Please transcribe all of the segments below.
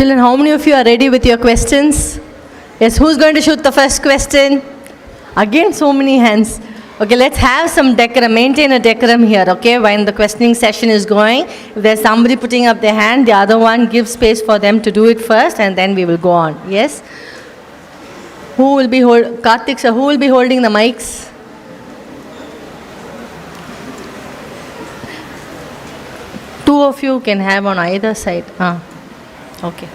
Children, how many of you are ready with your questions? Yes, who's going to shoot the first question? Again, so many hands. Okay, let's have some decorum, maintain a decorum here, okay, when the questioning session is going. If there's somebody putting up their hand, the other one give space for them to do it first, and then we will go on. Yes? Who will be Karthik sir, who will be holding the mics? Two of you can have on either side. Okay.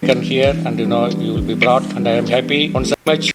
taken here, and you will be brought, and I am happy once much.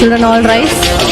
Children all rise.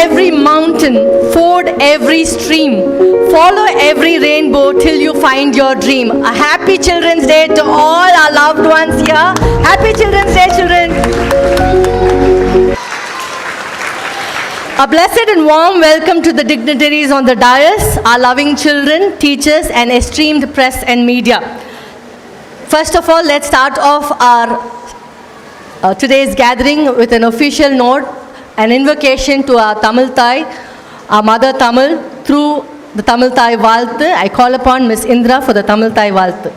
every mountain, ford every stream, follow every rainbow till you find your dream. A happy Children's Day to all our loved ones here. Happy Children's Day, children. A blessed and warm welcome to the dignitaries on the dais, our loving children, teachers, and esteemed press and media. First of all, let's start off our today's gathering with an official note, an invocation to our Tamil Thai, our mother Tamil, through the Tamil Thai Valthu. I call upon Miss Indra for the Tamil Thai Valthu.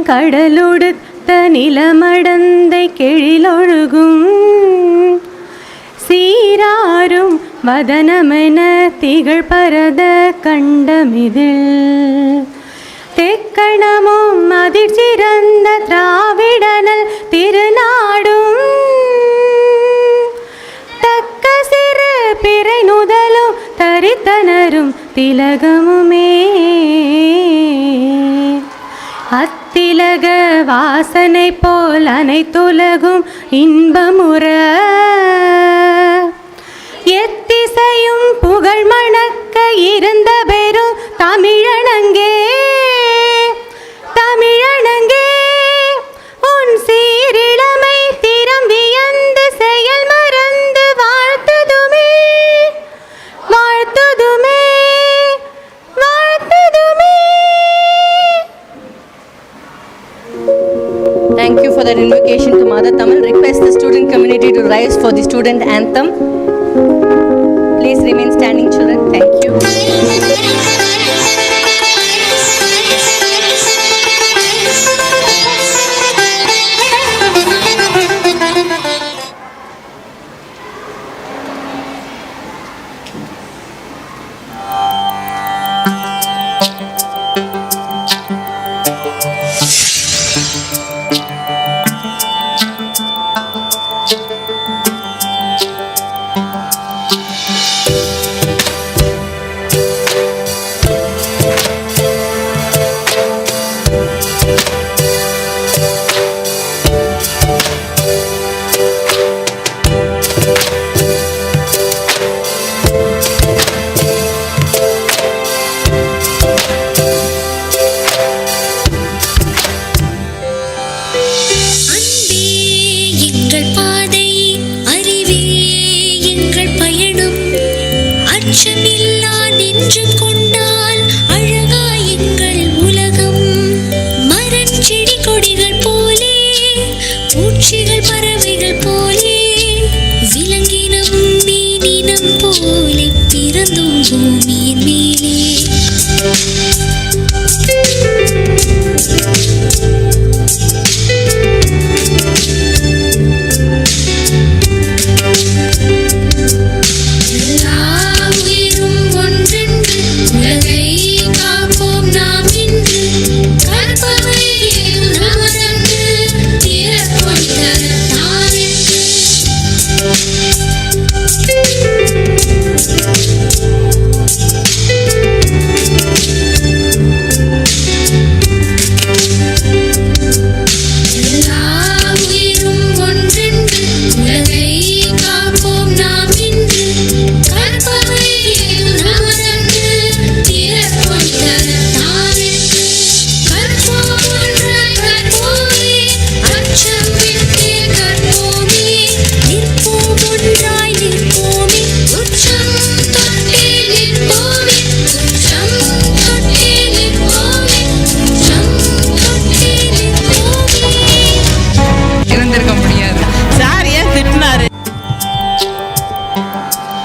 நீராறுங்கடலொடுத்த நிலமடந்தை கெழிலொழுகும் சீராரும் வதனமென திகழ் பரத கண்டமிதில் தெக்கணமும் அதிர்ச்சிறந்த திராவிடனல் திருநாடும் தக்க சிறு பிறை நுதலும் தரித்தனரும் திலகமுமே அத்திலக வாசனை போல் அனைத்துலகும் இன்பமுற எத்திசையும் புகழ் மணக்க இருந்த பெரும் தமிழனங்கே தமிழனங்கே உன் சீரிழமை திறம் வியந்து செயல் மறந்து வாழ்த்துதுமே வாழ்த்துதுமே வாழ்த்துதுமே. Thank you for that invocation to Mother Tamil. Request the student community to rise for the student anthem. Please remain standing, children. Thank you.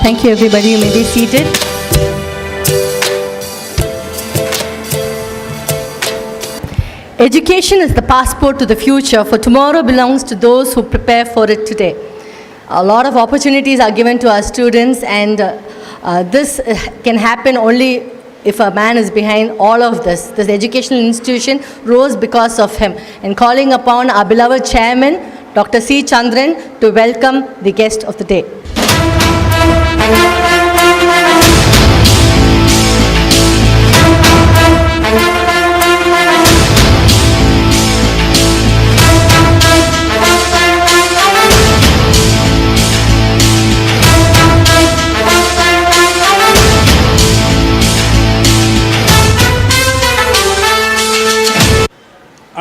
Thank you, everybody. You may be seated. Education is the passport to the future, for tomorrow belongs to those who prepare for it today. A lot of opportunities are given to our students, and this can happen only if a man is behind all of this. This educational institution rose because of him. And calling upon our beloved chairman, Dr. C. Chandran, to welcome the guest of the day.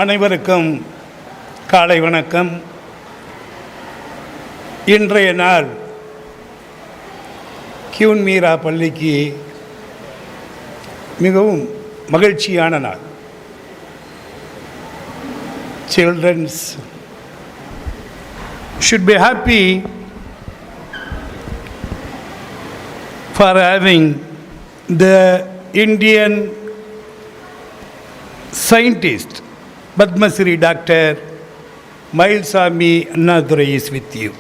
அனைவருக்கும் காலை வணக்கம். இன்றைய நாள் queen Meera பள்ளிக்கு மிகவும் மகிழ்ச்சியான நாள். Childrens should be happy for having the Indian scientist Padma Shri Dr. Mailsamy Annadurai is with you.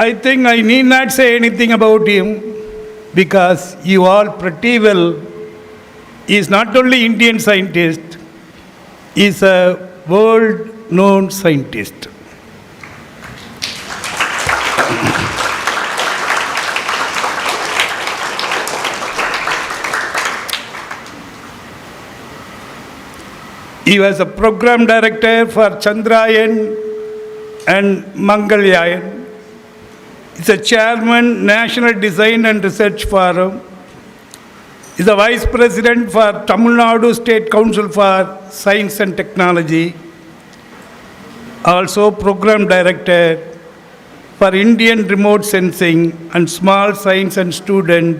I think I need not say anything about him because you all pretty well. He is not only Indian scientist, he is a world-known scientist. He was a program director for Chandrayaan and Mangalyaan. He is a chairman, National Design and Research Forum. He is a vice president for Tamil Nadu State Council for Science and Technology. Also program director for Indian Remote Sensing and Small Science and Student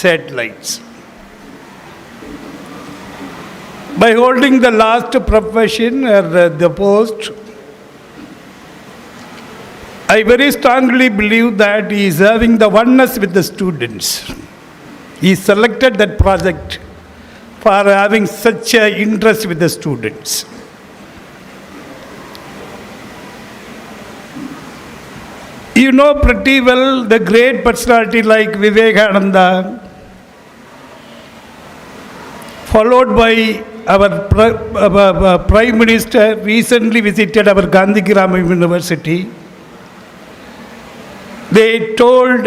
Satellites. By holding the last profession or the post, I very strongly believe that he is having the oneness with the students. He selected that project for having such an interest with the students. You know pretty well the great personality like Vivekananda, followed by our Prime Minister recently visited our Gandhigram University. They told,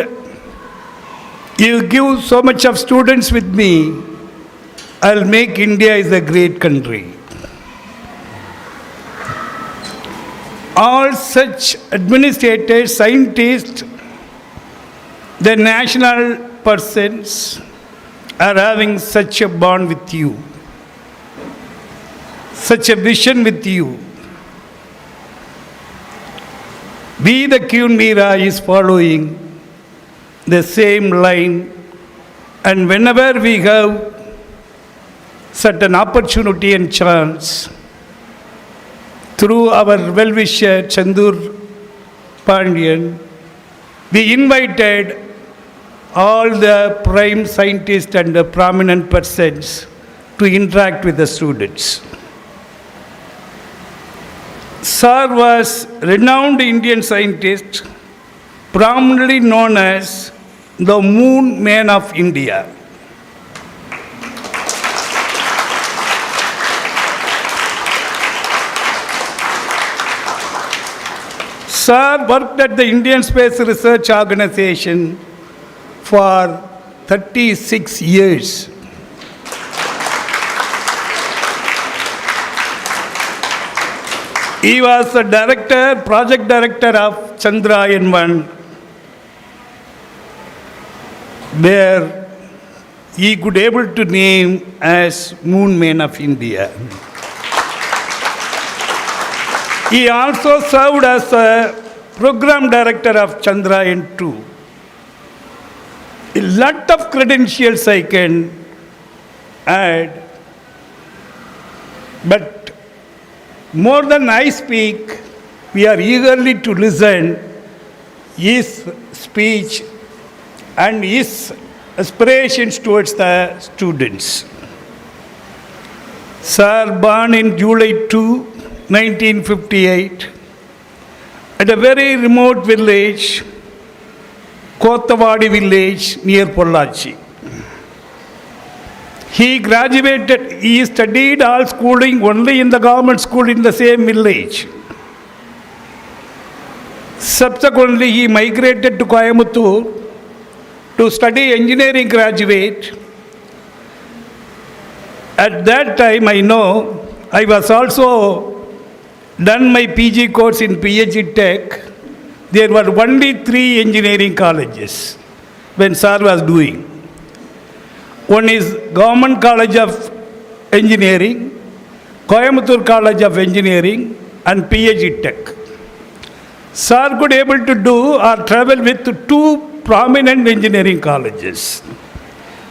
you give so much of students with me, I'll make India is a great country. All such administrators, scientists, the national persons are having such a bond with you, such a vision with you. We, the Kyun Meera, is following the same line, and whenever we have certain opportunity and chance, through our well-wisher Chandur Pandian, we invited all the prime scientists and the prominent persons to interact with the students. Sir was renowned Indian scientist, prominently known as the Moon Man of India. Sir worked at the Indian Space Research Organization for 36 years. He was the director, project director of Chandrayaan-1, where he could able to name as Moon Man of India. He also served as a program director of Chandrayaan-2. A lot of credentials I can add, but more than I speak, we are eagerly to listen his speech and his aspirations towards the students. Sir, born in July 2, 1958, at a very remote village, Kottavadi village near Pollachi. He graduated, he studied all schooling only in the government school in the same village. Subsequently, he migrated to Coimbatore to study engineering graduate. At that time, I know, I was also done my PG course in PhD Tech there were only 3 engineering colleges when sir was doing. One is Government College of Engineering, Coimbatore College of Engineering, and PhD Tech. Sir could able to do or travel with 2 prominent engineering colleges.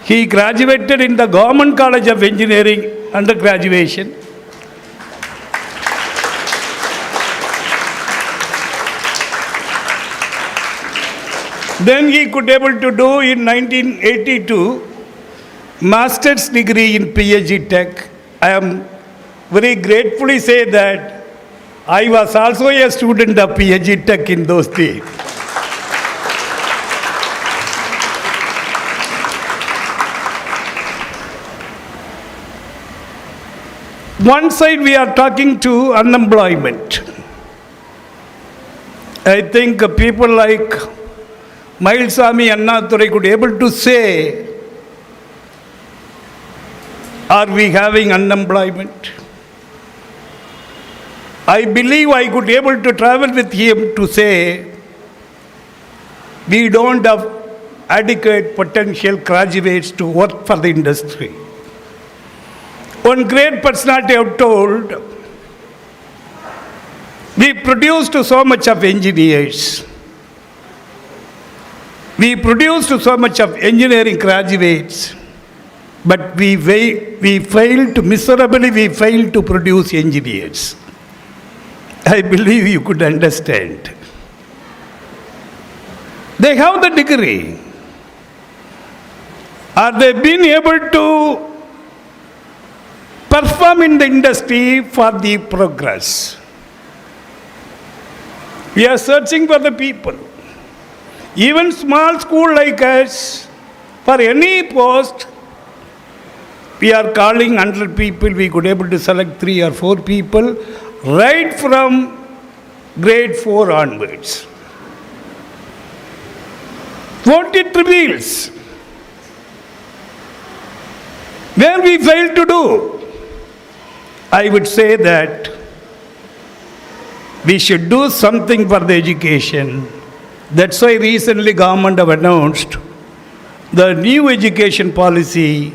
He graduated in the Government College of Engineering undergraduation. Then he could able to do in 1982 master's degree in PhD Tech. I am very gratefully say that I was also a student of PhD Tech in those days. One side we are talking to unemployment. I think people like Mailswamy Annadurai could able to say, are we having unemployment? I believe I could able to travel with him to say, we don't have adequate potential graduates to work for the industry. One great personality have told, we produced so much of engineers. We produced so much of engineering graduates, but we failed miserably, we failed to produce engineers. I believe you could understand. They have the degree. Are they been able to perform in the industry for the progress? We are searching for the people. Even small school like us, for any post, we are calling 100 people, we could able to select 3 or 4 people, right from grade 4 onwards. What it reveals, where we failed to do, I would say that we should do something for the education. That's why recently government have announced the new education policy.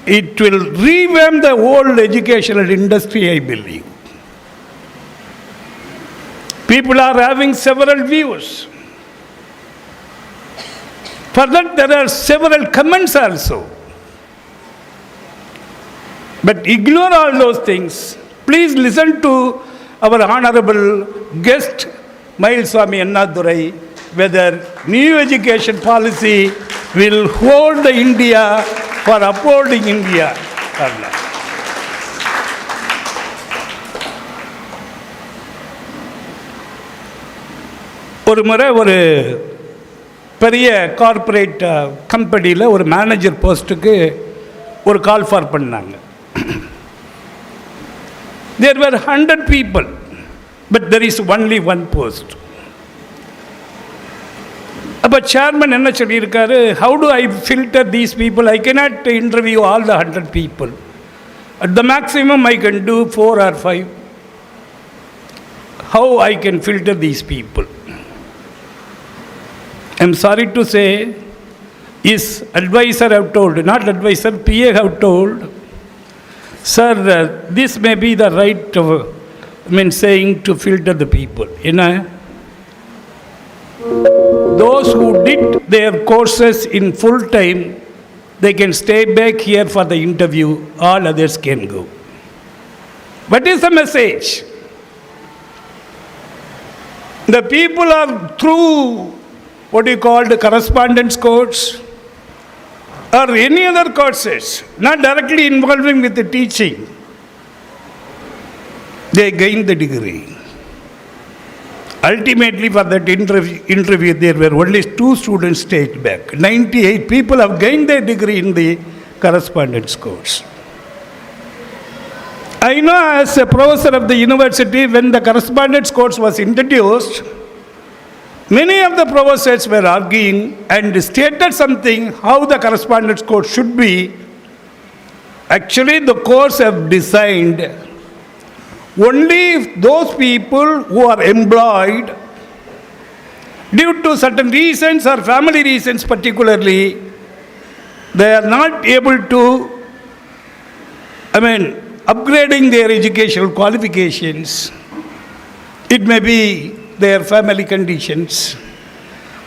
It will revamp the whole educational industry, I believe. People are having several views. For that there are several comments also. But ignore all those things. Please listen to our honorable guest, Mailswamy Annadurai, whether new education policy will hold the India for upholding India or not. ஒரு முறை ஒரு பெரிய corporate கம்பெனியில் ஒரு manager போஸ்ட்டுக்கு ஒரு call for பண்ணாங்க. There were 100 people, but there is only one post. அப்போ சேர்மன் என்ன சொல்லியிருக்காரு, how do I filter these people? I cannot interview all the 100 people. At the maximum I can do 4 or 5. How I can filter these people? I'm sorry to say, his advisor have told, not advisor, PA have told, sir, this may be the right saying to filter the people. You know, those who did their courses in full time, they can stay back here for the interview, all others can go. What is the message? The people are through what you call the correspondence course or any other courses, not directly involving with the teaching. They gain the degree. Ultimately, for that interview, there were only 2 students stayed back. 98 people have gained their degree in the correspondence course. I know as a professor of the university, when the correspondence course was introduced, many of the professors were arguing and stated something how the correspondence course should be. Actually, the course have designed only those people who are employed due to certain reasons or family reasons particularly, they are not able to, upgrading their educational qualifications. It may be their family conditions.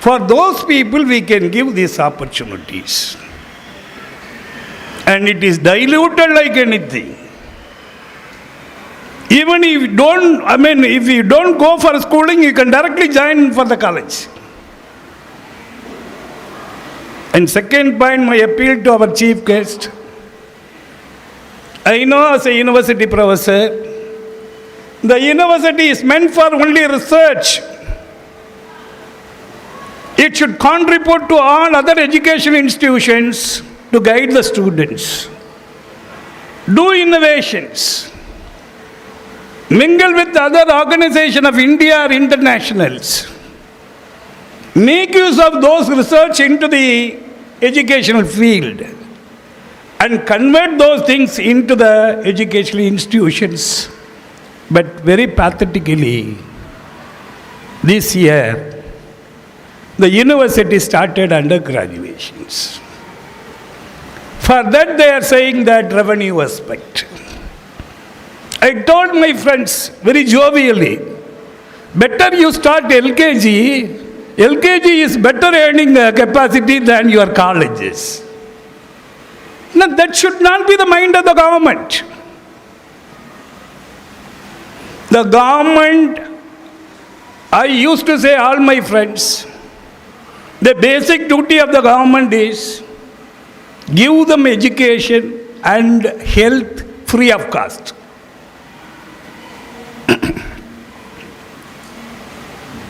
For those people, we can give these opportunities. And it is diluted like anything. Even if if you don't go for schooling, you can directly join for the college. And second point, my appeal to our chief guest. I know as a university professor, the university is meant for only research. It should contribute to all other education institutions to guide the students. Do innovations. Mingle with other organizations of India or internationals. Make use of those research into the educational field and convert those things into the educational institutions. But very pathetically, this year, the university started undergraduations. For that, they are saying that revenue aspect. I told my friends very jovially, better you start LKG. LKG is better earning capacity than your colleges. Now, that should not be the mind of the government. The government, I used to say, all my friends, the basic duty of the government is give them education and health free of cost.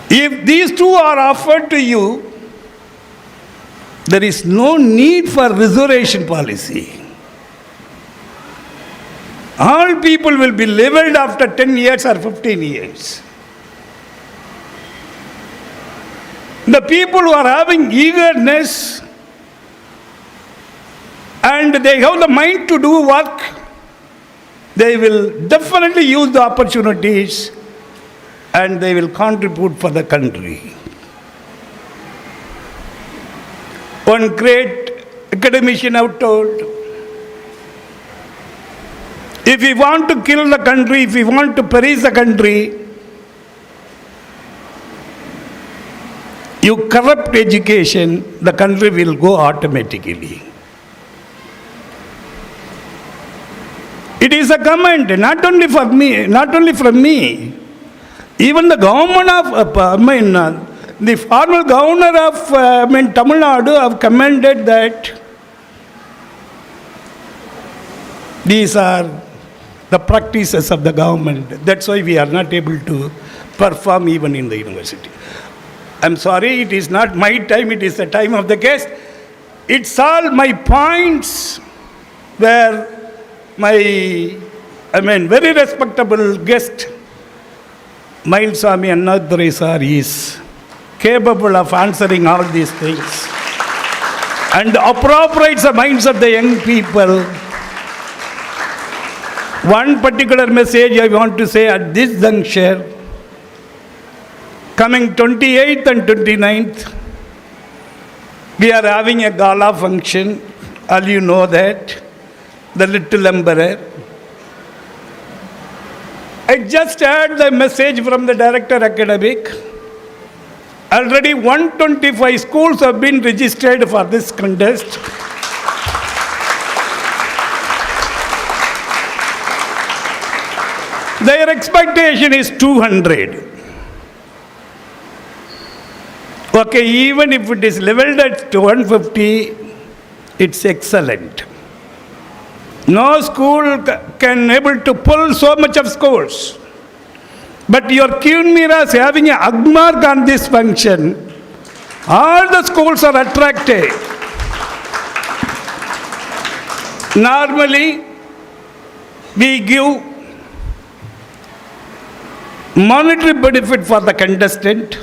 If these two are offered to you, there is no need for reservation policy. All people will be leveled after 10 years or 15 years. The people who are having eagerness and they have the mind to do work, they will definitely use the opportunities and they will contribute for the country. One great academician have told, if we want to kill the country, if we want to perish the country, you corrupt education, the country will go automatically. It is a comment, not only for me, not only from me. Even the government of, the former governor of Tamil Nadu have commented that these are the practices of the government. That's why we are not able to perform even in the university. I'm sorry, it is not my time, it is the time of the guest. It's all my points where my, very respectable guest, Mailswamy Annadurai sir is capable of answering all these things and appropriates the minds of the young people. One particular message I want to say at this juncture, coming 28th and 29th, we are having a gala function, all you know that, the Little Emperor. I just heard the message from the director academic. Already 125 schools have been registered for this contest. Their expectation is 200. Okay, even if it is leveled at 150, it's excellent. No school can able to pull so much of scores. But your Queen Mira is having a agmark on this function. All the schools are attracted. Normally, we give monetary benefit for the contestant,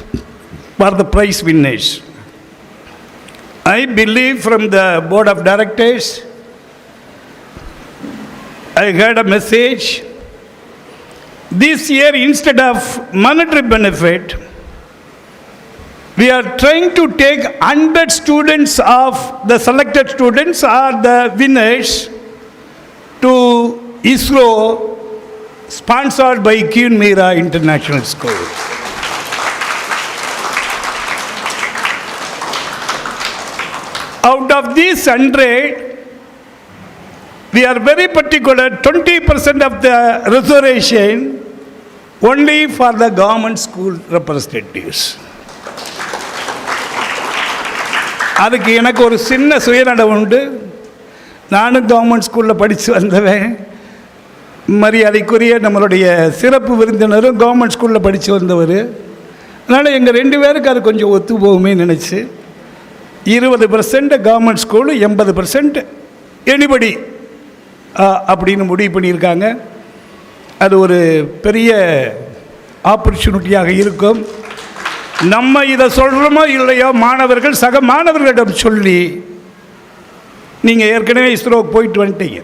for the prize winners. I believe from the board of directors, I heard a message. This year, instead of monetary benefit, We are trying to take 100 students of the selected students are the winners to ISRO, sponsored by Queen Mira International School. Out of these 100, we are very particular, 20% of the reservation only for the government school representatives. அதுக்கு எனக்கு ஒரு சின்ன சுயநடம் உண்டு. நானும் government ஸ்கூலில் படித்து வந்தவன். மரியாதைக்குரிய நம்மளுடைய சிறப்பு விருந்தினரும் கவர்மெண்ட் ஸ்கூலில் படித்து வந்தவர். அதனால் எங்கள் 2 பேருக்கு அது கொஞ்சம் ஒத்து போகுமே நினச்சி 20% கவர்மெண்ட் ஸ்கூலு, 80% எனிபடி அப்படின்னு முடிவு பண்ணியிருக்காங்க. அது ஒரு பெரிய ஆப்பர்ச்சுனிட்டியாக இருக்கும். நம்ம இதை சொல்கிறோமோ இல்லையோ, மாணவர்கள் சக மாணவர்களிடம் சொல்லி, நீங்கள் ஏற்கனவே இஸ்ரோவுக்கு போயிட்டு வந்துட்டீங்க,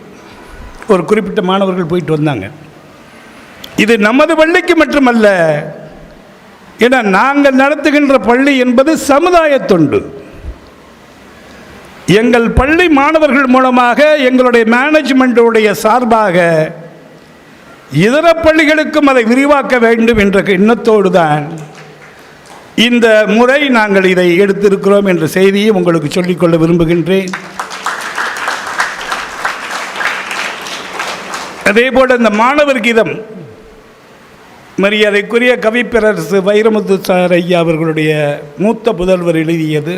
ஒரு குறிப்பிட்ட மாணவர்கள் போயிட்டு வந்தாங்க. இது நமது பள்ளிக்கு மட்டுமல்ல, ஏன்னா நாங்கள் நடத்துகின்ற பள்ளி என்பது சமுதாய தொண்டு. எங்கள் பள்ளி மாணவர்கள் மூலமாக எங்களுடைய மேனேஜ்மெண்ட்டுடைய சார்பாக இதர பள்ளிகளுக்கும் அதை விரிவாக்க வேண்டும் என்ற எண்ணத்தோடு தான் இந்த முறை நாங்கள் இதை எடுத்திருக்கிறோம் என்ற செய்தியை உங்களுக்கு சொல்லிக்கொள்ள விரும்புகின்றேன். அதேபோல் இந்த மாணவர் கீதம் மரியாதைக்குரிய கவிப்பேரரசு வைரமுத்து சார் ஐயா அவர்களுடைய மூத்த புதல்வர் எழுதியது.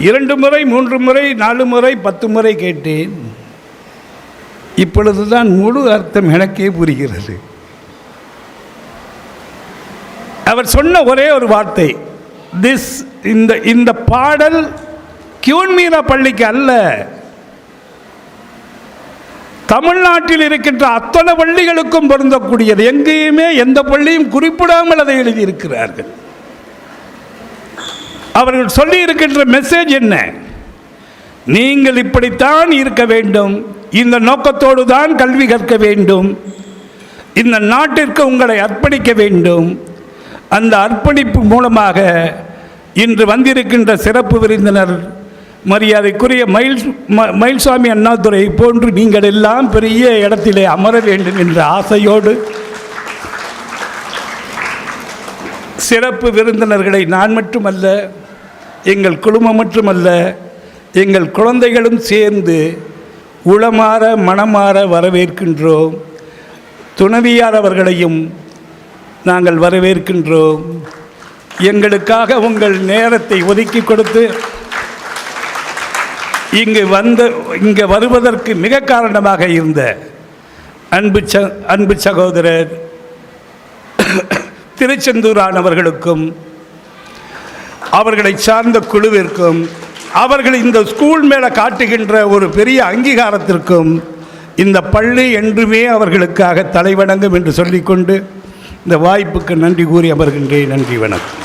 2 முறை 3 முறை 4 முறை 10 முறை கேட்டேன். இப்பொழுதுதான் முழு அர்த்தம் எனக்கே புரிகிறது. அவர் சொன்ன ஒரே ஒரு வார்த்தை, இந்த பாடல் கியூன் மீரா பள்ளிக்கு அல்ல, தமிழ்நாட்டில் இருக்கின்ற அத்தனை பள்ளிகளுக்கும் பொருந்தக்கூடியது. எங்கேயுமே எந்த பள்ளியும் குறிப்பிடாமல் அதை எழுதியிருக்கிறார்கள். அவர்கள் சொல்லி இருக்கின்ற மெசேஜ் என்ன? நீங்கள் இப்படித்தான் இருக்க வேண்டும், இந்த நோக்கத்தோடு தான் கல்வி கற்க வேண்டும், இந்த நாட்டிற்கு உங்களை அர்ப்பணிக்க வேண்டும். அந்த அர்ப்பணிப்பு மூலமாக இன்று வந்திருக்கின்ற சிறப்பு விருந்தினர் மரியாதைக்குரிய மயில்சாமி அண்ணாதுரை போன்று நீங்கள் எல்லாம் பெரிய இடத்திலே அமர வேண்டும் என்ற ஆசையோடு சிறப்பு விருந்தினர்களை நான் மட்டுமல்ல, எங்கள் குடும்பம் மட்டுமல்ல, எங்கள் குழந்தைகளும் சேர்ந்து உளமாற மனமாற வரவேற்கின்றோம். துணைவியார் அவர்களையும் நாங்கள் வரவேற்கின்றோம். எங்களுக்காக உங்கள் நேரத்தை ஒதுக்கி கொடுத்து இங்கே வருவதற்கு மிக காரணமாக இருந்த அன்பு சகோதரர் திருச்செந்தூரான் அவர்களுக்கும் அவர்களை சார்ந்த குழுவிற்கும் அவர்கள் இந்த ஸ்கூல் மேலே காட்டுகின்ற ஒரு பெரிய அங்கீகாரத்திற்கும் இந்த பள்ளி என்றுமே அவர்களுக்காக தலைவணங்கும் என்று சொல்லிக்கொண்டு இந்த வாய்ப்புக்கு நன்றி கூறி அமர்கின்றேன். நன்றி, வணக்கம்.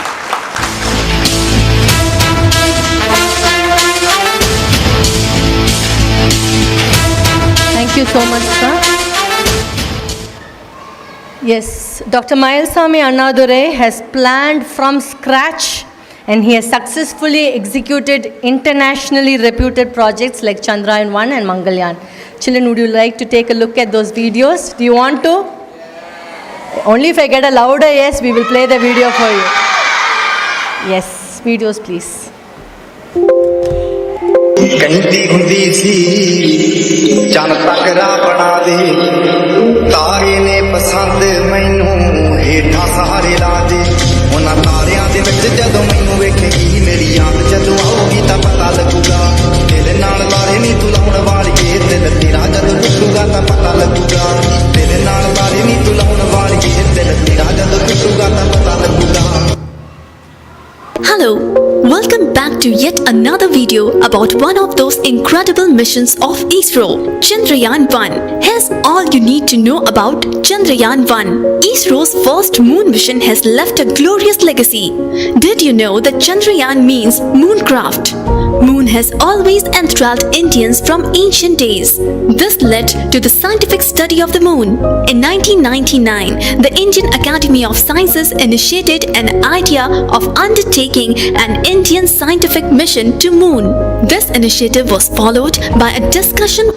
Thank you so much, sir. Yes, Dr. Mayilsamy Annadurai has planned from scratch and he has successfully executed internationally reputed projects like Chandrayaan-1 and Mangalyaan. Children, would you like to take a look at those videos? Do you want to? Only if I get a louder yes, we will play the video for you. Yes, videos please. ਕਹਿੰਦੀ ਹੁੰਦੀ ਸੀ ਚੰਨ ਤਕਰਾ ਬਣਾ ਦੇ, ਤਾਰੇ ਨੇ ਪਸੰਦ ਮੈਨੂੰ ਹੇਠਾਂ ਸਹਾਰੇ ਲਾ ਦੇ। ਉਹਨਾਂ ਤਾਰਿਆਂ ਦੇ ਵਿੱਚ ਜਦੋਂ ਮੈਨੂੰ ਵੇਖੇਗੀ, ਮੇਰੀ ਯਾਦ ਜਦੋਂ ਆਉਗੀ ਤਾਂ ਪਤਾ ਲੱਗੂਗਾ। ਤੇਰੇ ਨਾਲ ਤਾਰੇ ਨਹੀਂ ਤੂੰ ਲਾਉਣ ਵਾਲੀਏ, ਦਿਲ ਤੇਰਾ ਜਦੋਂ ਟੁੱਟੂਗਾ ਤਾਂ ਪਤਾ ਲੱਗੂਗਾ। ਤੇਰੇ ਨਾਲ ਤਾਰੇ ਨਹੀਂ ਤੂੰ ਲਾਉਣ ਵਾਲੀਏ, ਦਿਲ ਤੇਰਾ ਜਦੋਂ ਟੁੱਟੂਗਾ ਤਾਂ ਪਤਾ ਲੱਗੂਗਾ। Hello, welcome back to yet another video about one of those incredible missions of ISRO, Chandrayaan-1. Here's all you need to know about Chandrayaan-1. ISRO's first moon mission has left a glorious legacy. Did you know that Chandrayaan means mooncraft? Moon has always enthralled Indians from ancient days. This led to the scientific study of the moon. In 1999, the Indian Academy of Sciences initiated an idea of undertaking an Indian scientific mission to moon. This initiative was followed by a discussion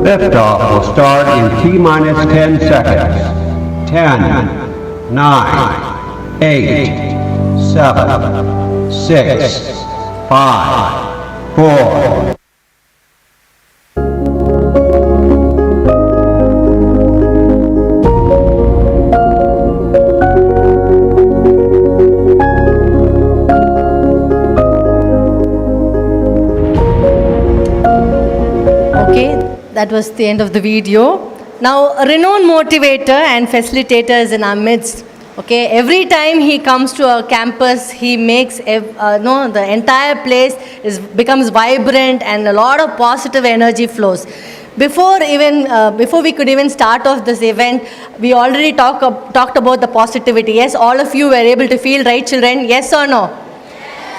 Liftoff will start in T-minus 10 seconds. 10, 9, 8, 7, 6, 5, 4. That was the end of the video. Now, a renowned motivator and facilitator is in our midst. Okay, every time he comes to our campus, he makes the entire place becomes vibrant and a lot of positive energy flows. Before we could even start off this event, we already talked about the positivity. Yes, all of you were able to feel, right, children? Yes or no?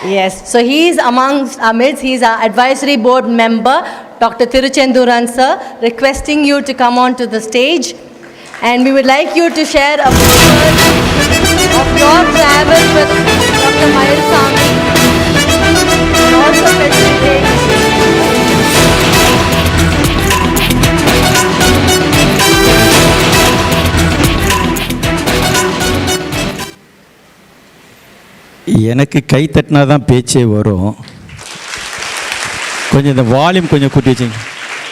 Yes. So he is amongst our midst. He is our advisory board member, Dr. Tiruchenduran sir, requesting you to come on to the stage. And we would like you to share a word of your travels with Dr. Mayilsamy and also facilitate. எனக்கு கை தட்டினா தான் பேச்சே வரும். கொஞ்சம் இந்த volume கொஞ்சம் கூட்டி வச்சுங்க.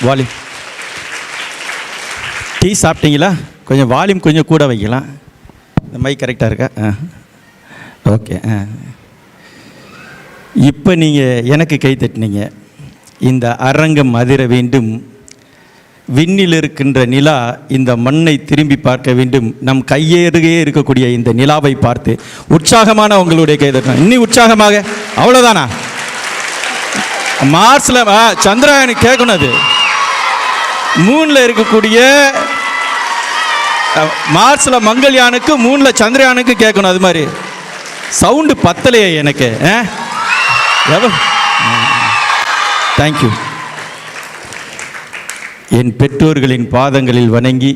வால்யூம். டீ சாப்பிட்டீங்களா? கொஞ்சம் வால்யூம் கொஞ்சம் கூட வைக்கலாம். இந்த மைக் கரெக்டாக இருக்கா? ஓகே. இப்போ நீங்கள் எனக்கு கை தட்டினீங்க. இந்த அரங்கம் அதிர வேண்டும், விண்ணில் இருக்கின்ற நிலா இந்த மண்ணை திரும்பி பார்க்க வேண்டும், நம் கையேறுகே இருக்கக்கூடிய இந்த நிலாவை பார்த்து உற்சாகமான உங்களுடைய கை தட்டணும். இன்னும் உற்சாகமாக. அவ்வளோதானா? மார்ஸில் சந்திராயன் கேட்கணும். அது மூணில் இருக்கக்கூடிய மார்ஸில் மங்கள்யானுக்கு மூணில் சந்திரயானுக்கு கேட்கணும். அது மாதிரி சவுண்டு பத்தலையே எனக்கு. தேங்க்யூ. என் பெற்றோர்களின் பாதங்களில் வணங்கி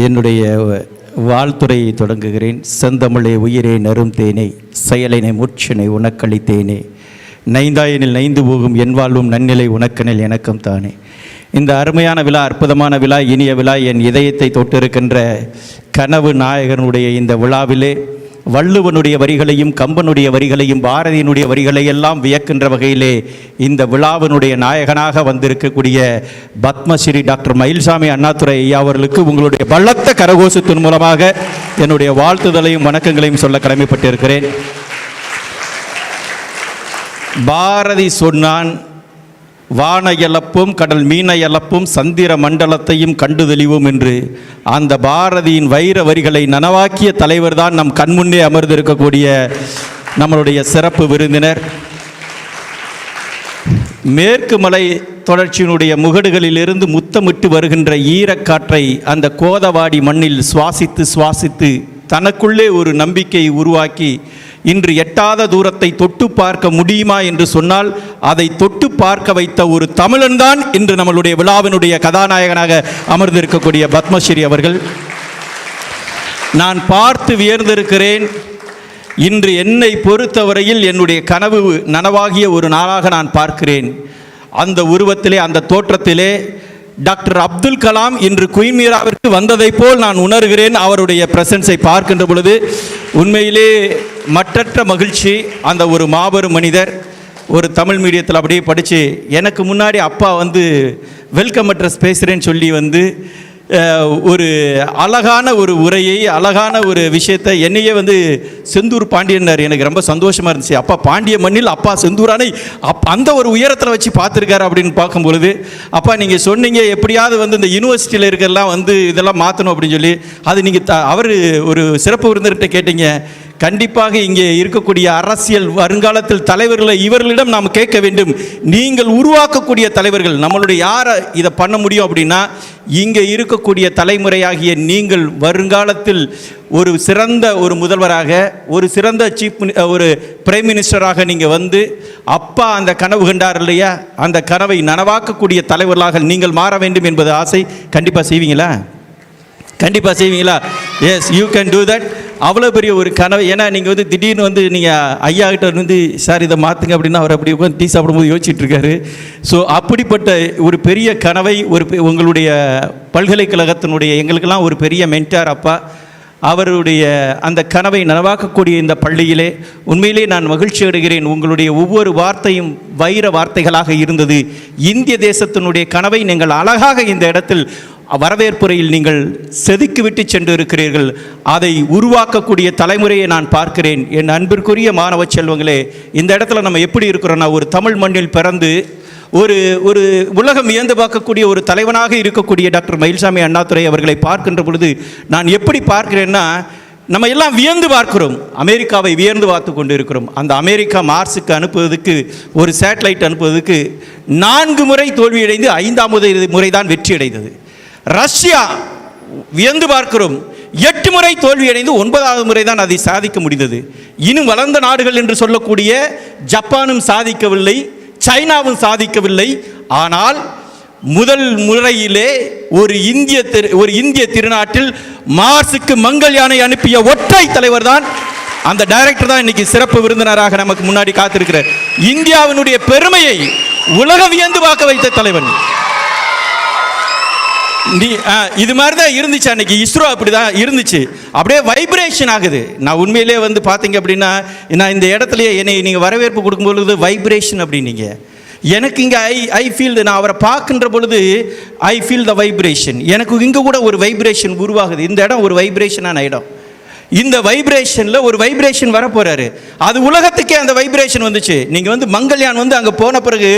என்னுடைய வாழ்த்துறையை தொடங்குகிறேன். செந்தமிழே உயிரே நரும் தேனே, செயலினை முற்றினை உனக்களித்தேனே, நைந்தாயனில் நைந்து போகும் என் வாழ்வும் நன்னிலை உனக்கனில் எனக்கும் தானே. இந்த அருமையான விழா, அற்புதமான விழா, இனிய விழா, என் இதயத்தை தொட்டிருக்கின்ற கனவு நாயகனுடைய இந்த விழாவிலே வள்ளுவனுடைய வரிகளையும் கம்பனுடைய வரிகளையும் பாரதியினுடைய வரிகளையெல்லாம் வியக்கின்ற வகையிலே இந்த விழாவினுடைய நாயகனாக வந்திருக்கக்கூடிய பத்மஸ்ரீ டாக்டர் மயில்சாமி அண்ணாதுரை ஐயா அவர்களுக்கு உங்களுடைய பலத்த கரகோஷத்தின் மூலமாக என்னுடைய வாழ்த்துதலையும் வணக்கங்களையும் சொல்ல கடமைப்பட்டிருக்கிறேன். பாரதி சொன்னான், வான எழப்பும் கடல் மீன எழப்பும் சந்திர மண்டலத்தையும் கண்டு தெளிவோம் என்று. அந்த பாரதியின் வைர வரிகளை நனவாக்கிய தலைவர் தான் நம் கண்முன்னே அமர்ந்திருக்கக்கூடிய நம்மளுடைய சிறப்பு விருந்தினர். மேற்கு மலை தொடர்ச்சியினுடைய முகடுகளிலிருந்து முத்தமிட்டு வருகின்ற ஈரக்காற்றை அந்த கோதவாடி மண்ணில் சுவாசித்து சுவாசித்து தனக்குள்ளே ஒரு நம்பிக்கையை உருவாக்கி இன்று எட்டாத தூரத்தை தொட்டு பார்க்க முடியுமா என்று சொன்னால் அதை தொட்டு பார்க்க வைத்த ஒரு தமிழன் தான் இன்று நம்மளுடைய விழாவினுடைய கதாநாயகனாக அமர்ந்திருக்கக்கூடிய பத்மஸ்ரீ அவர்கள். நான் பார்த்து வியர்ந்திருக்கிறேன். இன்று என்னை பொறுத்தவரையில் என்னுடைய கனவு நனவாகிய ஒரு நாளாக நான் பார்க்கிறேன். அந்த உருவத்திலே, அந்த தோற்றத்திலே டாக்டர் அப்துல் கலாம் இன்று குயின் மீராவிற்கு வந்ததை போல் நான் உணர்கிறேன். அவருடைய பிரசன்ஸை பார்க்கின்ற பொழுது உண்மையிலே மற்றற்ற மகிழ்ச்சி. அந்த ஒரு மாபெரும் மனிதர் ஒரு தமிழ் மீடியத்தில் அப்படியே படித்து எனக்கு முன்னாடி அப்பா வந்து வெல்கம் அட்ரஸ் பேசுகிறேன்னு சொல்லி வந்து ஒரு அழகான ஒரு உரையை, அழகான ஒரு விஷயத்தை என்னையே வந்து செந்தூர் பாண்டியன்னார். எனக்கு ரொம்ப சந்தோஷமாக இருந்துச்சு. அப்பா பாண்டிய மண்ணில் அப்பா செந்தூரானை அந்த ஒரு உயரத்தில் வச்சு பார்த்துருக்காரு அப்படின்னு பார்க்கும்பொழுது, அப்பா நீங்கள் சொன்னீங்க எப்படியாவது வந்து இந்த யூனிவர்சிட்டியில் இருக்கிறலாம் வந்து இதெல்லாம் மாற்றணும் அப்படின்னு சொல்லி, அது நீங்கள் அவர் ஒரு சிறப்பு விருந்தினர்கிட்ட கேட்டீங்க. கண்டிப்பாக இங்கே இருக்கக்கூடிய அரசியல் வருங்காலத்தில் தலைவர்களை இவர்களிடம் நாம் கேட்க வேண்டும். நீங்கள் உருவாக்கக்கூடிய தலைவர்கள் நம்மளுடைய யாரை இதை பண்ண முடியும் அப்படின்னா, இங்கே இருக்கக்கூடிய தலைமுறையாகிய நீங்கள் வருங்காலத்தில் ஒரு சிறந்த ஒரு முதல்வராக, ஒரு சிறந்த ஒரு பிரைம் மினிஸ்டராக நீங்கள் வந்து அப்பா அந்த கனவு கண்டார் இல்லையா, அந்த கனவை நனவாக்கக்கூடிய தலைவர்களாக நீங்கள் மாற வேண்டும் என்பது ஆசை. கண்டிப்பாக செய்வீங்களா? கண்டிப்பாக செய்வீங்களா? Yes, you can do that. அவ்வளோ பெரிய ஒரு கனவு. ஏன்னா நீங்கள் வந்து திடீர்னு வந்து நீங்கள் ஐயா கிட்ட வந்து சார் இதை மாற்றுங்க அப்படின்னா அவர் அப்படி உட்காந்து டீ சாப்பிடும்போது யோசிச்சுட்டு இருக்காரு. ஸோ அப்படிப்பட்ட ஒரு பெரிய கனவை உங்களுடைய பல்கலைக்கழகத்தினுடைய எங்களுக்கெல்லாம் ஒரு பெரிய மென்டார் அப்பா, அவருடைய அந்த கனவை நனவாக்கக்கூடிய இந்த பள்ளியிலே உண்மையிலே நான் மகிழ்ச்சி அடைகிறேன். உங்களுடைய ஒவ்வொரு வார்த்தையும் வைர வார்த்தைகளாக இருந்தது. இந்திய தேசத்தினுடைய கனவை நீங்கள் அழகாக இந்த இடத்தில் வரவேற்புரையில் நீங்கள் செதுக்கிவிட்டு சென்று இருக்கிறீர்கள். அதை உருவாக்கக்கூடிய தலைமுறையை நான் பார்க்கிறேன். என் அன்பிற்குரிய மாணவ செல்வங்களே, இந்த இடத்துல நம்ம எப்படி இருக்கிறோன்னா, ஒரு தமிழ் மண்ணில் பிறந்து ஒரு உலகம் வியந்து பார்க்கக்கூடிய ஒரு தலைவனாக இருக்கக்கூடிய டாக்டர் மயில்சாமி அண்ணாதுரை அவர்களை பார்க்கின்ற பொழுது நான் எப்படி பார்க்கிறேன்னா, நம்ம எல்லாம் வியந்து பார்க்கிறோம். அமெரிக்காவை வியந்து பார்த்து கொண்டு இருக்கிறோம். அந்த அமெரிக்கா மார்ஸுக்கு அனுப்புவதற்கு ஒரு சேட்டலைட் அனுப்புவதற்கு 4 முறை தோல்வியடைந்து 5ஆவது முறை தான் வெற்றி அடைந்தது. ரஷ்யா வியந்து பார்க்கிறோம், 8 முறை தோல்வியடைந்து 9ஆவது முறை தான் அதை சாதிக்க முடிந்தது. இன்னும் வளர்ந்த நாடுகள் என்று சொல்லக்கூடிய ஜப்பானும் சாதிக்கவில்லை, சைனாவும் சாதிக்கவில்லை. ஆனால் முதல் முறையிலே ஒரு இந்திய திருநாட்டில் மார்ஸுக்கு மங்கள்யானை அனுப்பிய ஒற்றை தலைவர் தான், அந்த டைரக்டர் தான் இன்னைக்கு சிறப்பு விருந்தினராக நமக்கு முன்னாடி காத்திருக்கிறார். இந்தியாவினுடைய பெருமையை உலக வியந்து பார்க்க வைத்த தலைவன். இது மாதிரி தான் இருந்துச்சு அன்னைக்கு. இஸ்ரோ அப்படி தான் இருந்துச்சு, அப்படியே வைப்ரேஷன் ஆகுது. நான் உண்மையிலே வந்து பார்த்தீங்க அப்படின்னா, நான் இந்த இடத்துலையே என்னை நீங்கள் வரவேற்பு கொடுக்கும்பொழுது வைப்ரேஷன் அப்படின்னீங்க. எனக்கு இங்கே ஐ ஃபீல், நான் அவரை பார்க்கின்ற பொழுது ஐ ஃபீல் த வைப்ரேஷன். எனக்கு இங்கே கூட ஒரு வைப்ரேஷன் உருவாகுது. இந்த இடம் ஒரு வைப்ரேஷனான இடம். இந்த வைப்ரேஷனில் ஒரு வைப்ரேஷன் வரப்போறாரு. அது உலகத்துக்கே அந்த வைப்ரேஷன் வந்துச்சு. நீங்கள் வந்து மங்கள்யான் வந்து அங்கே போன பிறகு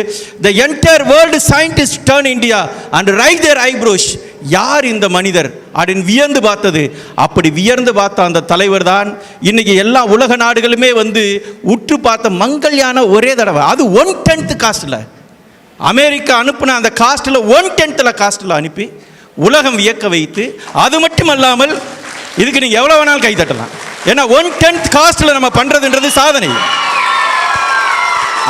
the entire world scientist turn India and right there eyebrows. யார் இந்த மனிதர் அப்படின்னு வியந்து பார்த்தது. அப்படி வியந்து பார்த்த அந்த தலைவர் தான் இன்னைக்கு எல்லா உலக நாடுகளுமே வந்து உற்று பார்த்த மங்கள்யான ஒரே தடவை. அது 1/10 காஸ்டில் அமெரிக்கா அனுப்பின அந்த காஸ்டில் 1/10 காஸ்டில் அனுப்பி உலகம் வியக்க வைத்து, அது மட்டும் அல்லாமல் இதுக்கு நீங்கள் எவ்வளோ வேணாலும் கை தட்டலாம். ஏன்னா 1/10 காஸ்டில் நம்ம பண்ணுறதுன்றது சாதனை.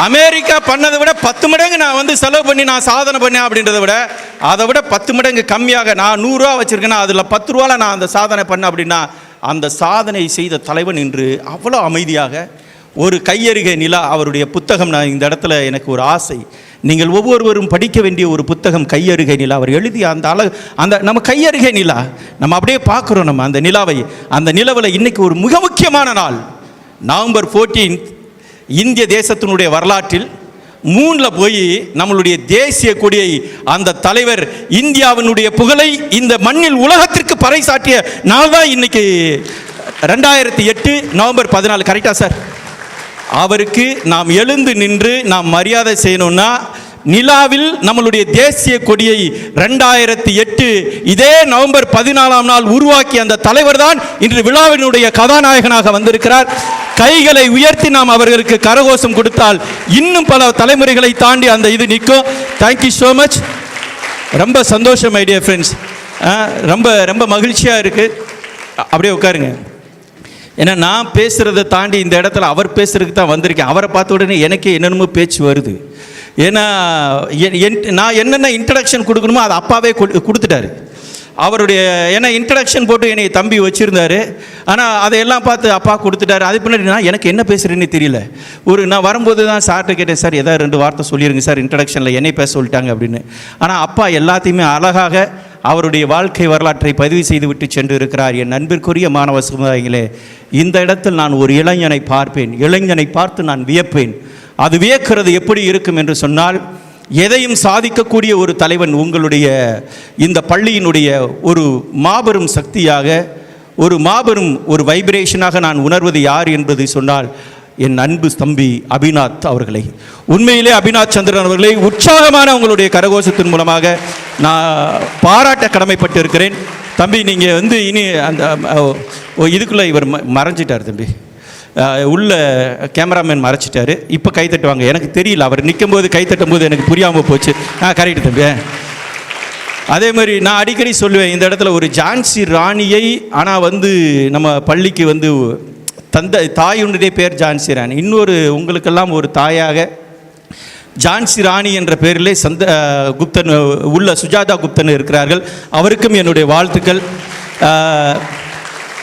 அமெரிக்கா பண்ணதை விட 10 மடங்கு நான் வந்து செலவு பண்ணி நான் சாதனை பண்ணேன் அப்படின்றத விட அதை விட 10 மடங்கு கம்மியாக நான் 100 ரூபா வச்சுருக்கேன்னா அதில் 10 ரூபாவில் நான் அந்த சாதனை பண்ணேன் அப்படின்னா, அந்த சாதனை செய்த தலைவன் இன்று அவ்வளோ அமைதியாக ஒரு கையருகே நிலா. அவருடைய புத்தகம் நான் இந்த இடத்துல எனக்கு ஒரு ஆசை, நீங்கள் ஒவ்வொருவரும் படிக்க வேண்டிய ஒரு புத்தகம் கையருகே நிலா. அவர் எழுதிய அந்த நம்ம கையருகே நிலா நம்ம அப்படியே பார்க்குறோம். நம்ம அந்த நிலாவை, அந்த நிலவில் இன்னைக்கு ஒரு மிக முக்கியமான நாள் நவம்பர் 14 இந்திய தேசத்தினுடைய வரலாற்றில் 3 போய் நம்மளுடைய தேசிய கொடியை அந்த தலைவர் இந்தியாவினுடைய புகழை இந்த மண்ணில் உலகத்திற்கு பறைசாற்றிய நாள் தான் இன்னைக்கு 2008 நவம்பர் 14. கரெக்டா சார்? அவருக்கு நாம் எழுந்து நின்று நாம் மரியாதை செய்யணும்னா, நிலாவில் நம்மளுடைய தேசிய கொடியை 2008 இதே நவம்பர் 14ஆம் நாள் உருவாக்கிய அந்த தலைவர் தான் இன்று விழாவினுடைய கதாநாயகனாக வந்திருக்கிறார். கைகளை உயர்த்தி நாம் அவர்களுக்கு கரகோஷம் கொடுத்தால் இன்னும் பல தலைமுறைகளை தாண்டி அந்த இது நிற்கும். Thank you so much. ரொம்ப சந்தோஷம் மை டியர் ஃப்ரெண்ட்ஸ். ரொம்ப ரொம்ப மகிழ்ச்சியாக இருக்குது. அப்படியே உட்காருங்க. ஏன்னா நான் பேசுகிறத தாண்டி இந்த இடத்துல அவர் பேசுகிறதுக்கு தான் வந்திருக்கேன். அவரை பார்த்த உடனே எனக்கே என்னென்னமோ பேச்சு வருது. ஏன்னா நான் என்னென்ன இன்ட்ரடக்ஷன் கொடுக்கணுமோ அதை அப்பாவே கொடுத்துட்டாரு. அவருடைய ஏன்னா இன்ட்ரடக்ஷன் போட்டு என்னை தம்பி வச்சுருந்தாரு. ஆனால் அதையெல்லாம் பார்த்து அப்பா கொடுத்துட்டாரு. அது பின்னாடி நான் எனக்கு என்ன பேசுகிறேன்னு தெரியல. நான் வரும்போது தான் சார்கிட்ட கேட்டேன், சார் ஏதாவது 2 வார்த்தை சொல்லிடுங்க சார், இன்ட்ரடக்ஷனில் என்னை பேச சொல்லிட்டாங்க அப்படின்னு. ஆனால் அப்பா எல்லாத்தையுமே அழகாக அவருடைய வாழ்க்கை வரலாற்றை பதிவு செய்து விட்டு சென்று இருக்கிறார். என் நண்பிற்குரிய மாணவ சமுதாயங்களே, இந்த இடத்தில் நான் ஒரு இளைஞனை பார்ப்பேன், இளைஞனை பார்த்து நான் வியப்பேன். அது வியக்கிறது எப்படி இருக்கும் என்று சொன்னால், எதையும் சாதிக்கக்கூடிய ஒரு தலைவன் உங்களுடைய இந்த பள்ளியினுடைய ஒரு மாபெரும் சக்தியாக, ஒரு மாபெரும் ஒரு வைப்ரேஷனாக நான் உணர்வது யார் என்பது சொன்னால் என் அன்பு தம்பி அபிநாத் அவர்களை. உண்மையிலே அபிநாத் சந்திரன் அவர்களை உற்சாகமான உங்களுடைய கரகோஷத்தின் மூலமாக நான் பாராட்ட கடமைப்பட்டு இருக்கிறேன். தம்பி நீங்கள் இனி அந்த இதுக்குள்ளே இவர் மறைஞ்சிட்டார் தம்பி, உள்ள கேமராமேன் மறைச்சிட்டாரு. இப்போ கை தட்டுவாங்க. எனக்கு தெரியல, அவர் நிற்கும்போது கை தட்டும் போது எனக்கு புரியாமல் போச்சு. கரெக்டு தம்பி. அதே மாதிரி நான் அடிக்கடி சொல்லுவேன், இந்த இடத்துல ஒரு ஜான்சி ராணியை, ஆனால் நம்ம பள்ளிக்கு தாயுடைய பேர் ஜான்சி ராணி, இன்னொரு உங்களுக்கெல்லாம் ஒரு தாயாக ஜான்சி ராணி என்ற பேரிலே குப்தன் உள்ள சுஜாதா குப்தன் இருக்கிறார்கள். அவருக்கும் என்னுடைய வாழ்த்துக்கள்.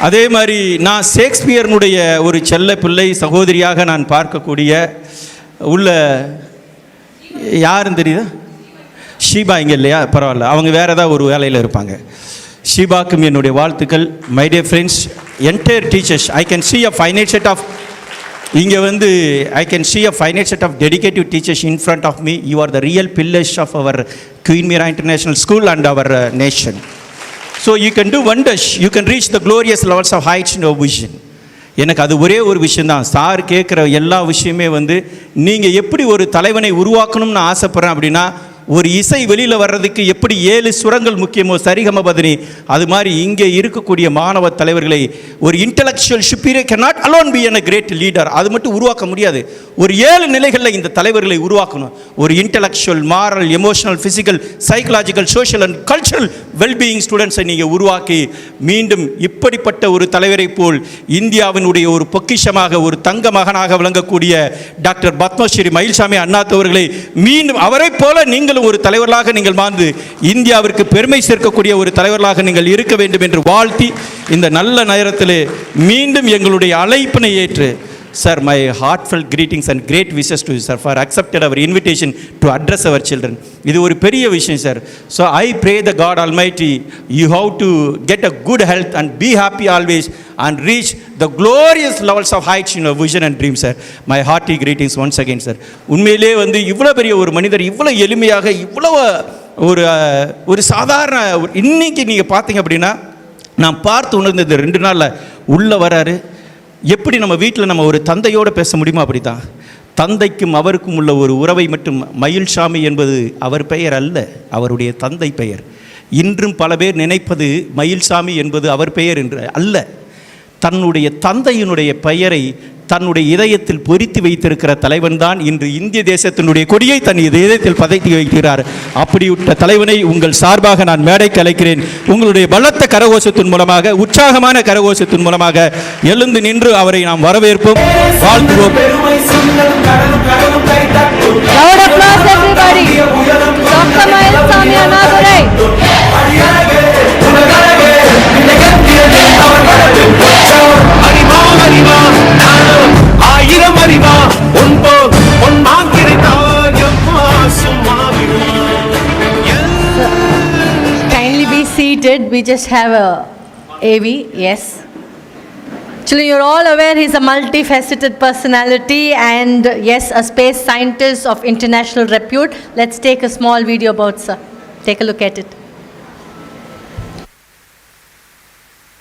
அதே மாதிரி நான் ஷேக்ஸ்பியர்னுடைய ஒரு செல்ல பிள்ளை சகோதரியாக நான் பார்க்கக்கூடிய உள்ள யாருன்னு தெரியுதா? ஷீபா இங்கே இல்லையா? பரவாயில்ல, அவங்க வேறு ஏதாவது ஒரு வேலையில் இருப்பாங்க. ஷீபாக்கும் என்னுடைய வாழ்த்துக்கள். My dear friends, entire teachers, I can see a finite set of இங்கே I can see a finite set of dedicated teachers in front of me. You are the real pillars of our Queen Mira International School and our nation. So you can do wonders. You can reach the glorious levels of heights in your vision. எனக்கு அது ஒரே ஒரு விஷயந்தான். Sir கேட்குற எல்லா விஷயமே நீங்கள் எப்படி ஒரு தலைவனை உருவாக்கணும்னு ஆசைப்பட்றேன் அப்படின்னா, ஒரு இசை வெளியில் வர்றதுக்கு எப்படி 7 சுரங்கள் முக்கியமோ சரிகமபதனி, அது மாதிரி இங்கே இருக்கக்கூடிய மாணவ தலைவர்களை ஒரு intellectual superior cannot alone be a great leader. அது மட்டும் உருவாக்க முடியாது. ஒரு 7 நிலைகளில் இந்த தலைவர்களை உருவாக்கணும். ஒரு intellectual, moral, emotional, physical, psychological, social and cultural wellbeing ஸ்டூடெண்ட்ஸை நீங்கள் உருவாக்கி மீண்டும் இப்படிப்பட்ட ஒரு தலைவரை போல் இந்தியாவினுடைய ஒரு பொக்கிஷமாக, ஒரு தங்க மகனாக விளங்கக்கூடிய டாக்டர் பத்மஸ்ரீ மயில்சாமி அண்ணாத் அவர்களை மீண்டும் அவரை போல நீங்கள் ஒரு தலைவர்களாக நீங்கள் வாழ்ந்து இந்தியாவிற்கு பெருமை சேர்க்கக்கூடிய ஒரு தலைவர்களாக நீங்கள் இருக்க வேண்டும் என்று வாழ்த்தி, இந்த நல்ல நேரத்தில் மீண்டும் எங்களுடைய அழைப்பினை ஏற்று, Sir, my heartfelt greetings and great wishes to you, sir, for accepted our invitation to address our children. இது ஒரு பெரிய விஷயம் sir. So I pray the God Almighty, you have to get a good health and be happy always and reach the glorious levels of heights in your vision and dreams, sir. My hearty greetings once again, sir. உண்மையிலே இவ்வளோ பெரிய ஒரு மனிதர் இவ்வளோ எளிமையாக, இவ்வளோ ஒரு சாதாரண இன்னைக்கு நீங்கள் பார்த்தீங்க அப்படின்னா, நான் பார்த்து உணர்ந்தது 2 நாளில் உள்ளே வராரு. எப்படி நம்ம வீட்டில் நம்ம ஒரு தந்தையோடு பேச முடியுமா? அப்படி தான் தந்தைக்கும் அவருக்கும் உள்ள ஒரு உறவை மட்டும். மயில்சாமி என்பது அவர் பெயர் அல்ல, அவருடைய தந்தை பெயர். இன்றும் பல பேர் நினைப்பது மயில்சாமி என்பது அவர் பெயர் என்று அல்ல. தன்னுடைய தந்தையினுடைய பெயரை தன்னுடைய இதயத்தில் பொறித்து வைத்திருக்கிற தலைவன் தான் இன்று இந்திய தேசத்தினுடைய கொடியை தன் இதயத்தில் பதைத்து வைக்கிறார். அப்படிப்பட்ட தலைவனை உங்கள் சார்பாக நான் மேடைக்கு அழைக்கிறேன். உங்களுடைய பலத்த கரகோஷத்தின் மூலமாக, உற்சாகமான கரகோஷத்தின் மூலமாக எழுந்து நின்று அவரை நாம் வரவேற்போம், வாழ்த்துவோம். Kindly be seated. We just have a AV. Yes. Actually, you're all aware he's a multifaceted personality and yes, a space scientist of international repute. Let's take a small video about sir. Take a look at it.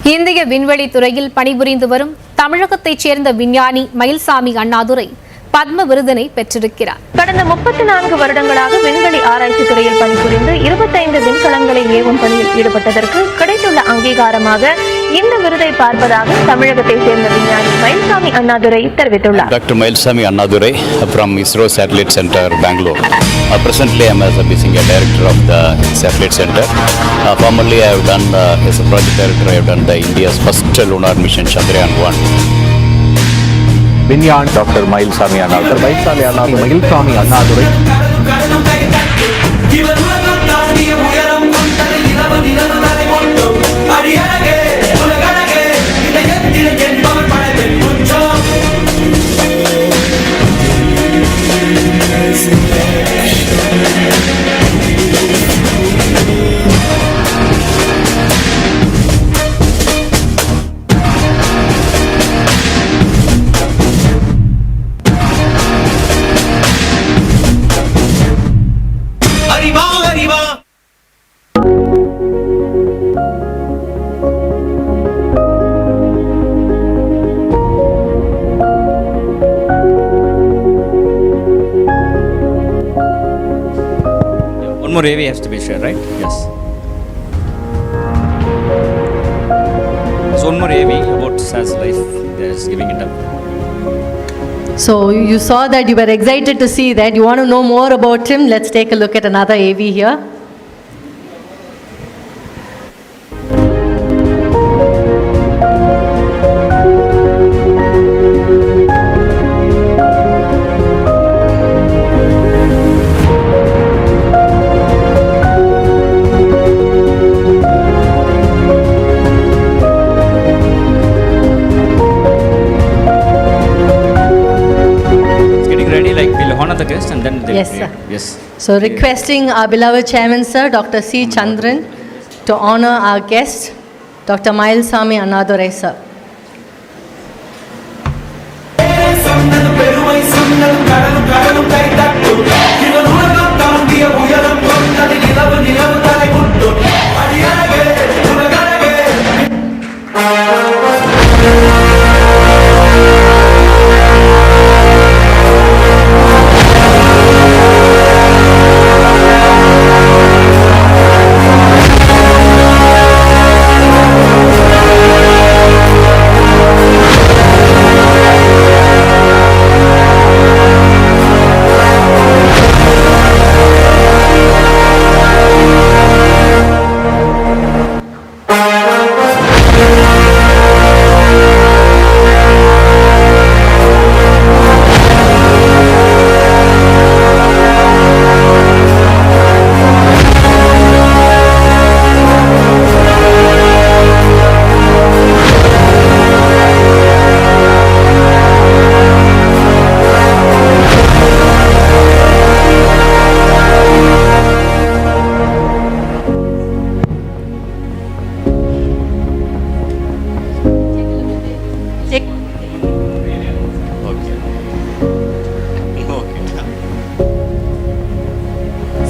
இந்திய விண்வெளி துறையில் பணிபுரிந்து வரும் தமிழகத்தைச் சேர்ந்த விஞ்ஞானி மயில்சாமி அண்ணாதுரை பத்ம விருதினை பெற்றிருக்கிறார். கடந்த 34 வருடங்களாக விண்வெளி ஆராய்ச்சி துறையில் பணிபுரிந்து 25 விண்கலங்களை ஏவும் பணியில் ஈடுபட்டதற்கு கிடைத்துள்ள அங்கீகாரமாக இந்த விருதை பார்ப்பதாக தமிழகத்தைச் சேர்ந்த விஞ்ஞானி மயில்சாமி அண்ணாதுரை தெரிவித்துள்ளார். Dr. Mailasamy Annadurai from ISRO Satellite Center, Bangalore. Presently, I am being a director of the Satellite Center. Formerly, I have done as a project director. I have done the India's first lunar mission, Chandrayaan-1. விஞ்ஞான் doctor Mylswamy Annadurai. Mylswamy Annadurai one more AV has to be shared, right? Yes. So one more AV about SAS life. They are just giving it up. So you saw that, you were excited to see that. You want to know more about him? Let's take a look at another AV here. The guest and then they Yes, sir. Yes. So requesting our beloved chairman, sir, Dr. C. Chandran, to honor our guest, Dr. Mayilsamy Annadurai, sir.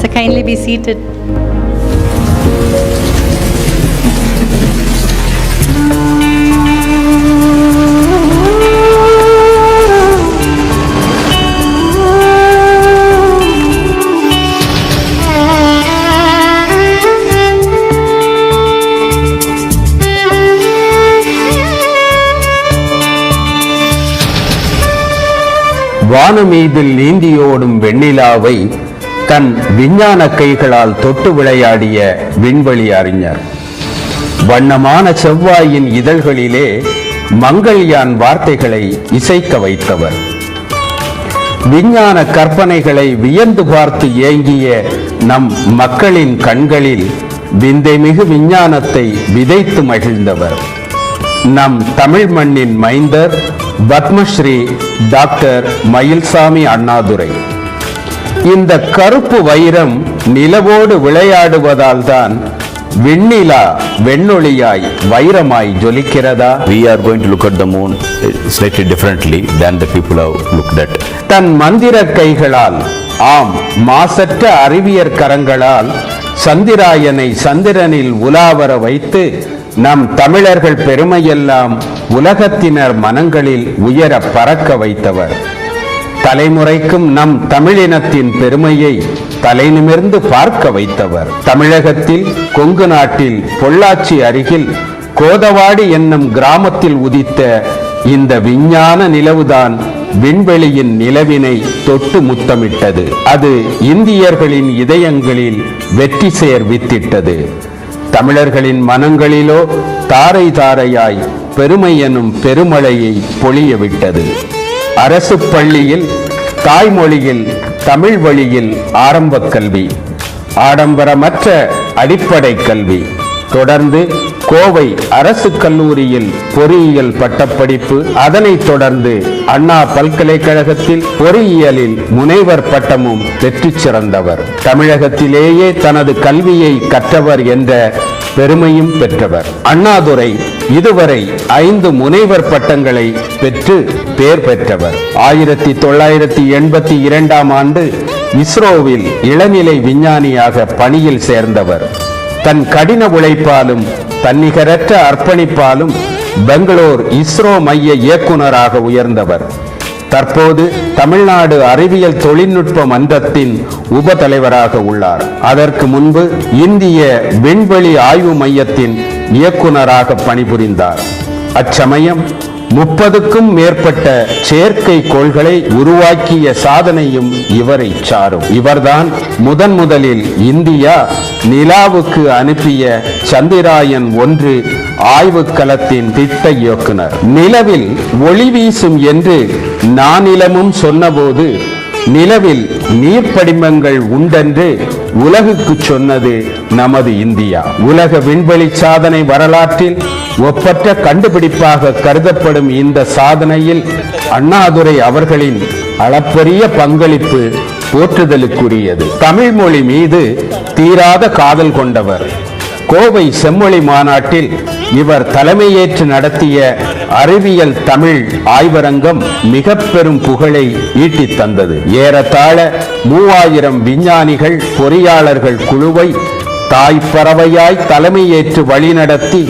So kindly be seated. வானமீதில் நீந்தியோடும் வெண்ணிலாவை தன் விஞ்ஞான கைகளால் தொட்டு விளையாடிய விண்வெளி அறிஞர். வண்ணமான செவ்வாயின் இதழ்களிலே மங்கள்யான் வார்த்தைகளை இசைக்க வைத்தவர். விஞ்ஞான கற்பனைகளை வியந்து பார்த்து ஏங்கிய நம் மக்களின் கண்களில் விந்தைமிகு விஞ்ஞானத்தை விதைத்து மகிழ்ந்தவர். நம் தமிழ் மண்ணின் மைந்தர் பத்மஸ்ரீ டாக்டர் மயில்சாமி அண்ணாதுரை. இந்த கருப்பு வைரம் நிலவோடு விளையாடுவதால் தான் விண்ணிலா வெண்ணொளியாய் வைரமாய் ஜொலிக்கிறதா? We are going to look at the moon slightly differently than the people have looked at. தன் மந்திர கைகளால், ஆம் மாசற்ற அறிவியற் கரங்களால் சந்திராயனை சந்திரனில் உலாவர வைத்து நம் தமிழர்கள் பெருமையெல்லாம் உலகத்தினர் மனங்களில் உயர பறக்க வைத்தவர். தலைமுறைக்கும் நம் தமிழினத்தின் பெருமையை தலை நிமிர்ந்து பார்க்க வைத்தவர். தமிழகத்தில் கொங்கு நாட்டில் பொள்ளாச்சி அருகில் கோதவாடி என்னும் கிராமத்தில் உதித்த இந்த விஞ்ஞான நிலவுதான் விண்வெளியின் நிலவினை தொட்டு முத்தமிட்டது. அது இந்தியர்களின் இதயங்களில் வெற்றி சேர் வித்திட்டது. தமிழர்களின் மனங்களிலோ தாரை தாரையாய் பெருமை எனும் பெருமழையை பொழிய விட்டது. அரசு பள்ளியில் தாய்மொழியில் தமிழ் வழியில் ஆரம்ப கல்வி, ஆடம்பரமற்ற அடிப்படை கல்வி, தொடர்ந்து கோவை அரசு கல்லூரியில் பொறியியல் பட்டப்படிப்பு, அதனைத் தொடர்ந்து அண்ணா பல்கலைக்கழகத்தில் பொறியியலில் முனைவர் பட்டமும் பெற்று சிறந்தவர். தமிழகத்திலேயே தனது கல்வியை கற்றவர் என்ற பெருமையும் பெற்றவர். அண்ணாதுரை இதுவரை 5 முனைவர் பட்டங்களை பெற்று பேர் பெற்றவர். 1982ஆம் ஆண்டு இஸ்ரோவில் இளநிலை விஞ்ஞானியாக பணியில் சேர்ந்தவர். தன் கடின உழைப்பாலும் தன்னிகரற்ற அர்ப்பணிப்பாலும் பெங்களூர் இஸ்ரோ மைய இயக்குநராக உயர்ந்தவர். தற்போது தமிழ்நாடு அறிவியல் தொழில்நுட்ப மன்றத்தின் உப தலைவராக உள்ளார். அதற்கு முன்பு இந்திய விண்வெளி ஆய்வு மையத்தின் இயக்குனராக பணிபுரிந்தார். அச்சமயம் 30க்கும் மேற்பட்ட செயற்கை கோள்களை உருவாக்கிய சாதனையும் இவரை சாரும். இவர்தான் முதலில் இந்தியா நிலாவுக்கு அனுப்பிய சந்திராயன் 1 ஆய்வுக்களத்தின் திட்ட இயக்குனர். நிலவில் ஒளி வீசும் என்று நானிலமும் சொன்னபோது நிலவில் நீர்ப்படிமங்கள் உண்டென்று உலகுக்கு சொன்னது நமது இந்தியா. உலக விண்வெளி சாதனை வரலாற்றில் ஒப்பற்ற கண்டுபிடிப்பாக கருதப்படும் இந்த சாதனையில் அண்ணாதுரை அவர்களின் அளப்பரிய பங்களிப்பு போற்றுதலுக்குரியது. தமிழ் மொழி மீது தீராத காதல் கொண்டவர். கோவை செம்மொழி மாநாட்டில் இவர் தலைமையேற்று நடத்திய அறிவியல் தமிழ் ஆய்வரங்கம் மிக பெரும் புகழை ஈட்டித் தந்தது. ஏறத்தாழ 3000 விஞ்ஞானிகள் பொறியாளர்கள் குழுவை தாய்ப்பறவையாய் தலைமையேற்று வழிநடத்தி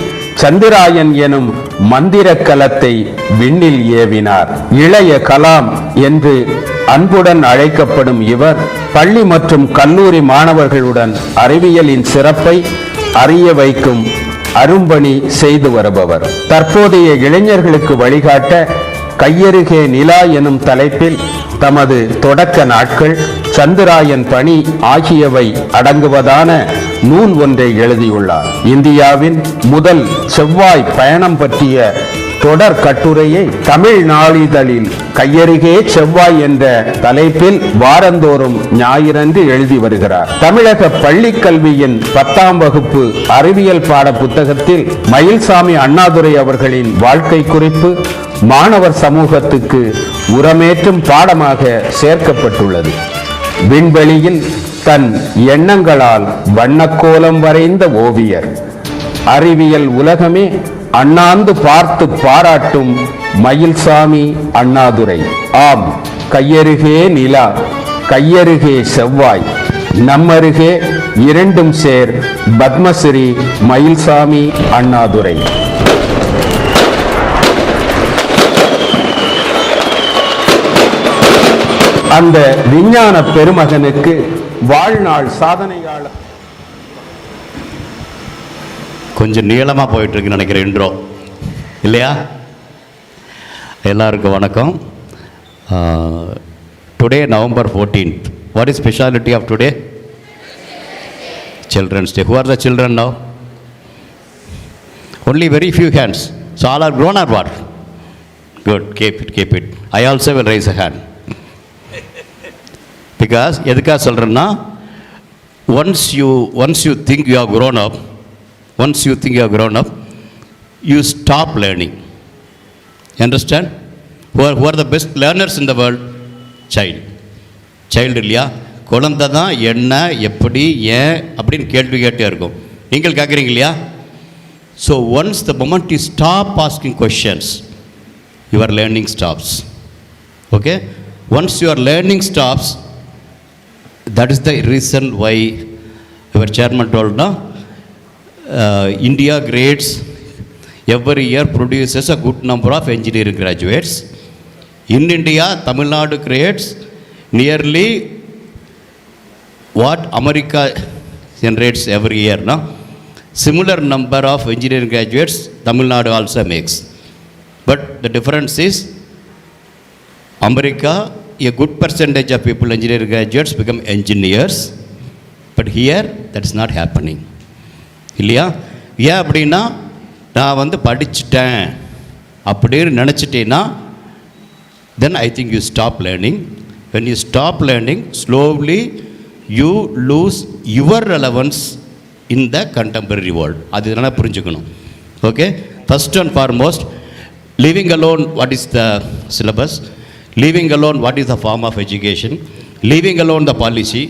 சந்திராயன் எனும் மந்திர கலத்தை விண்ணில் ஏவினார். இளைய கலாம் என்று அன்புடன் அழைக்கப்படும் இவர் பள்ளி மற்றும் கல்லூரி மாணவர்களுடன் அறிவியலின் சிறப்பை அறிய வைக்கும் அரும்பணி செய்து வருபவர். தற்போதைய இளைஞர்களுக்கு வழிகாட்ட கையருகே நிலா எனும் தலைப்பில் தமது தொடக்க நாட்கள், சந்திராயன் பணி ஆகியவை அடங்குவதான நூல் ஒன்றை எழுதியுள்ளார். இந்தியாவின் முதல் செவ்வாய் பயணம் பற்றிய தொடர் கட்டுரையை தமிழ் நாளிதழில் கையருகே செவ்வாய் என்ற தலைப்பில் வாரந்தோறும் ஞாயிறன்று எழுதி வருகிறார். தமிழக பள்ளிக் கல்வியின் 10ஆம் வகுப்பு அறிவியல் பாட புத்தகத்தில் மயில்சாமி அண்ணாதுரை அவர்களின் வாழ்க்கை குறிப்பு மாணவர் சமூகத்துக்கு உரமேற்றும் பாடமாக சேர்க்கப்பட்டுள்ளது. விண்வெளியில் தன் எண்ணங்களால் வண்ணக்கோலம் வரைந்த ஓவியர். அறிவியல் உலகமே அண்ணாந்து பார்த்து பாராட்டும் மயில்சாமி அண்ணாதுரை. ஆம், கையருகே நிலா, கையருகே செவ்வாய், நம்மருகே இரண்டும் சேர் பத்மஸ்ரீ மயில்சாமி அண்ணாதுரை. அந்த விஞ்ஞான பெருமகனுக்கு வாழ்நாள் சாதனையாளர். கொஞ்சம் நீளமாக போயிட்டுருக்குன்னு நினைக்கிறேன் இன்ட்ரோ இல்லையா? எல்லாருக்கும் வணக்கம். Today November 14th. What is speciality of today? Children's Day. Who are the children now? Only very few hands. So all are grown or what? Good. Keep it. I also will raise a hand. Because எதுக்காக சொல்கிறேன்னா, once you think you are grown up, you stop learning. You understand? Who are the best learners in the world? Child இல்லையா? குழந்தை தான் என்ன, எப்படி, ஏன் அப்படின்னு கேள்வி கேட்டே இருக்கும். நீங்கள் கேட்குறீங்க இல்லையா? So once the moment you stop asking questions, your learning stops. Okay? Once your learning stops, that is the reason why our chairman told now, India grades every year produces a good number of engineering graduates. In India, Tamil Nadu grades nearly what America generates every year. No? Similar number of engineering graduates Tamil Nadu also makes. But the difference is, America, a good percentage of people, engineering graduates, become engineers. But here, that's not happening. இல்லையா? ஏன் அப்படின்னா, நான் படிச்சுட்டேன் அப்படின்னு நினச்சிட்டேன்னா, then I think you stop learning. When you stop learning, slowly you lose your relevance in the contemporary world. அது நல்லா புரிஞ்சுக்கணும். Okay? First and foremost, leaving alone what is the syllabus, leaving alone what is the form of education, leaving alone the policy,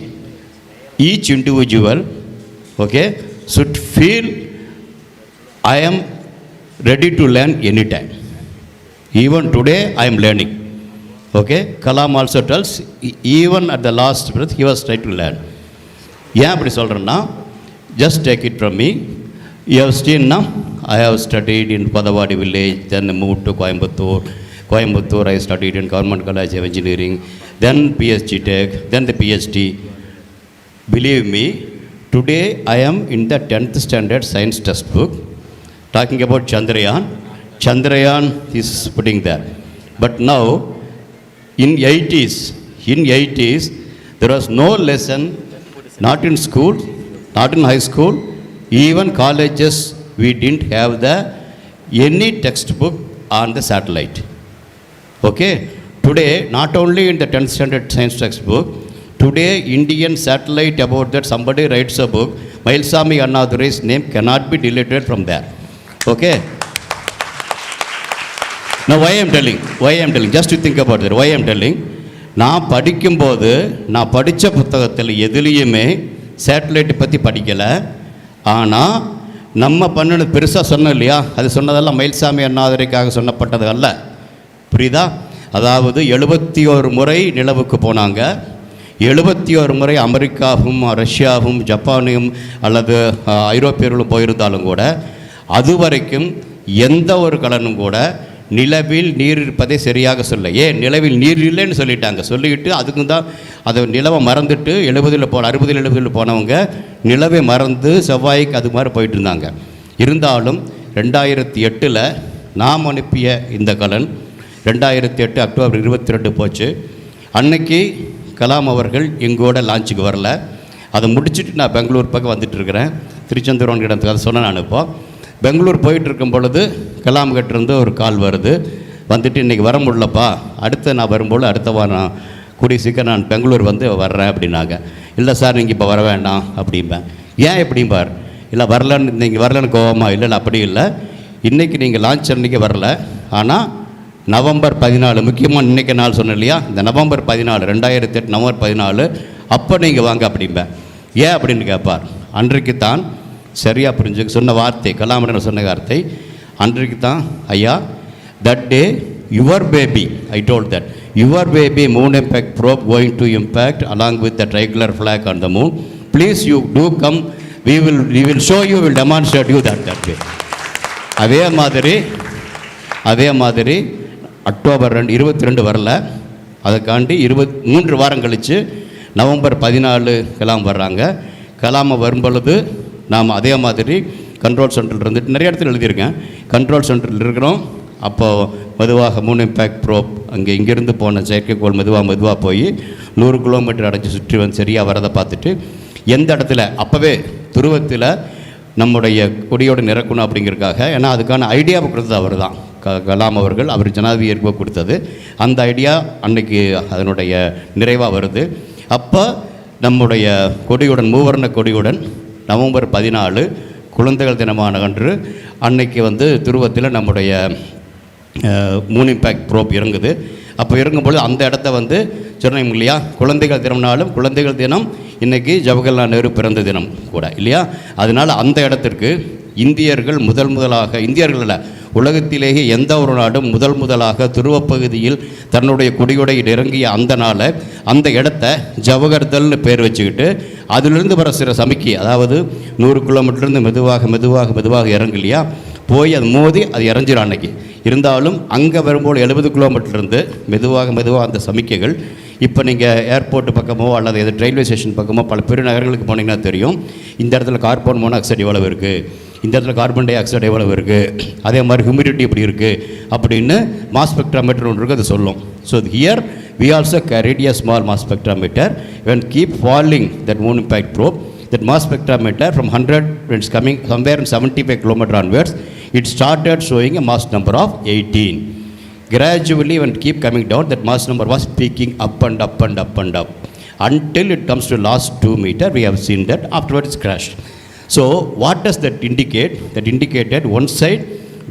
each individual, okay, should feel I am ready to learn anytime. Even today I am learning. Okay? Kalam also tells, even at the last breath he was trying to learn. ஏன் அப்படி சொல்கிறேன்னா, just take it from me. You have seen now, I have studied in Padavadi village, then moved to Coimbatore. Coimbatore, I studied in Government College of Engineering, then PSG Tech, then the PhD. Believe me, today I am in the 10th standard science textbook talking about Chandrayaan. Chandrayaan is putting there. But now, in 80s, there was no lesson, not in school, not in high school, even colleges, we didn't have any textbook on the satellite. Okay? Today, not only in the 10th standard science textbook, today Indian satellite, about that somebody writes a book, Mailsami Annadurei's name cannot be deleted from there. Okay? Now why I am telling, just to think about it, why I am telling, நான் படிக்கும்போது நான் படித்த புத்தகத்தில் எதுலேயுமே சேட்டலைட்டை பற்றி படிக்கலை. ஆனால் நம்ம பண்ணினது பெருசாக சொன்னோம் இல்லையா, அது சொன்னதெல்லாம் மயில்சாமி அண்ணாதுரைக்காக சொன்னப்பட்டது அல்ல. புரியுதா? அதாவது 71 முறை நிலவுக்கு போனாங்க. 71 முறை அமெரிக்காவும் ரஷ்யாவும் ஜப்பானையும் அல்லது ஐரோப்பியர்களும் போயிருந்தாலும் கூட அதுவரைக்கும் எந்த ஒரு கலனும் கூட நிலவில் நீர் இருப்பதை சரியாக சொல்ல. ஏன் நிலவில் நீர் இல்லைன்னு சொல்லிட்டு அதுக்கு தான் அதை நிலவை மறந்துட்டு 60-70 போனவங்க நிலவை மறந்து செவ்வாய்க்கு அது மாதிரி போயிட்டு இருந்தாங்க. இருந்தாலும் 2008 நாம் அனுப்பிய இந்த கலன் 2008 அக்டோபர் 22 போச்சு. அன்னைக்கு கலாம் அவர்கள் எங்கூட லான்ச்சுக்கு வரல. அதை முடிச்சுட்டு நான் பெங்களூர் பக்கம் வந்துட்டுருக்கிறேன். திருச்செந்தூர் இடத்துக்கு அதை சொன்னேன். நான் இப்போ பெங்களூர் போயிட்டுருக்கும் பொழுது கலாம் கிட்டேருந்து ஒரு கால் வருது. வந்துட்டு இன்றைக்கி வர முடியலப்பா, நான் வரும்போது அடுத்த வாரம் கூடிய சீக்கிரம் நான் பெங்களூர் வர்றேன் அப்படின்னாங்க. இல்லை சார் நீங்கள் இப்போ வர வேண்டாம் அப்படிம்பேன். ஏன் எப்படிம்பார்? இல்லை வரலன்னு நீங்கள் வரலன்னு கோவமா? இல்லை அப்படி இல்லை, இன்றைக்கி நீங்கள் லான்ச் அன்றைக்கி வரல, ஆனால் நவம்பர் 14 முக்கியமாக இன்றைக்கி நாள் சொன்னேன் இல்லையா, இந்த நவம்பர் 14 2008 நவம்பர் 14 அப்போ நீங்கள் வாங்க அப்படிம்பேன். ஏன் அப்படின்னு கேட்பார். அன்றைக்கு தான் சரியாக புரிஞ்சு சொன்ன வார்த்தை, கலாமரன் சொன்ன வார்த்தை அன்றைக்கு தான், ஐயா that day your baby, I told that your baby moon impact probe going to impact along with the tricolour flag on the moon, please you do come, we will show you, will demonstrate you that way. அதே மாதிரி October 22 வரல, அதுக்காண்டி 3 வாரம் கழித்து November 14 Kalam வர்றாங்க. கலாமை வரும்பொழுது நாம் அதே மாதிரி கண்ட்ரோல் சென்டரில் இருந்துட்டு நிறைய இடத்துல எழுதியிருக்கேன். கண்ட்ரோல் சென்டரில் இருக்கிறோம். அப்போது மெதுவாக மூன் இம்பேக்ட் ப்ரோப் இங்கேருந்து போன செயற்கைக்கோள் மெதுவாக போய் 100 கிலோமீட்டர் அடைஞ்சு சுற்றி சரியாக வரதை பார்த்துட்டு எந்த இடத்துல அப்போவே துருவத்தில் நம்முடைய கொடியோடு நிறக்கணும் அப்படிங்கிறதுக்காக, ஏன்னா அதுக்கான ஐடியாவை கொடுத்தது அவர் தான், கலாம் அவர்கள், அவர் ஜனாதிபதியாக கொடுத்தது. அந்த ஐடியா அன்னைக்கு அதனுடைய நிறைவாக வருது. அப்போ நம்முடைய கொடியுடன், மூவர்ண கொடியுடன் நவம்பர் 14 குழந்தைகள் தினமான அன்று அன்னைக்கு துருவத்தில் நம்முடைய மூன் இம்பேக்ட் ப்ரோப் இறங்குது. அப்போ இறங்கும்போது அந்த இடத்த சொன்னோம் இல்லையா, குழந்தைகள் தினம்னாலும் குழந்தைகள் தினம் இன்றைக்கி ஜவஹர்லால் நேரு பிறந்த தினம் கூட இல்லையா. அதனால் அந்த இடத்திற்கு இந்தியர்கள் முதலாக, இந்தியர்கள் அல்ல, உலகத்திலேயே எந்த ஒரு நாடும் முதலாக துருவப்பகுதியில் தன்னுடைய கொடியுடையில் இறங்கிய அந்த நாளை, அந்த இடத்த ஜவஹர்தல்னு பேர் வச்சுக்கிட்டு அதிலிருந்து வர சில சமிக்கை, அதாவது 100 கிலோமீட்டர்லேருந்து மெதுவாக இறங்கலையா, போய் அது மோதி அது இறஞ்சிடும் அன்னைக்கு. இருந்தாலும் அங்கே வரும்போது 70 கிலோமீட்டர்லேருந்து மெதுவாக அந்த சமிக்கைகள், இப்போ நீங்கள் ஏர்போர்ட் பக்கமோ அல்லது ரயில்வே ஸ்டேஷன் பக்கமோ பல பெரிய நகரங்களுக்கு போனீங்கன்னா தெரியும், இந்த இடத்துல கார்பன் மோனாக்சைடு எவ்வளவு இருக்குது, இந்த இடத்துல கார்பன் டை ஆக்சைடு எவ்வளவு இருக்குது, அதே மாதிரி ஹியூமிடிட்டி எப்படி இருக்குது அப்படின்னு மாஸ் ஸ்பெக்ட்ராமீட்டர் ஒன்று இருக்குது, அது சொல்லும். So here we also carried a small mass spectrometer and keep falling that moon impact probe. That mass spectrometer from 100, when it's coming somewhere in 75 kilometer onwards, it started showing a mass number of 18. Gradually when it keep coming down, that mass number was peaking up and up until it comes to last 2 meter. We have seen that afterwards it's crashed. So what does that indicate? That indicated one side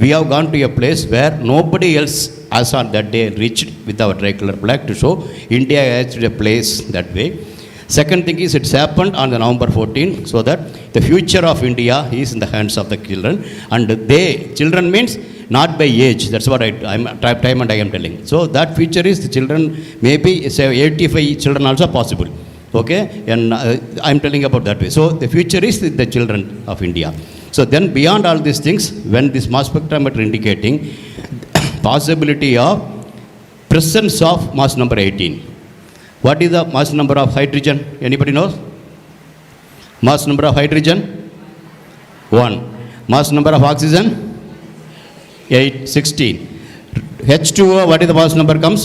we have gone to a place where nobody else as on that day reached with our tricolor flag to show India has a place that way. Second thing is it's happened on the November 14, so that the future of India is in the hands of the children, and children means not by age, that's what I'm telling. So that future is the children, maybe say 85 children also possible, okay, and I'm telling about that way. So the future is the children of India. So then beyond all these things, when this mass spectrometer indicating possibility of presence of mass number 18. What is the mass number of hydrogen? Anybody knows? Mass number of hydrogen? 1. Mass number of oxygen? 8, 16. H2O, what is the mass number comes?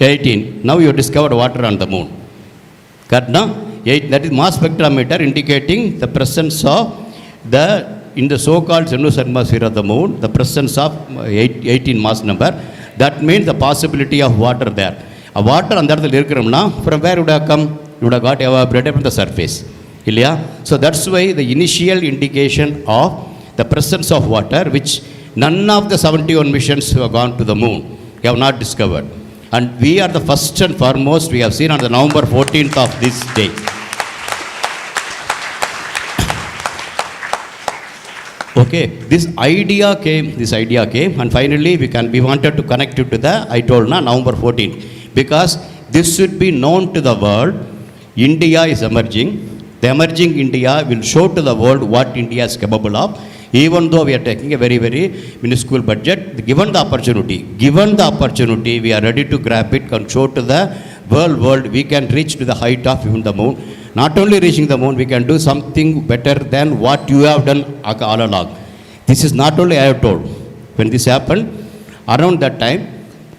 18. Now you discovered water on the moon. Correct, no? 8, that is mass spectrometer indicating the presence of the, in the so-called Venus atmosphere of the moon, the presence of 18 mass number. That means the possibility of water there. A water on that irukkurumna, from where would have come? You would have got evaporated from the surface. Ilya? So that's why the initial indication of the presence of water, which none of the 71 missions who have gone to the moon have not discovered. And we are the first and foremost, we have seen on the November 14th of this day. Okay, this idea came, and finally we wanted to connect it to the, I told na, November 14th, because this should be known to the world. India is emerging. The emerging India will show to the world what India is capable of, even though we are taking a very, very minuscule budget. Given the opportunity, we are ready to grab it and show to the world, we can reach to the height of even the moon. Not only reaching the moon, we can do something better than what you have done all along. This is not only I have told. When this happened, around that time,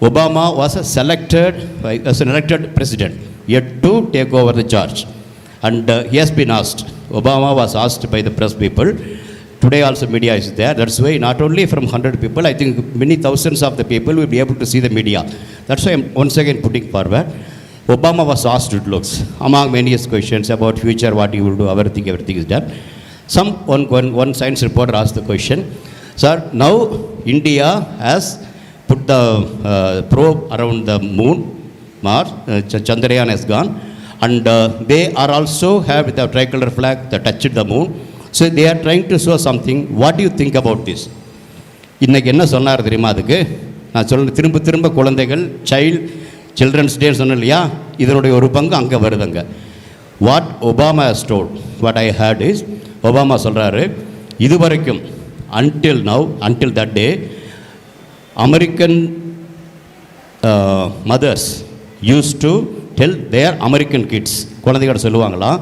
Obama was an elected president, yet to take over the charge. And he has been asked, Obama was asked by the press people. Today also media is there. That's why not only from 100 people, I think many thousands of the people will be able to see the media. That's why I'm once again putting forward. Obama was asked, it looks, among many questions about future, what he will do, everything is done. One science reporter asked the question, sir, now India has put the probe around the moon, Mars, Chandrayaan has gone, and they are also have with the tricolor flag that touched the moon. So they are trying to show something. What do you think about this? இன்னைக்கு என்ன சொன்னார் தெரியுமா? அதுக்கு நான் சொல்ல திரும்ப குழந்தைகள் children's day சொன்னேன் இல்லையா, இதனுடைய ஒரு பங்கு அங்கே வருதுங்க. What Obama has told, what I hurt is, Obama சொல்கிறாரு, இதுவரைக்கும் until that day, American mothers used to tell their American kids, குழந்தைகள் சொல்லுவாங்களாம்,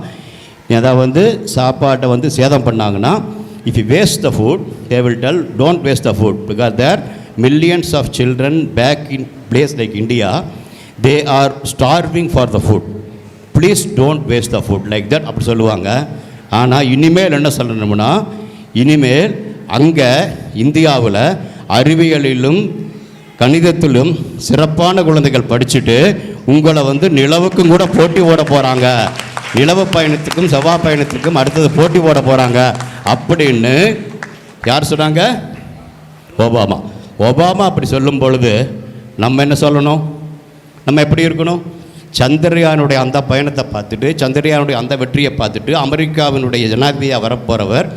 ஏதாவது சாப்பாட்டை சேதம் பண்ணாங்கன்னா, if you waste the food, they will tell, don't waste the food, because there are millions of children back in place like India, they are starving for the food. Please don't waste the food, like that அப்படி சொல்லுவாங்க. ஆனால் இனிமேல் என்ன சொல்லணும்னா, இனிமேல் அங்கே இந்தியாவில் அறிவியலிலும் கணிதத்திலும் சிறப்பான குழந்தைகள் படிச்சுட்டு உங்களை நிலவுக்கும் கூட போட்டி ஓட போகிறாங்க, நிலவு பயணத்துக்கும் செவ்வாய் பயணத்துக்கும் அடுத்தது போட்டி போட போகிறாங்க அப்படின்னு யார் சொன்னாங்க? ஒபாமா அப்படி சொல்லும் பொழுது நம்ம என்ன சொல்லணும்? நம்ம எப்படி இருக்கணும்? சந்திரயானுடைய அந்த பயணத்தை பார்த்துட்டு, சந்திரயானுடைய அந்த வெற்றியை பார்த்துட்டு, அமெரிக்காவினுடைய ஜனாதிபதியாக வரப்போகிறவர்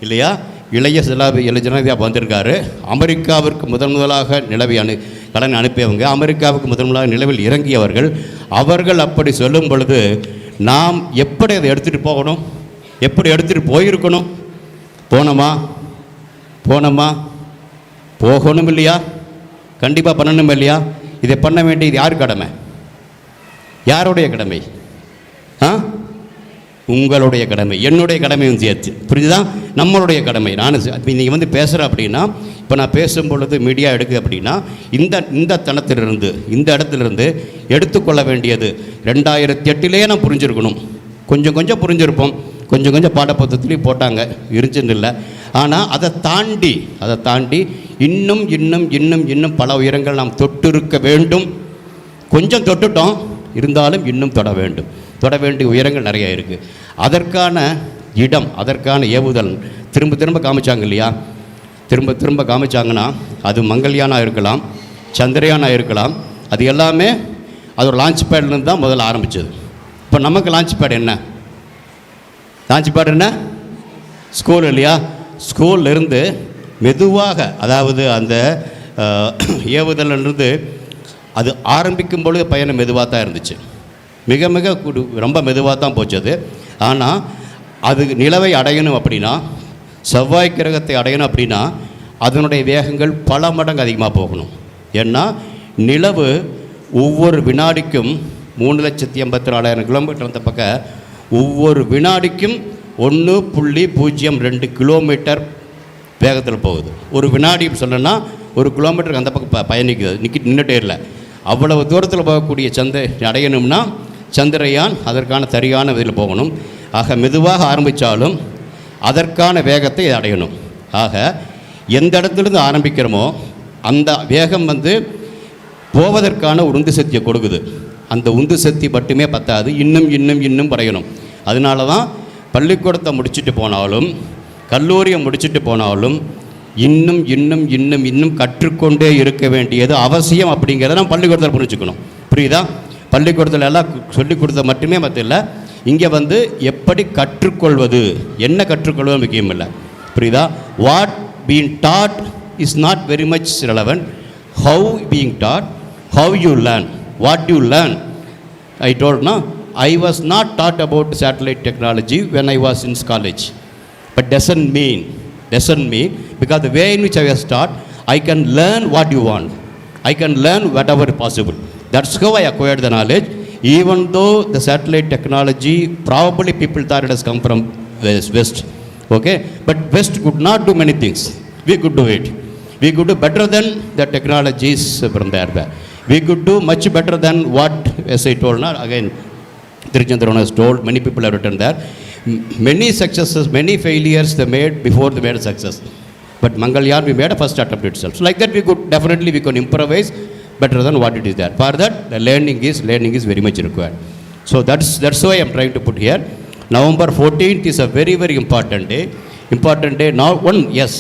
இல்லையா, இளைய ஜனாதிபதியாக வந்திருக்காரு. அமெரிக்காவிற்கு முதலாக கடன் அனுப்பியவங்க, அமெரிக்காவுக்கு முதலாக நிலவில் இறங்கியவர்கள். அவர்கள் அப்படி சொல்லும் பொழுது நாம் எப்படி அதை எடுத்துகிட்டு போகணும்? எப்படி எடுத்துகிட்டு போயிருக்கணும்? போனோமா? போகணும் இல்லையா? கண்டிப்பாக பண்ணணும் இல்லையா? இதை பண்ண வேண்டியது யார் கடமை? யாருடைய கடமை? உங்களுடைய கடமை, என்னுடைய கடமையும் சேர்த்து. புரிஞ்சுதா? நம்மளுடைய கடமை. நான் நீங்கள் பேசுகிறேன் அப்படின்னா, இப்போ நான் பேசும் பொழுது மீடியா எடுக்குது அப்படின்னா, இந்த தளத்திலிருந்து இந்த இடத்துலேருந்து எடுத்துக்கொள்ள வேண்டியது 2008 நான் புரிஞ்சிருக்கணும். கொஞ்சம் புரிஞ்சிருப்போம், கொஞ்சம் பாடப்புத்தகத்துலேயும் போட்டாங்க, இருந்துச்சுன்னு இல்லை. ஆனால் அதை தாண்டி இன்னும் பல உயரங்கள் நாம் தொட்டிருக்க வேண்டும். கொஞ்சம் தொட்டுட்டோம், இருந்தாலும் இன்னும் தொட வேண்டிய உயரங்கள் நிறைய இருக்குது. அதற்கான இடம், அதற்கான ஏவுதல் திரும்ப காமிச்சாங்க இல்லையா? திரும்ப காமிச்சாங்கன்னா அது மங்கள்யானாக இருக்கலாம், சந்திரயானாக இருக்கலாம். அது எல்லாமே அது ஒரு லான்ச் பேட்லேருந்து தான் முதல்ல ஆரம்பித்தது. இப்போ நமக்கு லான்ச் பேட் என்ன? ஸ்கூல் இல்லையா? ஸ்கூல்லேருந்து மெதுவாக, அதாவது அந்த ஏவுதலிருந்து அது ஆரம்பிக்கும் பொழுது பயணம் மெதுவாக தான் இருந்துச்சு, மிக ரொம்ப மெதுவாக தான் போச்சு அது. ஆனால் அது நிலவை அடையணும் அப்படின்னா, செவ்வாய் கிரகத்தை அடையணும் அப்படின்னா, அதனுடைய வேகங்கள் பல மடங்கு அதிகமாக போகணும். ஏன்னா நிலவு ஒவ்வொரு வினாடிக்கும் 3,84,000 கிலோமீட்டர் அந்த பக்கம் ஒவ்வொரு வினாடிக்கும் 1.02 கிலோமீட்டர் வேகத்தில் போகுது. ஒரு வினாடி சொல்லணும்னா 1 கிலோமீட்டருக்கு அந்த பக்கம் பயணிக்குது, நின்றுட்டே இல்லை. அவ்வளவு தூரத்தில் போகக்கூடிய அடையணும்னா சந்திரயான் அதற்கான சரியான இதில் போகணும். ஆக மெதுவாக ஆரம்பித்தாலும் அதற்கான வேகத்தை அடையணும். ஆக எந்த இடத்துலேருந்து ஆரம்பிக்கிறோமோ அந்த வேகம் போவதற்கான ஒரு உந்து சக்தியை கொடுக்குது. அந்த உந்து சக்தி மட்டுமே பத்தாது, இன்னும் படையணும். அதனால தான் பள்ளிக்கூடத்தை முடிச்சுட்டு போனாலும் கல்லூரியை முடிச்சுட்டு போனாலும் இன்னும் கற்றுக்கொண்டே இருக்க வேண்டியது அவசியம். அப்படிங்கிறத நம்ம பள்ளிக்கூடத்தில் புரிஞ்சுக்கணும். புரியுதா? பள்ளிக்கூடத்தில் எல்லாம் சொல்லிக் கொடுத்த மட்டுமே மற்ற இல்லை, இங்கே எப்படி கற்றுக்கொள்வது, என்ன கற்றுக்கொள்வது முக்கியம் இல்லை. புரியுதா? What being dot is not very much relevant. How being dot, how you learn, what you learn. I told no, I was not taught about satellite technology when I was in college. But doesn't mean because the way in which I was taught, I can learn what you want. I can learn whatever possible. That's how I acquired the knowledge. Even though the satellite technology, probably people thought it has come from West. Okay? But West could not do many things. We could do it. We could do better than the technologies from there. We could do much better than what, as I told now, again, Tirichandran has told, many people have written there. Many successes, many failures they made before they made a success. But Mangalyaan, we made a first attempt itself. So like that, we can improvise better than what it is there. For that, the learning is very much required. So that's why I'm trying to put here. November 14th is a very, very important day. Now, yes,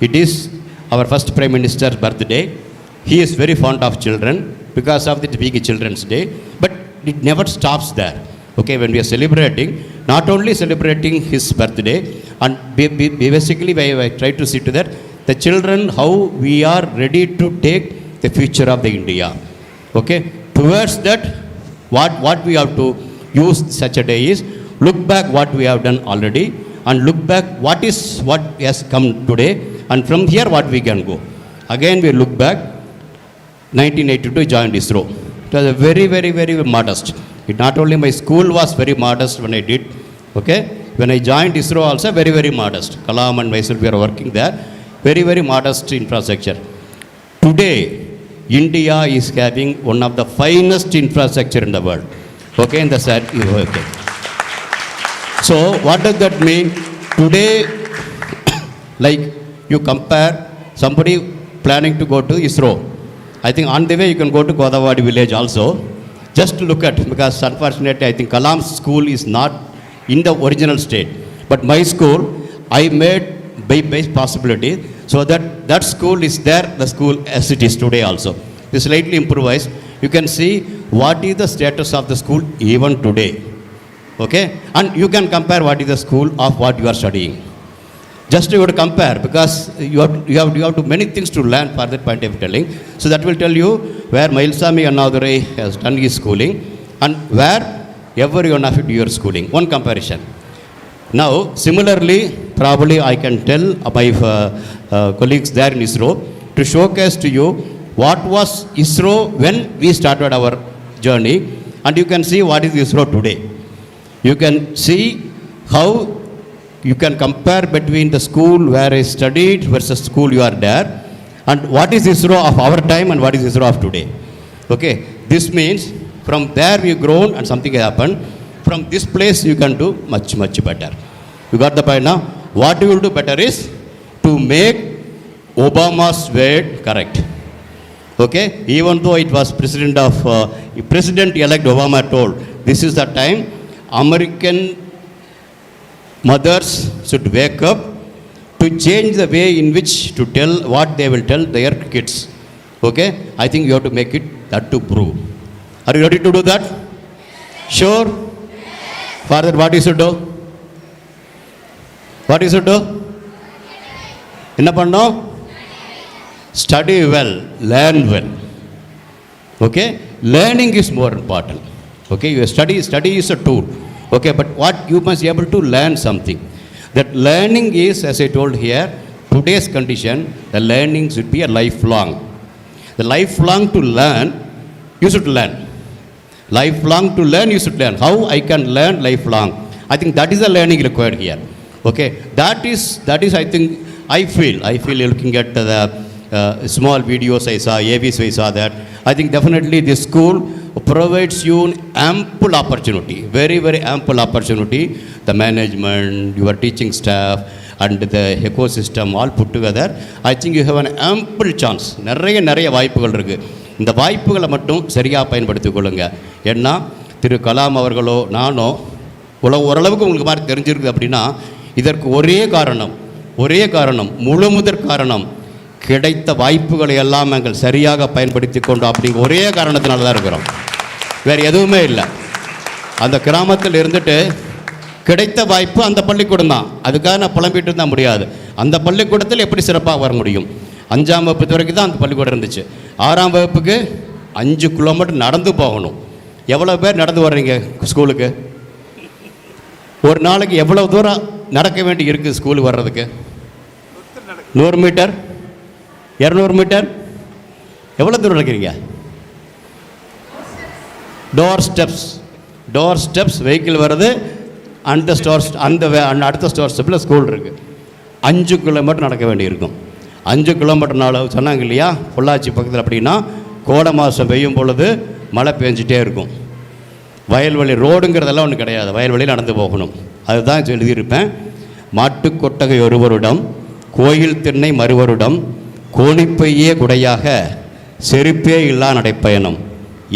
it is our first Prime Minister's birthday. He is very fond of children because of it being a Children's Day. But it never stops there. Okay, when we are celebrating, not only celebrating his birthday, and basically I try to see to that, the children, how we are ready to take the future of the India. Okay, towards that, what we have to use such a day is, look back what we have done already, and look back what has come today, and from here what we can go. Again, we look back, 1982 joined ISRO. It was a very, very, very modest. It not only my school was very modest when I did, okay, when I joined ISRO also very, very modest. Kalam and myself, we are working there, very, very modest infrastructure. Today, India is having one of the finest infrastructure in the world. Okay, in the set, okay. So, what does that mean? Today, like you compare somebody planning to go to ISRO. I think on the way you can go to Godawadi village also. Just to look at, because unfortunately I think Kalam's school is not in the original state. But my school, I made by possibility so that school is there, the school as it is today also. It's slightly improvised. You can see what is the status of the school even today. Okay? And you can compare what is the school of what you are studying. Just you have to compare, because you have to many things to learn for that point of telling. So that will tell you where Mailsami Annadurai has done his schooling and where every one of you do your schooling. One comparison. Now, similarly, probably I can tell my colleagues there in ISRO to showcase to you what was ISRO when we started our journey, and you can see what is ISRO today. You can see how you can compare between the school where I studied versus school you are there, and what is ISRO of our time and what is ISRO of today. Okay, this means from there we grown and something happened. From this place you can do much, much better. You got the point now? What you will do better is to make Obama's word correct. Okay, even though it was President-elect Obama told, this is the time American mothers should wake up to change the way in which to tell what they will tell their kids. Okay? I think you have to make it that to prove. Are you ready to do that? Sure? For that, what you should do? What you should do? Enna panno? Study well, learn well. Okay? Learning is more important. Okay? Your study is a tool. Okay, but what you must be able to learn something. That learning is, as I told here, today's condition, the learning should be a lifelong. The lifelong to learn, you should learn. Lifelong to learn, you should learn. How I can learn lifelong? I think that is the learning required here. Okay, that is I think, I feel looking at the small videos I saw, AVs I saw that, I think definitely this school provides you ample opportunity, very, very ample opportunity. The management, your teaching staff, and the ecosystem all put together, I think you have an ample chance. நிறைய வாய்ப்புகள் இருக்குது. இந்த வாய்ப்புகளை மட்டும் சரியாக பயன்படுத்திக் கொள்ளுங்க. ஏன்னா திரு கலாம் அவர்களோ நானோ ஓரளவுக்கு உங்களுக்கு மாதிரி தெரிஞ்சிருக்கு அப்படின்னா இதற்கு ஒரே காரணம் முழுமுதற் காரணம் கிடைத்த வாய்ப்புகளை எல்லாம் நாங்கள் சரியாக பயன்படுத்தி கொண்டோம். அப்படி ஒரே காரணத்தினால தான் இருக்கிறோம், வேறு எதுவுமே இல்லை. அந்த கிராமத்தில் இருந்துட்டு கிடைத்த வாய்ப்பு அந்த பள்ளிக்கூடம் தான். அதுக்காக நான் புலம்பிட்டு இருந்தால் முடியாது. அந்த பள்ளிக்கூடத்தில் எப்படி சிறப்பாக வர முடியும்? 5ஆம் வகுப்பு வரைக்கும் தான் அந்த பள்ளிக்கூடம் இருந்துச்சு. 6ஆம் வகுப்புக்கு 5 கிலோமீட்டர் நடந்து போகணும். எவ்வளோ பேர் நடந்து வர்றீங்க ஸ்கூலுக்கு? ஒரு நாளைக்கு எவ்வளோ தூரம் நடக்க வேண்டி இருக்குது ஸ்கூலுக்கு வர்றதுக்கு? 100 மீட்டர், 200 மீட்டர், எவ்வளோ தூரம் நடக்கிறீங்க? டோர் ஸ்டெப்ஸ் வெஹிக்கிள் வருது, அந்த அடுத்த ஸ்டோர் ஸ்டெப்பில் ஸ்கூல் இருக்குது. 5 கிலோமீட்டர் நடக்க வேண்டியிருக்கும். 5 கிலோமீட்டர்னால சொன்னாங்க இல்லையா, பொள்ளாச்சி பக்கத்தில் அப்படின்னா கோடை மாதம் பெய்யும் பொழுது மழை பெஞ்சிட்டே இருக்கும். வயல்வெளி ரோடுங்கிறதெல்லாம் ஒன்று கிடையாது, வயல்வெளியில் நடந்து போகணும். அதுதான் எழுதியிருப்பேன். மாட்டுக்கொட்டகை ஒருவருடம், கோயில் திண்ணை மறுவருடம், கோணிப்பையே குடையாக செருப்பே இல்லா நடைப்பயணம்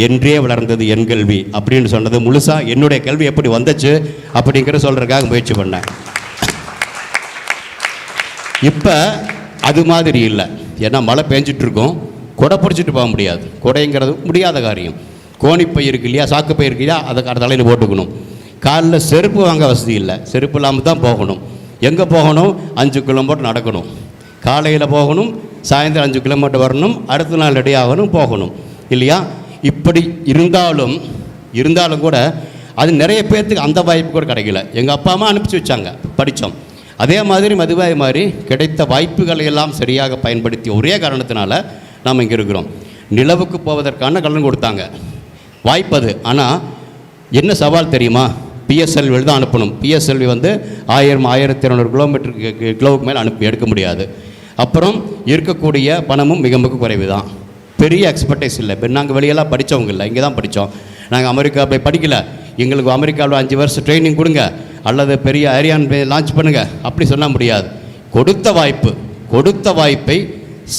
என்றே வளர்ந்தது என் கல்வி அப்படின்னு சொன்னது முழுசாக என்னுடைய கல்வி எப்படி வந்துச்சு அப்படிங்கிற சொல்கிறதுக்காக முயற்சி பண்ணேன். இப்போ அது மாதிரி இல்லை. ஏன்னா மழை பெஞ்சிட்ருக்கோம், கொடை பிடிச்சிட்டு போக முடியாது. கொடைங்கிறது முடியாத காரியம். கோணிப்பை இருக்கு இல்லையா, சாக்குப்பை இருக்கு இல்லையா, அதை தலையில் போட்டுக்கணும். காலில் செருப்பு வாங்க வசதி இல்லை, செருப்பு இல்லாமல் தான் போகணும். எங்கே போகணும்? 5 கிலோமீட்டர் நடக்கணும். காலையில் போகணும், சாயந்தரம் 5 கிலோமீட்டர் வரணும், அடுத்த நாள் ரெடி ஆகணும், போகணும் இல்லையா? இப்படி இருந்தாலும் கூட அது நிறைய பேர்த்துக்கு அந்த வாய்ப்பு கூட கிடைக்கல. எங்கள் அப்பா அம்மா அனுப்பிச்சி வச்சாங்க, படித்தோம். அதே மாதிரி மதுவாய் மாதிரி கிடைத்த வாய்ப்புகளை எல்லாம் சரியாக பயன்படுத்தி ஒரே காரணத்தினால நாம் இங்கே இருக்கிறோம். நிலவுக்கு போவதற்கான கடன் கொடுத்தாங்க, வாய்ப்பு அது. ஆனால் என்ன சவால் தெரியுமா? பிஎஸ்எல்வி தான் அனுப்பணும். பிஎஸ்எல்வி 1000-1200 கிலோவுக்கு மேலே எடுக்க முடியாது. அப்புறம் இருக்கக்கூடிய பணமும் மிக மிக குறைவு தான். பெரிய எக்ஸ்பர்டைஸ் இல்லை. இப்போ நாங்கள் வெளியெல்லாம் படித்தவங்க இல்லை, இங்கே தான் படித்தோம். நாங்கள் அமெரிக்கா போய் படிக்கலை. எங்களுக்கு அமெரிக்காவில் 5 வருஷம் ட்ரைனிங் கொடுங்க, அல்லது பெரிய ஏரியான் லான்ச் பண்ணுங்கள் அப்படி சொல்ல முடியாது. கொடுத்த வாய்ப்பை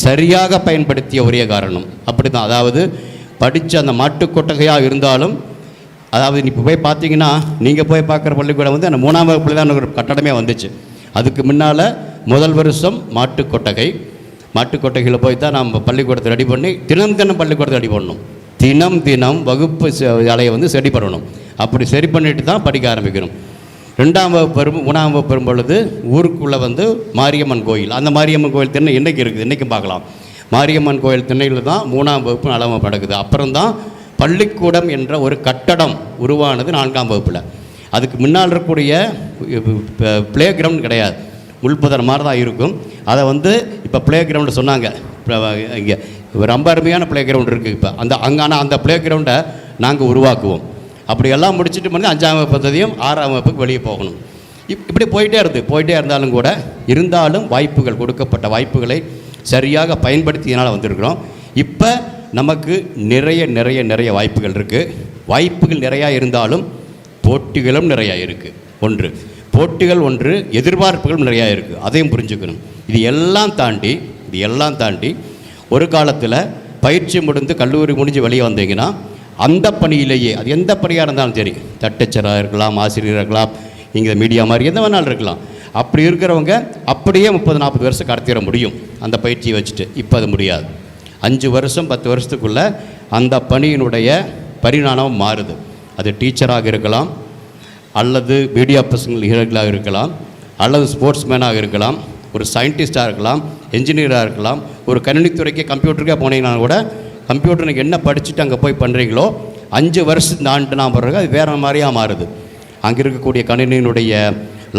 சரியாக பயன்படுத்திய ஒரே காரணம் அப்படி தான். அதாவது படித்த அந்த மாட்டுக்கொட்டகையாக இருந்தாலும், அதாவது இப்போ போய் பார்த்தீங்கன்னா, நீங்கள் போய் பார்க்குற பள்ளிக்கூடம் அந்த 3ஆம் வகுப்பில் தான் ஒரு கட்டடமே வந்துச்சு. அதுக்கு முன்னால் முதல் வருஷம் மாட்டுக்கொட்டைகளை போய் தான் நம்ம பள்ளிக்கூடத்தை ரெடி பண்ணி தினம் பள்ளிக்கூடத்தை ரெடி பண்ணணும். தினம் வகுப்பு அலையை சரி பண்ணணும். அப்படி சரி பண்ணிட்டு தான் படிக்க ஆரம்பிக்கணும். 2ஆம் வகுப்பு 3ஆம் வகுப்பு வரும் பொழுது ஊருக்குள்ளே மாரியம்மன் கோயில், அந்த மாரியம்மன் கோயில் திண்ணை இன்றைக்கி இருக்குது, இன்றைக்கும் பார்க்கலாம். மாரியம்மன் கோயில் திண்ணையில் தான் 3ஆம் வகுப்பு நலமை நடக்குது. அப்புறம்தான் பள்ளிக்கூடம் என்ற ஒரு கட்டடம் உருவானது 4ஆம் வகுப்பில். அதுக்கு முன்னால் இருக்கக்கூடிய ப்ளே கிரவுண்ட் கிடையாது, உள்புதர் மாதிரி தான் இருக்கும். அதை இப்போ ப்ளே கிரவுண்டு சொன்னாங்க. இங்கே ரொம்ப அருமையான ப்ளே கிரவுண்ட் இருக்குது இப்போ. ஆனால் அந்த ப்ளே கிரவுண்டை நாங்கள் உருவாக்குவோம். அப்படியெல்லாம் முடிச்சுட்டு 5ஆம் வகுப்பு பദ്ധதியும் 6ஆம் வகுப்புக்கு வெளியே போகணும். இப்படி போயிட்டே இருந்தாலும் கூட வாய்ப்புகள், கொடுக்கப்பட்ட வாய்ப்புகளை சரியாக பயன்படுத்தியனால் வந்திருக்கிறோம். இப்போ நமக்கு நிறைய வாய்ப்புகள் இருக்குது. வாய்ப்புகள் நிறையா இருந்தாலும் போட்டிகளும் நிறையா இருக்குது. போட்டிகள் ஒன்று, எதிர்பார்ப்புகளும் நிறையா இருக்குது. அதையும் புரிஞ்சுக்கணும். இது எல்லாம் தாண்டி ஒரு காலத்தில் பயிற்சி முடிந்து கல்லூரி முடிஞ்சு வெளியே வந்தீங்கன்னா அந்த பணியிலேயே, அது எந்த பணியாக இருந்தாலும் சரி, தட்டச்சராக இருக்கலாம், ஆசிரியராக இருக்கலாம், இங்கே மீடியா மாதிரி எந்த வேணாலும் இருக்கலாம். அப்படி இருக்கிறவங்க அப்படியே 30-40 வருஷம் கடத்திட முடியும் அந்த பயிற்சியை வச்சுட்டு. இப்போ அது முடியாது. 5 வருஷம் 10 வருஷத்துக்குள்ளே அந்த பணியினுடைய பரிணாமம் மாறுது. அது டீச்சராக இருக்கலாம், அல்லது மீடியா பர்சனலாக இருக்கலாம், அல்லது ஸ்போர்ட்ஸ்மேனாக இருக்கலாம், ஒரு சயின்டிஸ்டாக இருக்கலாம், என்ஜினியராக இருக்கலாம். ஒரு கணினித்துறைக்கு கம்ப்யூட்டருக்கே போனீங்கன்னா கூட கம்ப்யூட்டர் நீங்கள் என்ன படிச்சுட்டு அங்கே போய் பண்ணுறீங்களோ 5 வருஷம் ஆண்டு நான் பிறகு அது வேறு மாதிரியாக மாறுது. அங்கே இருக்கக்கூடிய கணினியினுடைய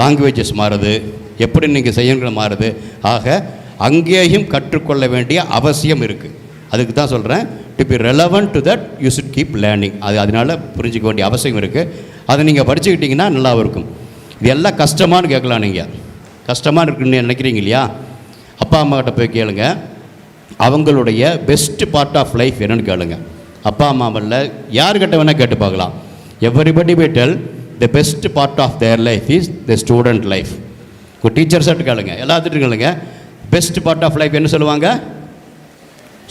லாங்குவேஜஸ் மாறுது, எப்படி நீங்கள் செய்யணுங்கிற மாறுது. ஆக அங்கேயும் கற்றுக்கொள்ள வேண்டிய அவசியம் இருக்குது. அதுக்கு தான் சொல்கிறேன், to be relevant to that you should keep learning. அதனால் புரிஞ்சிக்க வேண்டிய அவசியம் இருக்குது. அதை நீங்கள் படிச்சுக்கிட்டிங்கன்னா நல்லா இருக்கும். இது எல்லாம் கஷ்டமானு கேட்கலாம். நீங்கள் கஷ்டமாக இருக்குன்னு நினைக்கிறீங்க இல்லையா, அப்பா அம்மாக்கிட்ட போய் கேளுங்க, அவங்களுடைய பெஸ்ட் பார்ட் ஆஃப் லைஃப் என்னென்னு கேளுங்க. அப்பா அம்மாவில் யாருக்கிட்ட வேணால் கேட்டு பார்க்கலாம். Everybody will tell the best part of their life is the student life. ஒரு டீச்சர்ஸாக கேளுங்க, எல்லாத்துட்டும் கேளுங்க, பெஸ்ட் பார்ட் ஆஃப் லைஃப் என்ன சொல்லுவாங்க?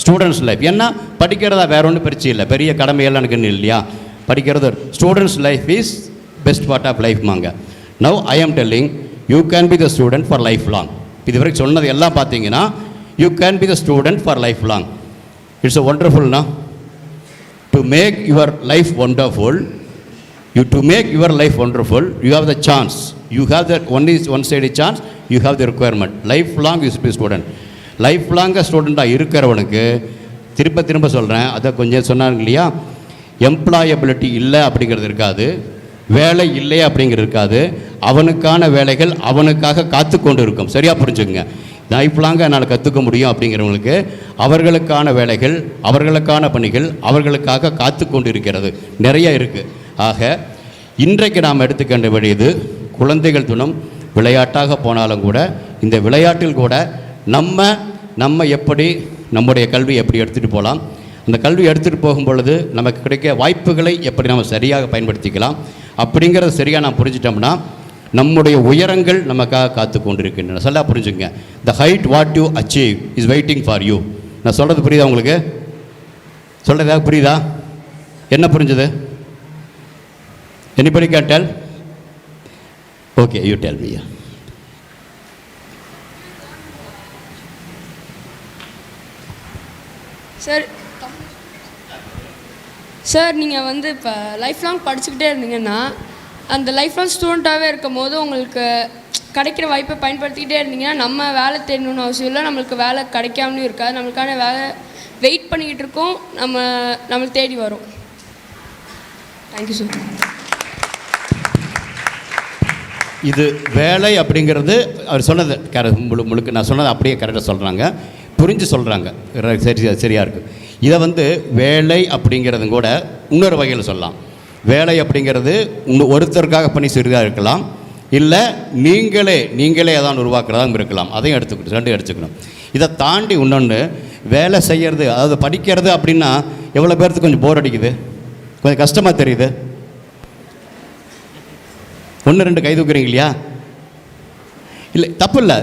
Students life. ஏன்னா படிக்கிறதா வேற ஒன்றும் பிரச்சனை இல்லை, பெரிய கடமையெல்லாம் எனக்கு இல்லையா, படிக்கிறது. Students life is best part of லைஃப்மாங்க. Now I am telling you can be the student for lifelong. இது வரைக்கும் சொன்னது எல்லாம் பார்த்தீங்கன்னா you can be the student for lifelong. It's a ஒண்டர்ஃபுல்னா to make your life wonderful. To make your life wonderful, you have the chance. You have that one-sided chance. You have the requirement. Lifelong you should be student. Lifelong ஸ்டூடெண்ட்டாக இருக்கிறவனுக்கு திரும்ப சொல்கிறேன், அதை கொஞ்சம் சொன்னாங்க இல்லையா, employability இல்லை அப்படிங்கிறது இருக்காது, வேலை இல்லை அப்படிங்கிறது இருக்காது. அவனுக்கான வேலைகள் அவனுக்காக காத்து கொண்டு இருக்கும். சரியாக புரிஞ்சுங்க. லைஃப்லாங்காக என்னால் கற்றுக்க முடியும் அப்படிங்கிறவங்களுக்கு அவர்களுக்கான வேலைகள், அவர்களுக்கான பணிகள் அவர்களுக்காக காத்து கொண்டு இருக்கிறது, நிறைய இருக்குது. ஆக இன்றைக்கு நாம் எடுத்துக்கொண்ட வேண்டியது, குழந்தைகள் தினம் விளையாட்டாக போனாலும் கூட இந்த விளையாட்டில் கூட நம்ம எப்படி நம்முடைய கல்வி எப்படி எடுத்துகிட்டு போகலாம், அந்த கல்வி எடுத்துகிட்டு போகும் பொழுது நமக்கு கிடைக்க வாய்ப்புகளை எப்படி நம்ம சரியாக பயன்படுத்திக்கலாம் அப்படிங்கிறத சரியாக நான் புரிஞ்சிட்டோம்னா நம்முடைய உயரங்கள் நமக்காக காத்து கொண்டு இருக்கின்றன. நல்லா புரிஞ்சுங்க. The height what you achieve is waiting for you. நான் சொல்கிறது புரியுதா உங்களுக்கு? சொல்கிறதா புரியுதா? என்ன புரிஞ்சுது? Anybody can tell? Okay, you tell me. Sir நீங்கள் வந்து இப்போ லைஃப் லாங் படிச்சுக்கிட்டே இருந்தீங்கன்னா, அந்த லைஃப் லாங் ஸ்டூடெண்ட்டாகவே இருக்கும் போது உங்களுக்கு கிடைக்கிற வாய்ப்பை பயன்படுத்திக்கிட்டே இருந்தீங்கன்னா நம்ம வேலை தேடணும்னு அவசியம் இல்லை, நம்மளுக்கு வேலை கிடைக்காமலும் இருக்காது, நம்மளுக்கான வேலை வெயிட் பண்ணிக்கிட்டு இருக்கோம், நம்மளுக்கு தேடி வரும். Thank you sir. இது வேலை அப்படிங்கிறது அவர் சொன்னது முழுக்க நான் சொன்னது அப்படியே கரெக்டாக சொல்கிறாங்க, புரிஞ்சு சொல்கிறாங்க, சரியாக இருக்குது. இதை வந்து வேலை அப்படிங்கிறதும் கூட இன்னொரு வகையில் சொல்லலாம். வேலை அப்படிங்கிறது ஒருத்தருக்காக பண்ணி சிறிதாக இருக்கலாம், இல்லை நீங்களே அதான் உருவாக்குறதாகவும் இருக்கலாம். அதையும் ரெண்டும் எடுத்துக்கணும். இதை தாண்டி இன்னொன்று வேலை செய்கிறது, அதாவது படிக்கிறது அப்படின்னா எவ்வளோ பேர்த்துக்கு கொஞ்சம் போர் அடிக்குது, கொஞ்சம் கஷ்டமாக தெரியுது. 1-2 கை தூக்குறீங்க இல்லையா? இல்லை தப்பு இல்லை,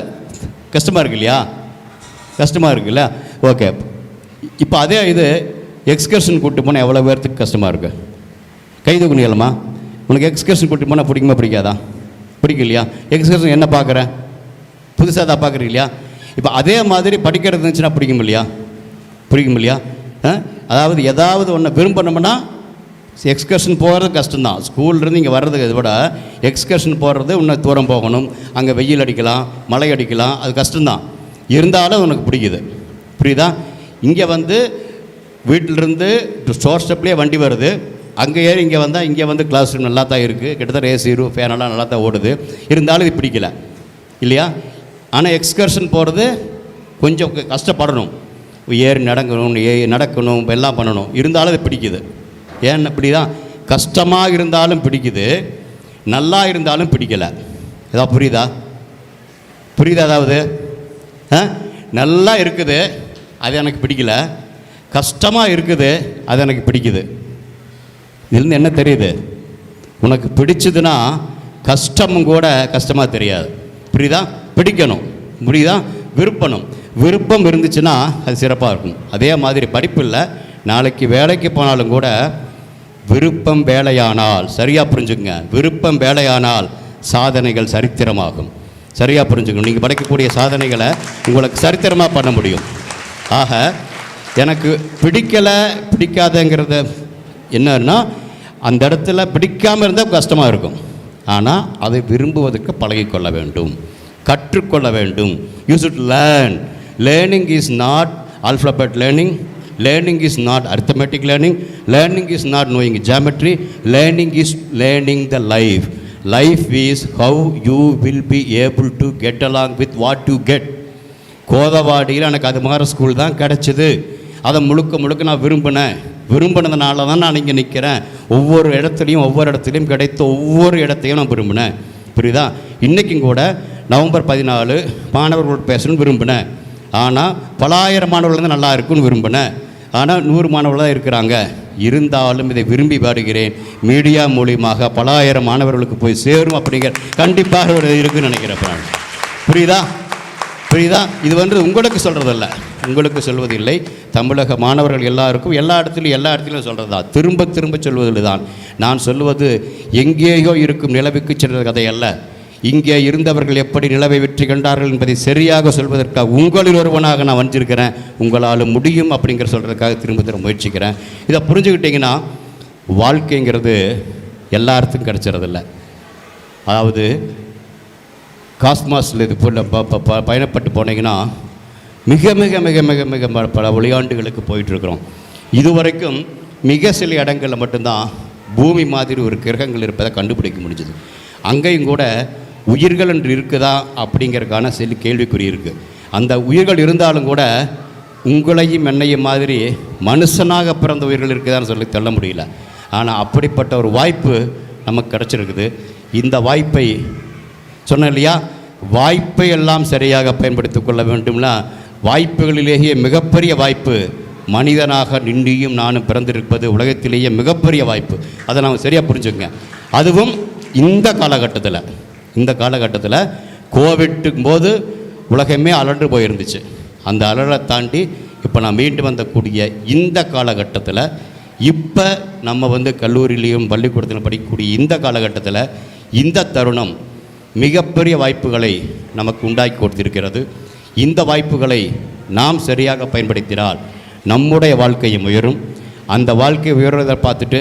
கஷ்டமாக இருக்கு இல்லையா? கஷ்டமாக இருக்குல்ல? ஓகே. இப்போ அதே இது எக்ஸ்கர்ஷன் கூப்பிட்டு போனால் எவ்வளோ பேர்த்துக்கு கஷ்டமாக இருக்குது? கை தூக்குனீங்களா? உனக்கு எக்ஸ்கர்ஷன் கூப்பிட்டு போனால் பிடிக்குமா பிடிக்காதா? பிடிக்கும் இல்லையா? எக்ஸ்கர்ஷன் என்ன பார்க்குறேன்? புதுசாக தான் பார்க்குறீங்க இல்லையா? இப்போ அதே மாதிரி படிக்கிறது இருந்துச்சுன்னா பிடிக்கும் இல்லையா? பிடிக்கும் இல்லையா? அதாவது ஏதாவது ஒன்று விரும்பணும்னா எக்ஸ்கர்ஷன் போகிறது கஷ்டம்தான். ஸ்கூல்லேருந்து இங்கே வர்றதுக்கு இதை விட எக்ஸ்கர்ஷன் போகிறது இன்னும் தூரம் போகணும், அங்கே வெயில் அடிக்கலாம், மழை அடிக்கலாம், அது கஷ்டம்தான். இருந்தாலும் உனக்கு பிடிக்குது. புரியுதா? இங்கே வந்து வீட்டிலிருந்து ஸ்டோர் ஸ்டெப்லேயே வண்டி வருது, அங்கே ஏறி இங்கே வந்தால் இங்கே வந்து கிளாஸ் ரூம் நல்லா தான் இருக்குது, கிட்டத்தட்ட ஏசி ஃபேனெல்லாம் நல்லா தான் ஓடுது, இருந்தாலும் இது பிடிக்கல இல்லையா? ஆனால் எக்ஸ்கர்ஷன் போகிறது கொஞ்சம் கஷ்டப்படணும், ஏறி நடக்கணும், எல்லாம் பண்ணணும், இருந்தாலும் இது பிடிக்குது. ஏன் இப்படி தான்? கஷ்டமாக இருந்தாலும் பிடிக்குது, நல்லா இருந்தாலும் பிடிக்கலை. ஏதாவது புரியுதா? அதாவது நல்லா இருக்குது அது எனக்கு பிடிக்கல, கஷ்டமாக இருக்குது அது எனக்கு பிடிக்குது. இதுலேருந்து என்ன தெரியுது? உனக்கு பிடிச்சதுன்னா கஷ்டமும் கூட கஷ்டமாக தெரியாது. புரியுதா? பிடிக்கணும். புரியுதா? விருப்பம் இருந்துச்சுன்னா அது சிறப்பாக இருக்கும். அதே மாதிரி படிப்பு இல்லை, நாளைக்கு வேலைக்கு போனாலும் கூட விருப்பம் வேலையானால், சரியாக புரிஞ்சுக்குங்க, விருப்பம் வேலையானால் சாதனைகள் சரித்திரமாகும். சரியாக புரிஞ்சுக்கணும். நீங்கள் படைக்கக்கூடிய சாதனைகளை உங்களுக்கு சரித்திரமாக பண்ண முடியும். ஆக எனக்கு பிடிக்காதங்கிறது என்னன்னா, அந்த இடத்துல பிடிக்காமல் இருந்தால் கஷ்டமாக இருக்கும், ஆனால் அதை விரும்புவதற்கு பழகிக்கொள்ள வேண்டும், கற்றுக்கொள்ள வேண்டும். You should learn. Learning is not alphabet learning. Learning is not arithmetic learning. Learning is not knowing geometry. Learning is learning the life. Life is how you will be able to get along with what you get. கோதவாடியில் எனக்கு அது மாதிரி school தான் கிடச்சிது. அதை முழுக்க நான் விரும்பினதுனால தான் நான் இங்கே நிற்கிறேன். ஒவ்வொரு இடத்துலையும் கிடைத்த ஒவ்வொரு இடத்தையும் நான் விரும்பினேன். புரியுதா? இன்றைக்கும் கூட நவம்பர் 14 மாணவர்களோடு பேசணும்னு விரும்பினேன். ஆனால் பலாயிரம் மாணவர்கள் தான் நல்லா இருக்குன்னு விரும்பினேன். ஆனால் 100 மாணவர்கள் தான் இருக்கிறாங்க. இருந்தாலும் இதை விரும்பி பாடுகிறேன். மீடியா மூலியமாக பலாயிரம் மாணவர்களுக்கு போய் சேரும் அப்படிங்கிற கண்டிப்பாக ஒரு இருக்குன்னு நினைக்கிறேன் நான். புரியுதா? இது உங்களுக்கு சொல்கிறதில்ல, உங்களுக்கு சொல்வதில்லை. தமிழக மாணவர்கள் எல்லாருக்கும் எல்லா இடத்துலையும் சொல்கிறது தான். திரும்ப சொல்வதில்லை தான். நான் சொல்வது எங்கேயோ இருக்கும் நிலவுக்கு சென்ற கதை அல்ல. இங்கே இருந்தவர்கள் எப்படி நிலவை வெற்றி கண்டார்கள் என்பதை சரியாக சொல்வதற்காக உங்களில் ஒருவனாக நான் வந்திருக்கிறேன். உங்களால் முடியும் அப்படிங்கிற சொல்கிறதுக்காக திரும்ப முயற்சிக்கிறேன். இதை புரிஞ்சுக்கிட்டிங்கன்னா வாழ்க்கைங்கிறது எல்லாத்துக்கும் கிடைச்சிறதில்ல. அதாவது காஸ்மாஸில் இது போல் பயணப்பட்டு போனீங்கன்னா மிக மிக மிக மிக மிக பல ஒளியாண்டுகளுக்கு போயிட்டுருக்குறோம். இதுவரைக்கும் மிக சில இடங்களில் மட்டும்தான் பூமி மாதிரி ஒரு கிரகங்கள் இருப்பதை கண்டுபிடிக்க முடிஞ்சுது. அங்கேயும் கூட உயிர்கள் என்று இருக்குதா அப்படிங்கிறதுக்கான சில கேள்விக்குறி இருக்குது. அந்த உயிர்கள் இருந்தாலும் கூட உங்களையும் என்னையும் மாதிரி மனுஷனாக பிறந்த உயிர்கள் இருக்குதான்னு சொல்லி சொல்ல முடியல. ஆனால் அப்படிப்பட்ட ஒரு வாய்ப்பு நமக்கு கிடச்சிருக்குது. இந்த வாய்ப்பை சொன்னேன் இல்லையா, வாய்ப்பை எல்லாம் சரியாக பயன்படுத்தி கொள்ள வேண்டும்னா வாய்ப்புகளிலேயே மிகப்பெரிய வாய்ப்பு மனிதனாக நின்றியும் நானும் பிறந்திருப்பது உலகத்திலேயே மிகப்பெரிய வாய்ப்பு. அதை நாம் சரியாக புரிஞ்சுக்கங்க. அதுவும் இந்த காலகட்டத்தில் கோவிட்டுக்கும் போது உலகமே அலண்டு போயிருந்துச்சு. அந்த அலரை தாண்டி இப்போ நான் மீண்டு வந்தக்கூடிய இந்த காலகட்டத்தில் இப்போ நம்ம கல்லூரியிலையும் பள்ளிக்கூடத்திலும் படிக்கக்கூடிய இந்த காலகட்டத்தில் இந்த தருணம் மிகப்பெரிய வாய்ப்புகளை நமக்கு உண்டாக்கி கொடுத்திருக்கிறது. இந்த வாய்ப்புகளை நாம் சரியாக பயன்படுத்தினால் நம்முடைய வாழ்க்கையும் உயரும். அந்த வாழ்க்கை உயர்வதை பார்த்துட்டு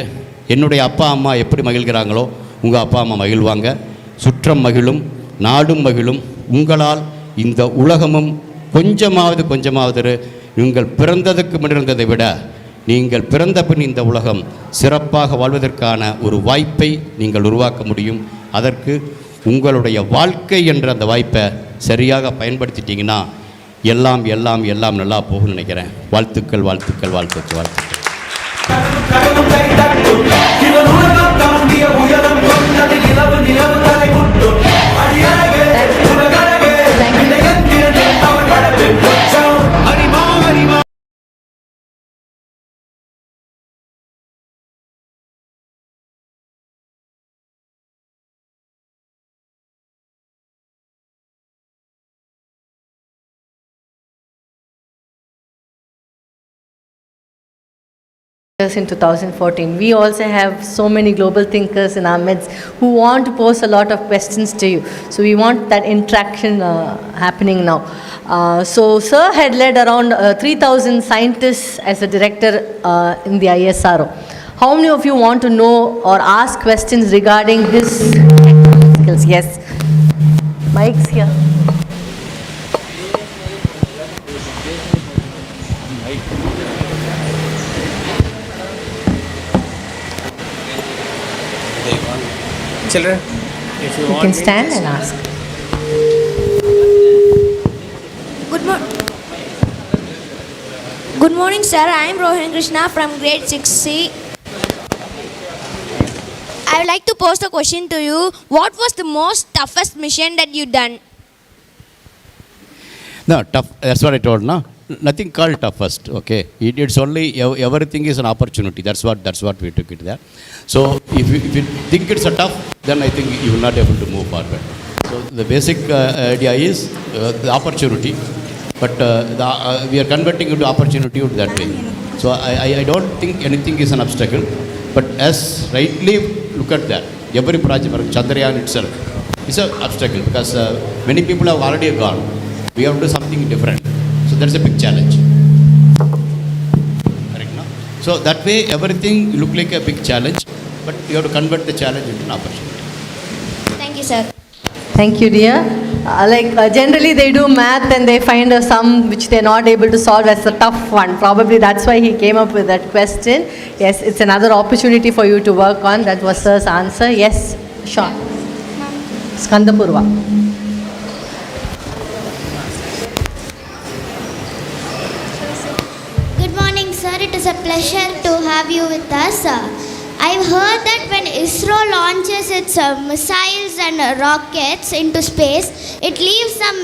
என்னுடைய அப்பா அம்மா எப்படி மகிழ்கிறாங்களோ உங்கள் அப்பா அம்மா மகிழ்வாங்க. சுற்றம் மகிழும், நாடும் மகிழும். உங்களால் இந்த உலகமும் கொஞ்சமாவது நீங்கள் பிறந்ததுக்கு முன்னிருந்ததை விட நீங்கள் பிறந்த பின் இந்த உலகம் சிறப்பாக வாழ்வதற்கான ஒரு வாய்ப்பை நீங்கள் உருவாக்க முடியும். அதற்கு உங்களுடைய வாழ்க்கை என்ற அந்த வாய்ப்பை சரியாக பயன்படுத்திட்டிங்கன்னா எல்லாம் எல்லாம் எல்லாம் நல்லா போகும்னு நினைக்கிறேன். வாழ்த்துக்கள் வாழ்த்துக்கள் வாழ்த்துக்கள் வாழ்த்துக்கள். In 2014, we also have so many global thinkers in our midst who want to pose a lot of questions to you. So we want that interaction happening now. So Sir had led around 3,000 scientists as a director in the ISRO. How many of you want to know or ask questions regarding his skills? Yes. Mike's here. Children, if you can stand and ask. Good morning, sir. I am Rohan Krishna from grade 6C. I would like to pose a question to you. What was the most toughest mission that you done? No, tough. That's what I told. No, nothing called toughest. Okay, it's only everything is an opportunity. That's what we took it there. So if you think it's a tough, then I think you will not be able to move forward. So the basic idea is the opportunity, but we are converting into opportunity that way. So I don't think anything is an obstacle, but as rightly look at that, every project, Chandrayaan itself, is an obstacle because many people have already gone. We have to do something different. So that's a big challenge. Correct, no? So that way everything look like a big challenge, but you have to convert the challenge into an opportunity. Thank you, sir. Thank you, dear. Generally they do math and they find a sum which they're not able to solve as a tough one. Probably that's why he came up with that question. Yes, it's another opportunity for you to work on. That was sir's answer. Yes, Sean. Skandapurva. Good morning. is a pleasure to have you with us. I've heard that when ISRO launches its missiles and rockets into space, it leaves some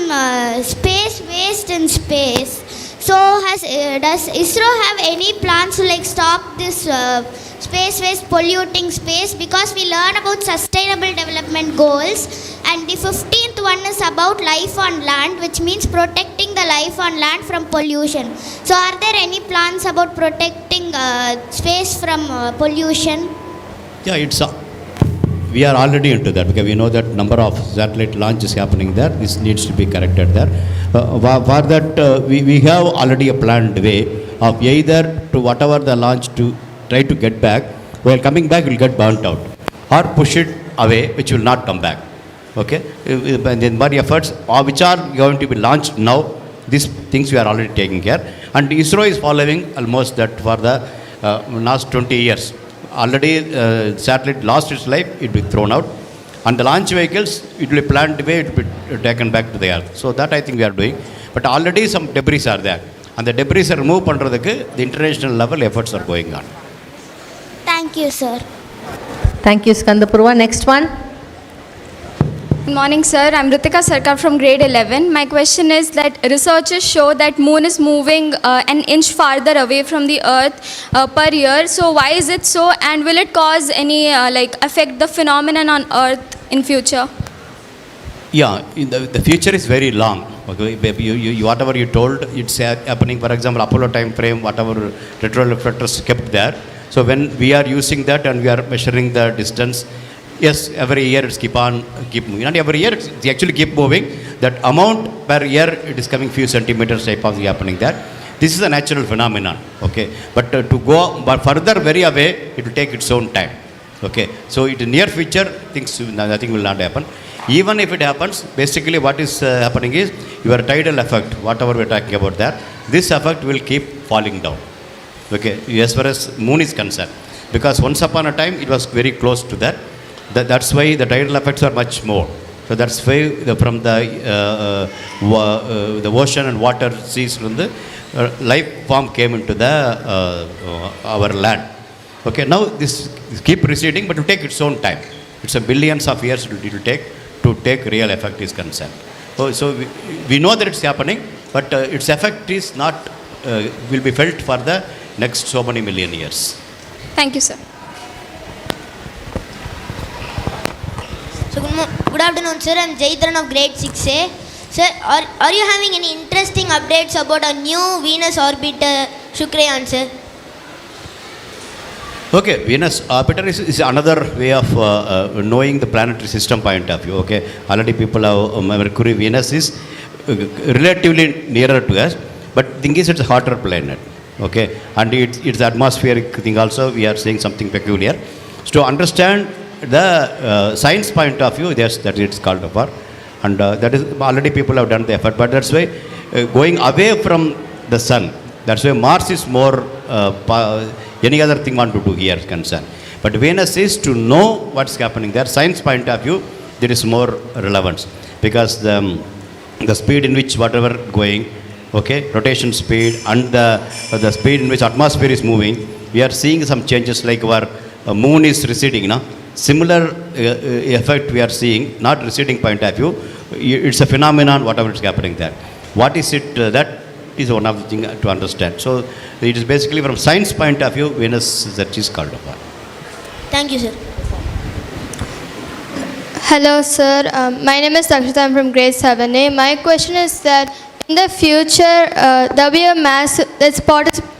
space waste in space. So does ISRO have any plans to stop this space waste polluting space? Because we learn about sustainable development goals, and the 15th one is about life on land, which means protecting the life on land from pollution. So are there any plans about protecting space from pollution? Yeah, we are already into that because we know that number of satellite launch is happening there. This needs to be corrected there. For that, we have already a planned way of either to whatever the launch to try to get back, while coming back will get burnt out, or push it away, which will not come back. Okay, and then body efforts which are going to be launched now, these things we are already taking care, and ISRO is following almost that for the last 20 years. Already satellite lost its life, it will be thrown out, and the launch vehicles, it will be planned way, it will be taken back to the earth. So that I think we are doing, but already some debris are there, and the debris are removed பண்றதுக்கு the international level efforts are going on. Thank you, sir. Thank you, Skandapurva. Next one. Good morning, sir. I'm Ritika Sarkar from grade 11. My question is that researchers show that moon is moving an inch farther away from the earth per year. So why is it so, and will it cause any affect the phenomenon on earth in future? Yeah, the future is very long. Okay, you whatever you told, it's happening. For example, Apollo time frame, whatever retroreflectors kept there. So when we are using that and we are measuring the distance, yes, every year it's keep moving. Not every year, it's actually keep moving. That amount per year, it is coming few centimeters type of happening there. This is a natural phenomenon. Okay, but to go further very away, it will take its own time. Okay, so in the near future, nothing will not happen. Even if it happens, basically what is happening is your tidal effect, whatever we are talking about there, this effect will keep falling down. Okay, as far as moon is concerned, because once upon a time it was very close to that. That's why the tidal effects are much more. So that's why from the ocean and water seas, from the life form came into the our land. Okay, now this keep receding, but it will take its own time. It's a billions of years it will take to take real effect is concerned. So we know that it's happening, but its effect is not will be felt for the next so many million years. Thank you, sir. So good afternoon, sir. I'm Jaitran of grade 6A. Sir, are you having any interesting updates about a new Venus orbiter, Shukrayan, sir? Okay, Venus orbiter is another way of knowing the planetary system point of view. Okay, already people have Mercury, Venus is relatively nearer to us, but the thing is it's a hotter planet. Okay, and it's atmospheric thing also, we are saying something peculiar. So to understand the science point of view, yes, that it's called upon, and that is already people have done the effort, but that's why going away from the sun, that's why Mars is more any other thing want to do here is concerned. But Venus is to know what's happening there. Science point of view, there is more relevance because the speed in which whatever going, okay, rotation speed and the speed in which atmosphere is moving, we are seeing some changes like our moon is receding. No? Similar effect we are seeing, not receding point of view. It's a phenomenon, whatever is happening there. What is it that is one of the things to understand. So it is basically from science point of view, Venus that is called upon. Thank you, sir. Hello, sir. My name is Dakshita. I'm from grade 7A. My question is that in the future, there will be a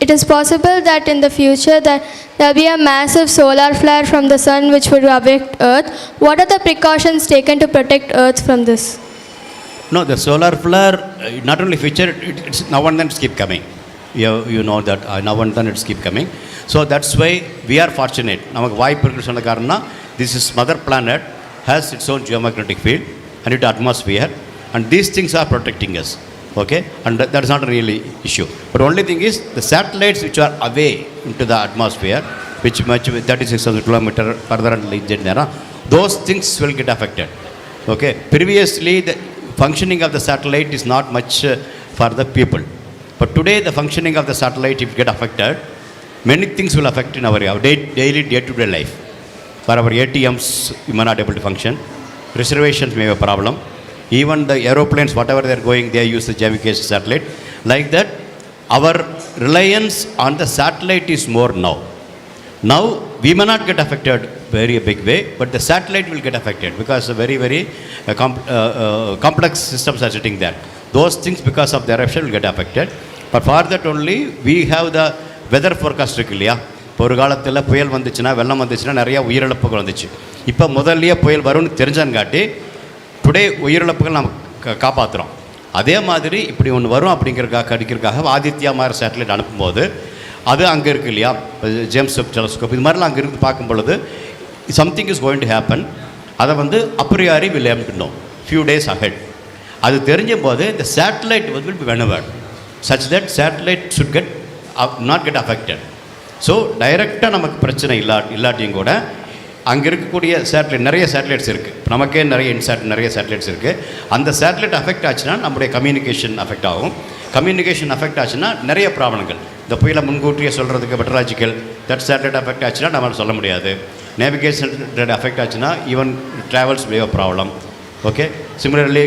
it is possible that in the future that there will be a massive solar flare from the sun which would affect Earth. What are the precautions taken to protect Earth from this? No, the solar flare, not only future, it's now and then it's keep coming. You know that now and then it's keep coming. So that's why we are fortunate. This is mother planet has its own geomagnetic field and its atmosphere, and these things are protecting us. Okay, and that is not a really issue. But only thing is the satellites which are away into the atmosphere, which much 36,000 kilometers further and there, those things will get affected. Okay, previously the functioning of the satellite is not much for the people, but today the functioning of the satellite if get affected, many things will affect in our daily day-to-day life. For our ATMs, we may not able to function. Reservations may have a problem. Even the aeroplanes, whatever they are going, they use the JVK satellite. Like that, our reliance on the satellite is more now. Now, we may not get affected very big way, but the satellite will get affected because very complex systems are sitting there. Those things, because of the eruption, will get affected. But for that only, we have the weather forecast இருக்கு இல்லையா? இப்போ ஒரு காலத்தில் புயல் வந்துச்சுன்னா, வெள்ளம் வந்துச்சுன்னா நிறையா உயிரிழப்புகள் வந்துச்சு. இப்போ முதல்லையே புயல் வரும்னு தெரிஞ்சான்காட்டி டுடே உயிரிழப்புகள் நம்ம காப்பாற்றுறோம். அதே மாதிரி இப்படி ஒன்று வரும் அடிக்கிறதுக்காக ஆதித்யா மாதிரி சேட்டலைட் அனுப்பும்போது அது அங்கே இருக்குது இல்லையா, ஜேம்ஸ் வெப் டெலஸ்கோப் இது மாதிரிலாம் அங்கே இருந்து பார்க்கும் பொழுது something is going to happen. அதை வந்து a priori will have to know few days ahead. அது தெரிஞ்ச போது இந்த சேட்டலைட் வந்து வில் பி வெனவர்ட் such that satellite should not get affected. So டைரெக்டாக நமக்கு பிரச்சனை இல்லாட்டியும் கூட அங்கே இருக்கக்கூடிய சேட்டலைட் நிறைய சேட்டலைட்ஸ் இருக்குது. நமக்கே நிறைய சேட்டலைட்ஸ் இருக்குது. அந்த சேட்டலைட் அஃபெக்ட் ஆச்சுன்னா நம்முடைய கம்யூனிகேஷன் அஃபெக்ட் ஆகும். கம்யூனிகேஷன் அஃபெக்ட் ஆச்சுன்னா நிறைய ப்ராப்ளங்கள். இந்த புயலை முன்கூட்டியே சொல்கிறதுக்கு மெட்ரலாஜிக்கல் தட் சேட்டலைட் அஃபெக்ட் ஆச்சுன்னா நம்மளால் சொல்ல முடியாது. நேவிகேஷன் அஃபெக்ட் ஆச்சுன்னா even travels way problem. Okay. Similarly,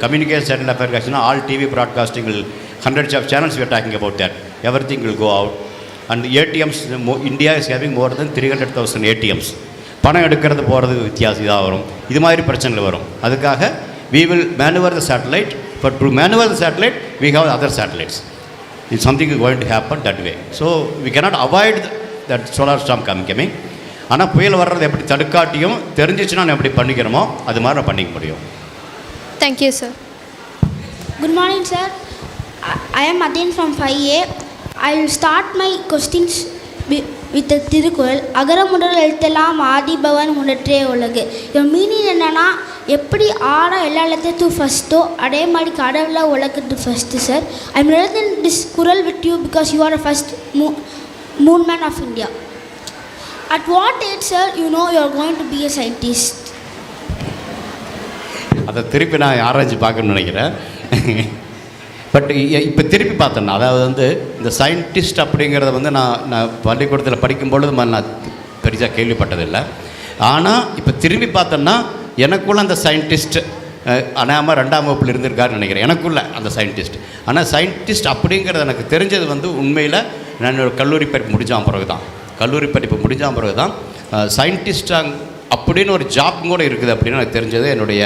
communication satellite affect actually all TV broadcasting will hundreds of channels we are talking about that. Everything will go out. And ATMs, India is having more than 300,000 ATMs. பணம் எடுக்கிறது போகிறது வித்தியாசம் இதாக வரும். இது மாதிரி பிரச்சனைகள் வரும். அதுக்காக we will maneuver the satellite, but to maneuver the satellite we have other satellites. If something is going to happen that way. So we cannot avoid that solar storm coming. ஆனால் புயல் வர்றது எப்படி தடுக்காட்டியும் தெரிஞ்சிச்சுன்னா நான் எப்படி பண்ணிக்கிறோமோ அது மாதிரி நான் பண்ணிக்க முடியும். Thank you sir. Good morning, sir. I am Adin from 5A. I will start my questions with the Thirukkural. அகர முதல் எழுத்தெல்லாம் ஆதி பவன் முதற்றே உலகு. இதோட மீனிங் என்னன்னா, எப்படி எல்லா எழுத்தும் ஃபஸ்ட்டோ அதே மாதிரி கடவுளாக உலகத்து first sir. I am reading this குறள் with you because you are the first moon man of India. At what age, sir, you know you are going to be a scientist? அதை திருப்பி நான் ஆராய்ச்சி பார்க்கணும்னு நினைக்கிறேன். பட் இப்போ திருப்பி பார்த்தேன்னா, அதாவது வந்து இந்த சயின்டிஸ்ட் அப்படிங்கிறத வந்து நான் பள்ளிக்கூடத்தில் படிக்கும்பொழுது நான் பெரிசாக கேள்விப்பட்டதில்லை. ஆனால் இப்போ திரும்பி பார்த்தோன்னா எனக்குள்ள அந்த சயின்டிஸ்ட் அனாமல் 2ஆம் வகுப்பில் இருந்திருக்காருன்னு நினைக்கிறேன். எனக்குள்ள அந்த சயின்டிஸ்ட். ஆனால் சயின்டிஸ்ட் அப்படிங்கிறது எனக்கு தெரிஞ்சது வந்து உண்மையில் நான் கல்லூரி படிப்பு முடிஞ்ச பிறகு தான் சயின்டிஸ்டாக அப்படின்னு ஒரு ஜாப் கூட இருக்குது அப்படின்னு எனக்கு தெரிஞ்சது என்னுடைய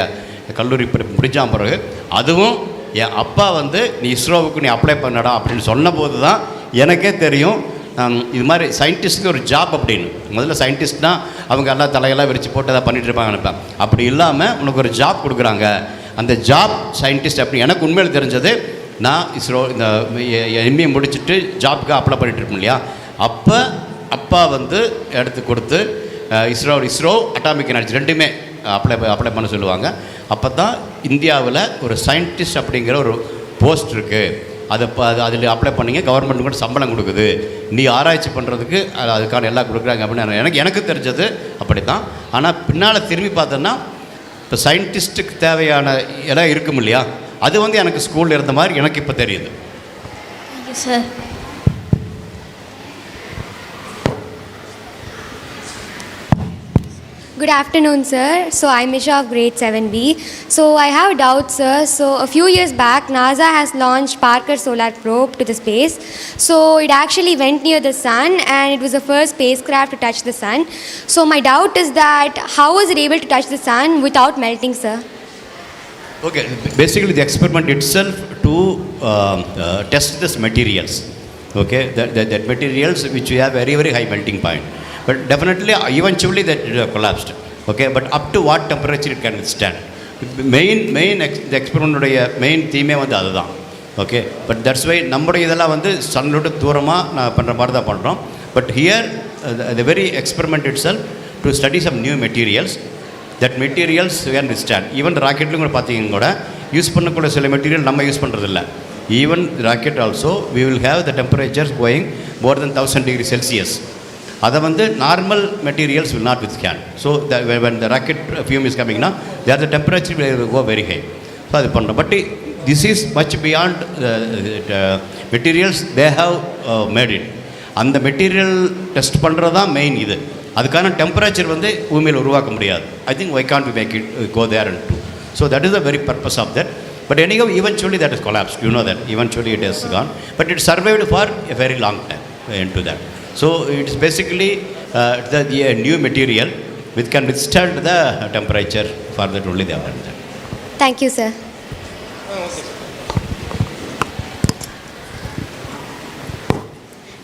கல்லூரி படிப்பு முடிஞ்ச பிறகு. அதுவும் என் அப்பா வந்து நீ இஸ்ரோவுக்கு நீ அப்ளை பண்ணடா அப்படின்னு சொன்னபோது தான் எனக்கே தெரியும் இது மாதிரி சயின்டிஸ்ட்டுக்கு ஒரு ஜாப் அப்படின்னு. முதல்ல சயின்டிஸ்ட்னால் அவங்க எல்லாம் தலையெல்லாம் விரித்து போட்டு அதை பண்ணிகிட்டு இருப்பாங்க நினைப்பேன். அப்படி இல்லாமல் உனக்கு ஒரு ஜாப் கொடுக்குறாங்க, அந்த ஜாப் சயின்டிஸ்ட் அப்படி எனக்கு உண்மையில் தெரிஞ்சது. நான் இஸ்ரோ இந்த எம்ஏ முடிச்சுட்டு ஜாப்க்கு அப்ளை பண்ணிகிட்டு இருப்பேன் இல்லையா, அப்போ அப்பா வந்து எடுத்து கொடுத்து இஸ்ரோ அட்டாமிக் எனர்ஜி ரெண்டுமே அப்ளை பண்ண சொல்லுவாங்க. அப்போ தான் இந்தியாவில் ஒரு சயின்டிஸ்ட் அப்படிங்கிற ஒரு போஸ்ட் இருக்குது, அதில் அப்ளை பண்ணிங்க, கவர்மெண்ட் கூட சம்பளம் கொடுக்குது, நீ ஆராய்ச்சி பண்ணுறதுக்கு அதுக்கான எல்லாம் கொடுக்குறாங்க அப்படின்னு எனக்கு தெரிஞ்சது அப்படி தான். ஆனால் பின்னால் திரும்பி பார்த்தோன்னா இப்போ சயின்டிஸ்ட்டுக்கு தேவையான இடம் இருக்கும் இல்லையா, அது வந்து எனக்கு ஸ்கூலில் இருந்த மாதிரி எனக்கு இப்போ தெரியுது. Sir. Good afternoon, sir. So I'm Isha of grade 7B. So I have a doubt, sir. So a few years back, NASA has launched Parker Solar Probe to the space. So it actually went near the sun and it was the first spacecraft to touch the sun. So my doubt is that how was it able to touch the sun without melting, sir? Okay, basically the experiment itself to test this materials. Okay, that materials which have very high melting point. But definitely eventually that collapsed. Okay, but up to what temperature it can withstand. The experiment main theme வந்து அதுதான். Okay, but that's why நம்முடைய இதெல்லாம் வந்து சன்னோட தூரமாக நான் பண்ணுற மாதிரி தான் பண்ணுறோம். But here the very experiment itself to study some new materials, that materials can withstand. Even ராக்கெட்லையும் கூட பார்த்தீங்கன்னா கூட யூஸ் பண்ணக்கூடிய சில மெட்டீரியல் நம்ம யூஸ் பண்ணுறதில்ல. Even rocket also we will have the temperatures going more than 1000 degrees Celsius. அதை வந்து normal materials will not withstand. So when the rocket fume is coming now, there the temperature will go very high. So அது பண்ணுறோம். But this is much beyond the materials they have made it. அந்த material test பண்ணுறது தான் main இது. அதுக்கான temperature வந்து பூமியில் உருவாக்க முடியாது. I think why can't we make it go there and do. So that is the very purpose of that. But anyhow, eventually that is collapsed. You know that. Eventually it has gone. But it survived for a very long time into that. So it is basically a new material which can withstand the temperature. For that only they have done that. Thank you, sir.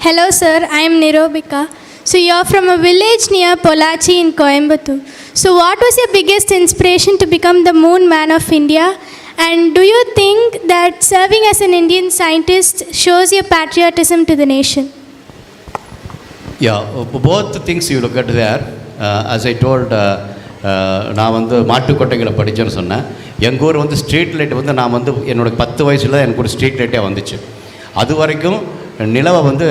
Hello sir, I am Nirobika. So you are from a village near Pollachi in Coimbatore. So what was your biggest inspiration to become the moon man of India? And do you think that serving as an Indian scientist shows your patriotism to the nation? Yeah, both things you look at there. As I told, நான் வந்து மாட்டுக்கொட்டைகளை படித்தேன்னு சொன்னேன். எங்கள் ஊர் வந்து street light வந்து நான் வந்து என்னோட 10 வயசில் எனக்கு ஒரு ஸ்ட்ரீட் லைட்டே வந்துச்சு. அது வரைக்கும் நிலவை வந்து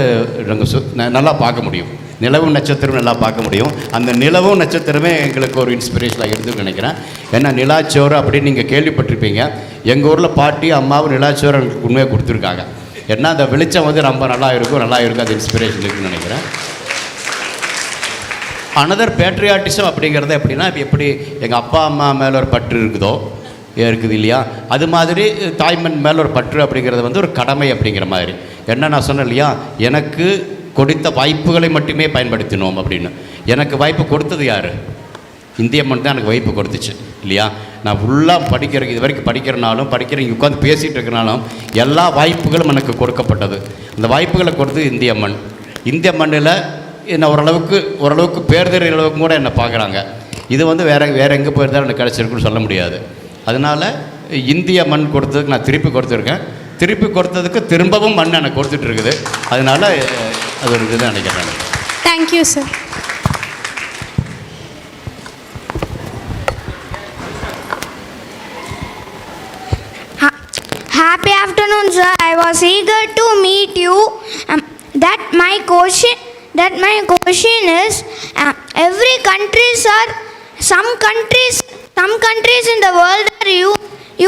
நாங்கள் நல்லா பார்க்க முடியும். நிலவும் நட்சத்திரம் நல்லா பார்க்க முடியும். அந்த நிலவும் நட்சத்திரமே எங்களுக்கு ஒரு இன்ஸ்பிரேஷனாக இருந்துன்னு நினைக்கிறேன். ஏன்னா நிலாச்சோறு அப்படின்னு நீங்கள் கேள்விப்பட்டிருப்பீங்க. எங்கள் ஊரில் பாட்டி அம்மாவும் நிலாச்சோறு எனக்கு உண்மையாக கொடுத்துருக்காங்க. ஏன்னா அந்த வெளிச்சம் வந்து ரொம்ப நல்லா இருக்கும் அது இன்ஸ்பிரேஷன் இருக்குன்னு நினைக்கிறேன். அனதர் பேட்ரியாட்டிசம் அப்படிங்கிறது எப்படின்னா, எப்படி எங்கள் அப்பா அம்மா மேலே ஒரு பற்று இருக்குது இல்லையா, அது மாதிரி தாய்மண் மேலே ஒரு பற்று அப்படிங்கிறது வந்து ஒரு கடமை அப்படிங்கிற மாதிரி. என்ன நான் சொன்னேன் இல்லையா, எனக்கு கொடுத்த வாய்ப்புகளை மட்டுமே பயன்படுத்தினோம் அப்படின்னு. எனக்கு வாய்ப்பு கொடுத்தது யார்? இந்திய மண் தான் எனக்கு வாய்ப்பு கொடுத்துச்சு இல்லையா. நான் ஃபுல்லாக படிக்கிறேன், இது வரைக்கும் படிக்கிறனாலும் இங்கே உட்காந்து பேசிகிட்டு இருக்கிறனாலும் எல்லா வாய்ப்புகளும் எனக்கு கொடுக்கப்பட்டது. அந்த வாய்ப்புகளை கொடுத்தது இந்திய மண். இந்திய மண்ணில் என்னை ஓரளவுக்கு பேர் தெரிய அளவுக்கு கூட என்னை பார்க்குறாங்க. இது வந்து வேறு எங்கே போயிருந்தாலும் எனக்கு கிடச்சிருக்குன்னு சொல்ல முடியாது. அதனால் இந்திய மண் கொடுத்ததுக்கு நான் திருப்பி கொடுத்துருக்கேன். திருப்பி கொடுத்ததுக்கு திரும்பவும் மண் எனக்கு கொடுத்துட்டு இருக்குது. அதனால் அது ஒரு இதுதான் நினைக்கிறேன். Thank you sir. Happy afternoon, sir. I was eager to meet you. That my question is, every countries are some countries in the world are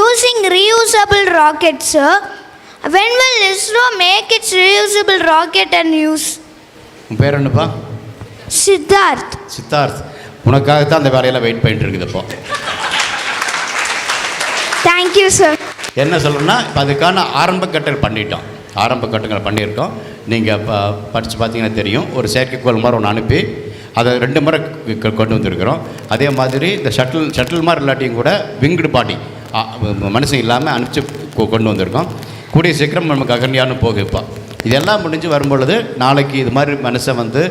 using reusable rockets, sir. When will ISRO make its reusable rocket and use? உன் பேர் என்னப்பா? சித்தார்த். உனக்காகத்தான் அந்த வேலையில் wait பண்ணிட்டு இருக்குது இப்போ. Thank you sir. என்ன சொல்லணும்னா, இப்போ அதுக்கான ஆரம்ப கட்டங்கள் பண்ணியிருக்கோம். நீங்கள் படித்து பார்த்தீங்கன்னா தெரியும். ஒரு செயற்கைக்கோள் மாதிரி ஒன்று அனுப்பி அதை 2 முறை கொண்டு வந்திருக்கிறோம். அதே மாதிரி இந்த ஷட்டில் மாதிரி இல்லாட்டியும் கூட விங்டு பாடி மனுஷன் இல்லாமல் அனுப்பிச்சு கொண்டு வந்திருக்கோம். கூடிய சீக்கிரம் நமக்கு அகன்யான்னு போகுப்பா. இதெல்லாம் முடிஞ்சு வரும்பொழுது நாளைக்கு இது மாதிரி மனுஷன் வந்து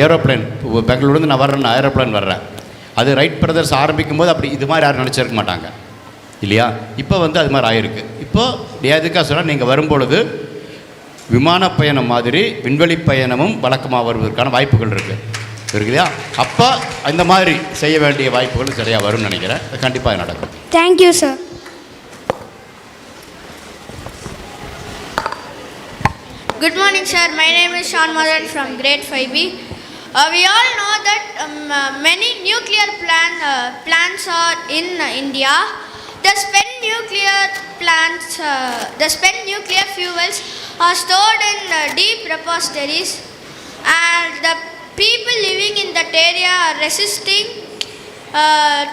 ஏரோப்ளைன், பெங்களூர்லேருந்து நான் வர்றேன், ஏரோப்ளைன் வர்றேன். அது ரைட் பிரதர்ஸ் ஆரம்பிக்கும் போது அப்படி இது மாதிரி யாரும் நினச்சிருக்க மாட்டாங்க இல்லையா. இப்போ வந்து அது மாதிரி ஆயிருக்கு. இப்போது எதுக்காக சொன்னால், நீங்கள் வரும்பொழுது விமான பயணம் மாதிரி விண்வெளி பயணமும் வழக்கமாக வருவதற்கான வாய்ப்புகள் இருக்குது இல்லையா. அப்போ இந்த மாதிரி செய்ய வேண்டிய வாய்ப்புகள் சரியாக வரும்னு நினைக்கிறேன். கண்டிப்பாக நடக்கும். Thank you sir. Good morning, sir. My name is Sean Madan from grade 5B. We all know that many nuclear plants are in India. The spent nuclear fuels are stored in deep repositories, and the people living in that area are resisting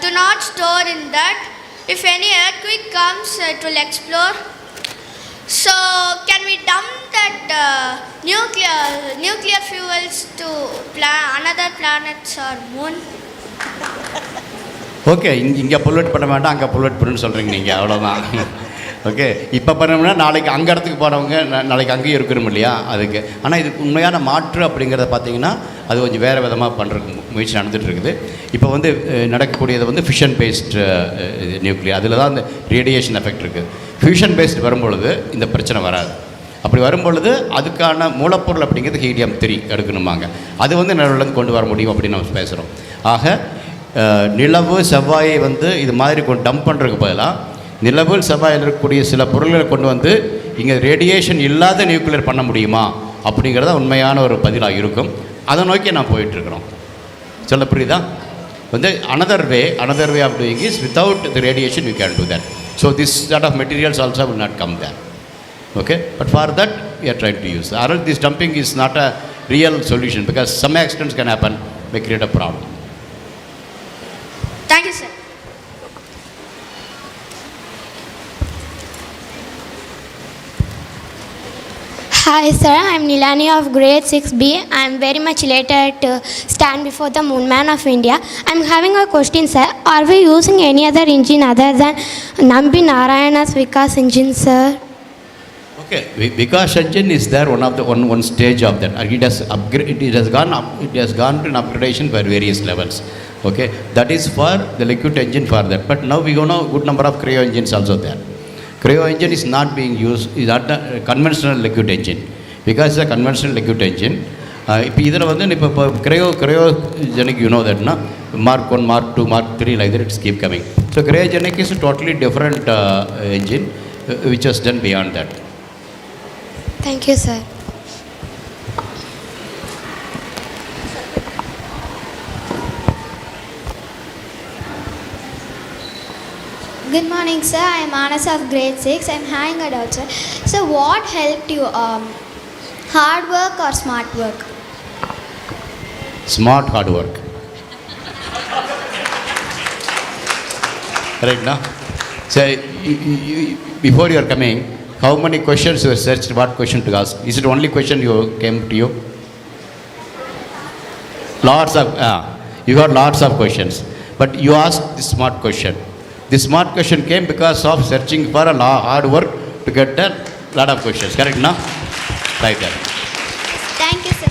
to not store in that. If any earthquake comes, it will explode. So, can we dump that nuclear fuels to another planets or moon? Okay, இங்கே pollute பண்ண வேண்டாம், அங்கே pollute பண்ணுன்னு சொல்கிறீங்க நீங்கள், அவ்வளோதான். Okay, இப்போ பண்ணோம்னா நாளைக்கு அங்கே இடத்துக்கு போனவங்க நாளைக்கு அங்கேயும் இருக்கணும் இல்லையா அதுக்கு. ஆனால் இதுக்கு உண்மையான மாற்று அப்படிங்கிறத பார்த்தீங்கன்னா அது கொஞ்சம் வேறு விதமாக பண்ணுறதுக்கு முயற்சி நடந்துகிட்டு இருக்குது. இப்போ வந்து நடக்கக்கூடியது வந்து ஃபிஷன் பேஸ்டு நியூக்ளியர், அதில் தான் அந்த ரேடியேஷன் எஃபெக்ட் இருக்குது. ஃபியூஷன் பேஸ்டு வரும்பொழுது இந்த பிரச்சனை வராது. அப்படி வரும்பொழுது அதுக்கான மூலப்பொருள் அப்படிங்கிறது ஹீலியம் 3 எடுக்கணுமாங்க. அது வந்து நிலவுலேருந்து கொண்டு வர முடியும் அப்படின்னு நம்ம பேசுகிறோம். ஆக நிலவு செவ்வாயை வந்து இது மாதிரி டம்ப் பண்ணுறதுக்கு பதிலாக நிலவு செவ்வாயில் இருக்கக்கூடிய சில பொருள்களை கொண்டு வந்து இங்கே ரேடியேஷன் இல்லாத நியூக்ளியர் பண்ண முடியுமா அப்படிங்கிறத உண்மையான ஒரு பதிலாக இருக்கும். அதை நோக்கி நான் போயிட்டுருக்குறோம். சொல்ல புரியுதா? வந்து another way of doing is without the radiation you can do that. So this sort of materials also will not come there. Okay, but for that we are trying to use. Or this dumping is not real solution, because some accidents can happen, may create a problem. Thank you, sir. Hi sir, I'm Nilani of grade 6B. I'm very much elated to stand before the Moon Man of India. I'm having a question, sir. Are we using any other engine other than Nambi Narayana's Vikas engine, sir? Okay, Vikas engine is there, one stage of that. It has gone up, it has gone to an upgradation for various levels. Okay, that is for the liquid engine for that. But now we know good number of cryo engines also there. Cryo engine is not being used, is not a conventional liquid engine. Because it's a conventional liquid engine, either cryogenic, you know that, na? Mark 1, Mark 2, Mark 3, like that, it's keep coming. So cryogenic is a totally different engine, which is done beyond that. Thank you, sir. Good morning, sir. I am Anas of grade 6. I am having a doubt, sir. So, what helped you? Hard work or smart work? Smart hard work. Right now? So, before you are coming, how many questions you searched, what question to ask? Is it only question you came to you? Lots of, you got lots of questions. But you asked the smart question. The smart question came because of searching for a hard work to get a lot of questions. Correct, no? Like that. Thank you, sir.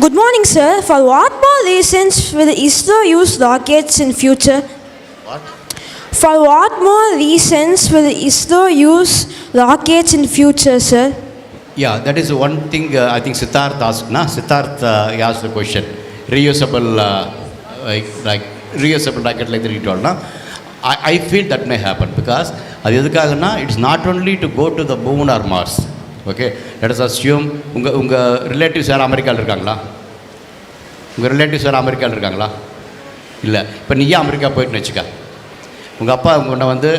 Good morning, sir. For what more reasons will ISRO use rockets in future? What? For what more reasons will ISRO use rockets in future, sir? Yeah, that is one thing I think Siddharth asked. Na? Siddharth he asked the question. Reusable, like reusable rocket like that he told. Na? I feel that may happen because it's not only to go to the moon or Mars. Okay, let us assume unga relatives are America irukangala. Unga relatives are America irukangala. Illa. Ipo niya America போய்ட்டு வெச்சுக்க. உங்க அப்பா உன்னை வந்து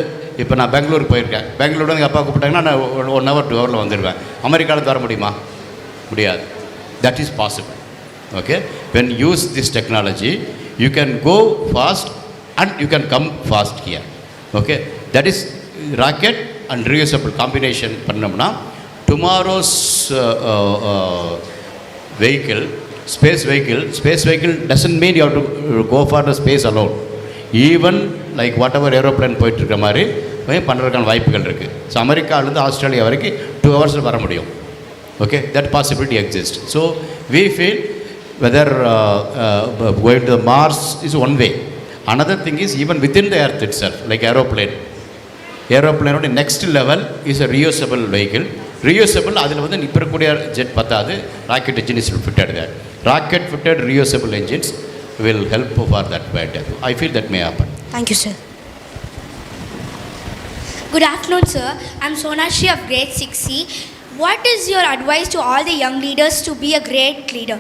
இப்போ நான் பெங்களூர் போயிருக்கேன். பெங்களூர்ல எங்கள் அப்பா கூப்பிட்டாங்கன்னா நான் 1 hour 2 hour வந்துடுவேன். அமெரிக்காவில் வர முடியுமா? முடியாது. That is possible. Okay, when you use this technology, you can go fast and you can come fast here. Okay, that is rocket and reusable combination பண்ணோம்னா tomorrow's vehicle, space vehicle doesn't mean you have to go for the space alone. Even like whatever aeroplane போயிட்டு இருக்கிற மாதிரி பண்ணுறதுக்கான வாய்ப்புகள் இருக்குது. So அமெரிக்காவிலேருந்து Australia வரைக்கும் 2 hours வர முடியும். Okay, that possibility exist. So we feel whether going to the Mars is one way. Another thing is even within the earth itself, like aeroplane next level is a reusable vehicle. Reusable, அதில் வந்து இப்போ இருக்கக்கூடிய jet பத்தாது, rocket engine is fitted there. Rocket fitted reusable engines will help for that matter. I feel that may happen. Thank you, sir. Good afternoon, sir. I'm Sonashri of grade 6C. What is your advice to all the young leaders to be a great leader?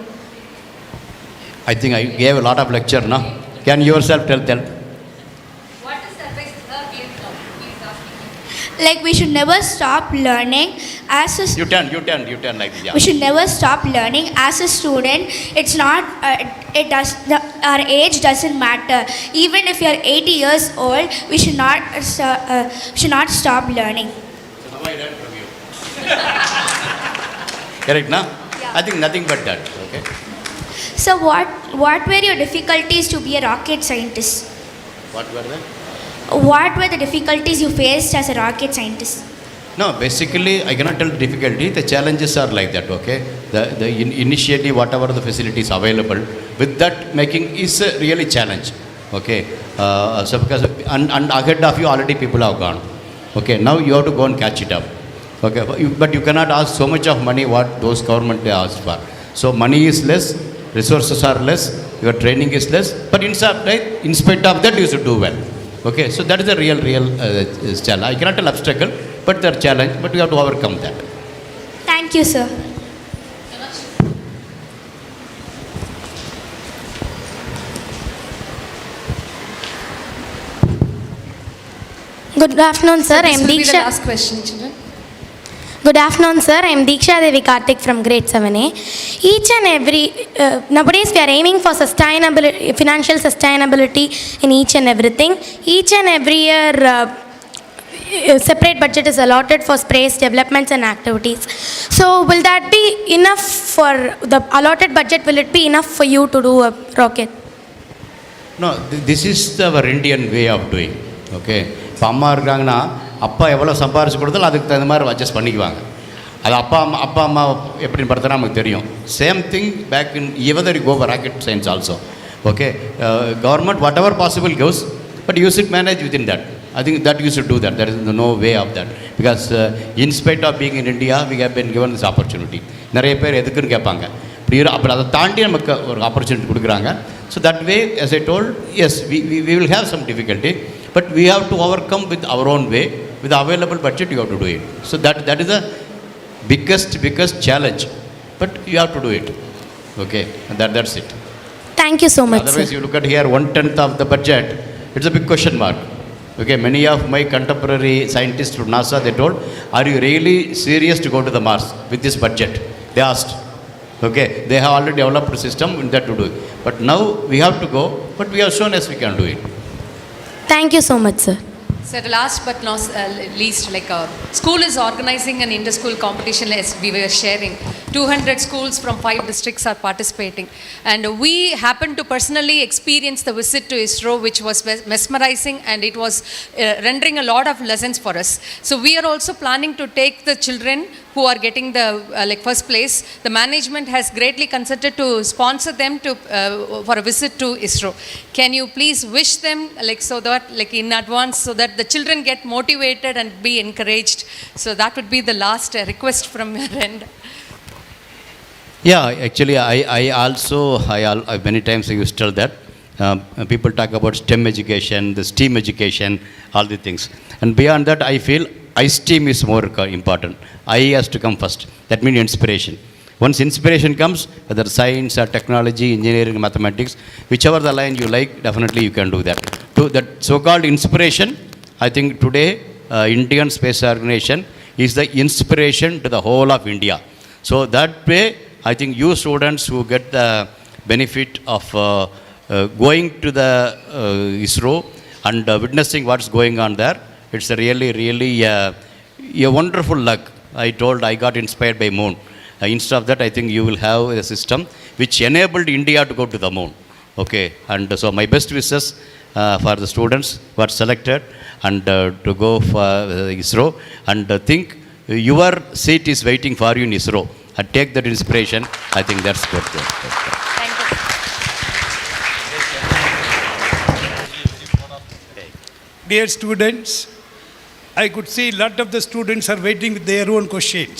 I think I gave a lot of lecture, no? Can you yourself tell? What is the advice like we should never stop learning as a You turn like this. Yeah. We should never stop learning as a student. It's not our age doesn't matter. Even if you're 80 years old, we should not stop learning. So now I learned from you. Correct, no? Yeah. I think nothing but that. Okay. So what were your difficulties to be a rocket scientist? What were they? What were the difficulties you faced as a rocket scientist? No, basically I cannot tell the difficulty. The challenges are like that. Okay. Initially whatever the facilities available, with that making is a really challenge. Okay. So because and ahead of you already people have gone. Okay. Now you have to go and catch it up. Okay. But you cannot ask so much of money what those government they ask for. So money is less, resources are less, your training is less. But in spite of that you should do well. Okay. So that is a real challenge. I cannot tell obstacle, but they are challenge. But you have to overcome that. Thank you, sir. Good afternoon, sir. I am This will be the Deeksha. last question, children. Good afternoon, sir. I am Diksha Devi Karthik from grade 7A. Each and every, nowadays we are aiming for sustainability, financial sustainability in each and everything. Each and every year, separate budget is allotted for space developments and activities. So will that be enough for the allotted budget? Will it be enough for you to do a rocket? No, this is our Indian way of doing. Okay. இப்போ அம்மா இருக்கிறாங்கன்னா அப்பா எவ்வளோ சம்பாரிச்சு கொடுத்தாலும் அதுக்கு தகுந்த மாதிரி அட்ஜஸ்ட் பண்ணிக்குவாங்க. அது அப்பா அம்மா எப்படின்னு பார்த்தா நமக்கு தெரியும். Same thing back in whether you go for rocket science also. Okay. Government whatever possible goes, but you should manage within that. I think that you should do that. There is no way of that. Because in spite of being in India, we have been given this opportunity. நிறைய பேர் எதுக்குன்னு கேட்பாங்க. அப்புறம் அதை தாண்டி நமக்கு ஒரு opportunity கொடுக்குறாங்க. So that way as I told, yes, we will have some difficulty, but we have to overcome with our own way. With the available budget, you have to do it. So that is the biggest challenge. But you have to do it. Okay, and that's it. Thank you so much. Otherwise, sir. you look at here, 1/10 of the budget, it's a big question mark. Okay, many of my contemporary scientists from NASA, they told, are you really serious to go to the Mars with this budget? They asked. Okay, they have already developed a system in that to do it. But now we have to go, but we have shown as we can do it. Thank you so much, sir. So the last but not least, like school is organizing an inter-school competition, as we were sharing. 200 schools from 5 districts are participating. And we happened to personally experience the visit to ISRO, which was mesmerizing, and it was rendering a lot of lessons for us. So we are also planning to take the children who are getting the first place. The management has greatly considered to sponsor them to for a visit to ISRO. Can you please wish them so that in advance, so that the children get motivated and be encouraged? So that would be the last request from your end. Yeah, actually, I also many times I used to tell that people talk about STEM education, the STEAM education, all the things, and beyond that, I feel STEAM is more important. I has to come first. That means inspiration. Once inspiration comes, whether science or technology, engineering, mathematics, whichever the line you like, definitely you can do that. To that so-called inspiration, I think today Indian Space Organization is the inspiration to the whole of India. So that way, I think you students who get the benefit of going to the ISRO and witnessing what's going on there, it's a really a wonderful luck. I told I got inspired by moon. Instead of that, I think you will have a system which enabled India to go to the moon. Okay, and so my best wishes for the students who are selected and to go for ISRO, and think your seat is waiting for you in ISRO. And take that inspiration. I think that's good. Thank you. Dear students, I could see a lot of the students are waiting with their own questions.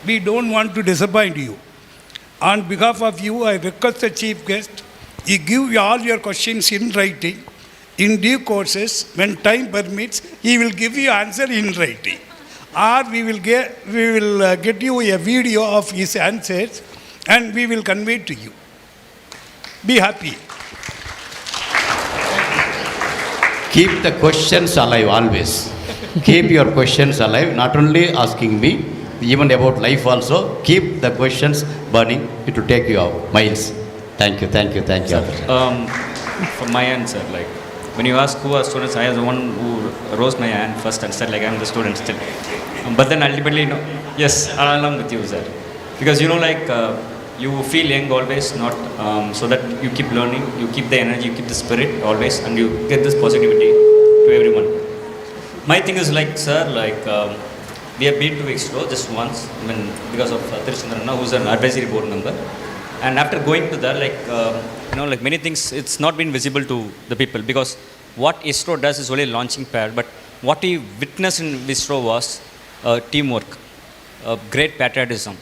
We don't want to disappoint you. On behalf of you, I request the chief guest, you give all your questions in writing. In due courses, when time permits, he will give you answer in writing. Or we will get you a video of his answers and we will convey to you. Be happy. Keep the questions alive always. Keep your questions alive, not only asking me, even about life also. Keep the questions burning. It will take you out miles. Thank you. From my end, sir, when you ask who are students, I was the one who rose my hand first and said I'm the student still. But then ultimately, yes, along with you, sir. Because you feel young always, not so that you keep learning, you keep the energy, you keep the spirit always, and you get this positivity to everyone. My thing is sir, we have been to ISRO just once, because of Tirichandran, who's an advisory board member. And after going to that, many things, it's not been visible to the people, because what ISRO does is only launching pad, but what we witnessed in ISRO was teamwork, great patriotism.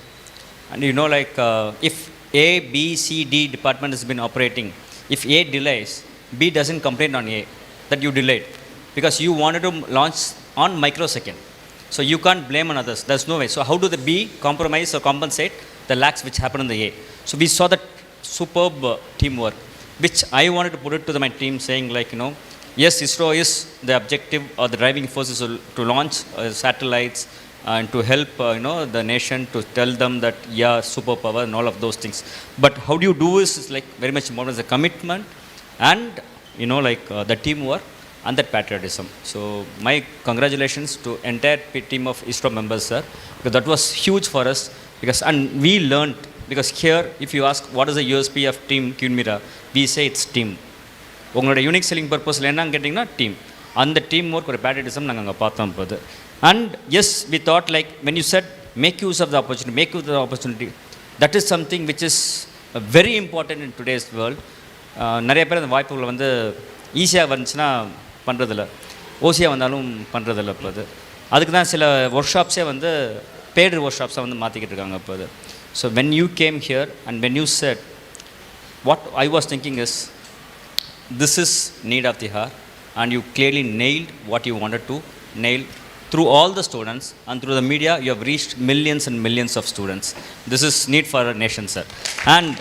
And if A, B, C, D department has been operating, if A delays, B doesn't complain on A, that you delayed, because you wanted to launch on microsecond. So you can't blame on others. There's no way. So how do the B compromise or compensate the lacks which happened in the A? So we saw that superb teamwork, which I wanted to put it to my team, saying yes, ISRO is the objective or the driving force is to launch satellites, and to help the nation to tell them that yeah, superpower and all of those things. But how do you do is like very much important as a commitment and the teamwork and that patriotism. So my congratulations to entire team of ISRO members, sir, because that was huge for us, and we learned, because here if you ask what is the USP of team Queen we say it's team. உங்களோட unique selling பர்பஸில் என்னன்னு கேட்டிங்கன்னா team. அந்த team work ஒரு patriotism நாங்கள் அங்கே பார்த்தோம் போது. And as we thought like when you set make use of the opportunity, that is something which is very important in today's world. நிறைய பேர் அந்த வாய்ப்புகளை வந்து ஈஸியாக வந்துச்சுன்னா பண்ணுறதில்ல, ஓசியாக வந்தாலும் பண்ணுறதில்ல இப்போ அது. அதுக்கு தான் சில ஒர்க் ஷாப்ஸே வந்து பெய்டு ஒர்க் ஷாப்ஸாக வந்து மாற்றிக்கிட்டு இருக்காங்க இப்போ அது. So when you came here and when you set what I was thinking is this is need of the hour, and you clearly nailed what you wanted to nail through all the students, and through the media you have reached millions and millions of students. This is need for a nation, sir. And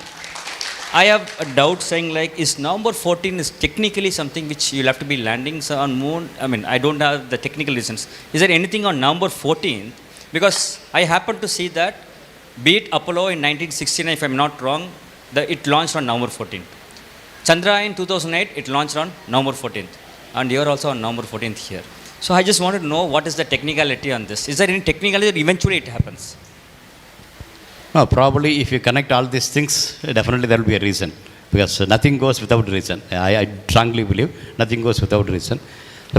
I have a doubt saying like, is November 14 is technically something which you'll have to be landing on moon? I mean, I don't have the technical reasons. Is there anything on November 14th? Because I happen to see that, be it Apollo in 1969, if I'm not wrong, it launched on November 14th. Chandrayaan 2008, it launched on November 14th. And you're also on November 14th here. So I just wanted to know what is the technicality on this. Is there any technicality that eventually it happens? No, probably if you connect all these things, definitely there will be a reason. Because nothing goes without reason. I strongly believe nothing goes without reason.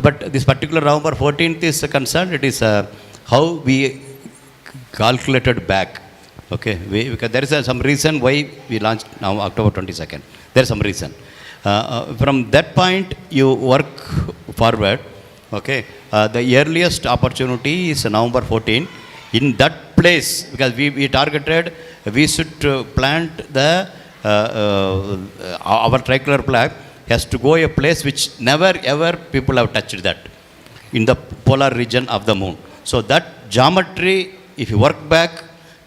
But this particular November 14th is concerned, it is how we calculated back. Okay, because there is some reason why we launched now October 22nd. There is some reason. From that point, you work forward. Okay, the earliest opportunity is November 14. In that place, because we targeted, we should plant our tricolor flag has to go a place which never ever people have touched that, in the polar region of the moon. So that geometry, if you work back,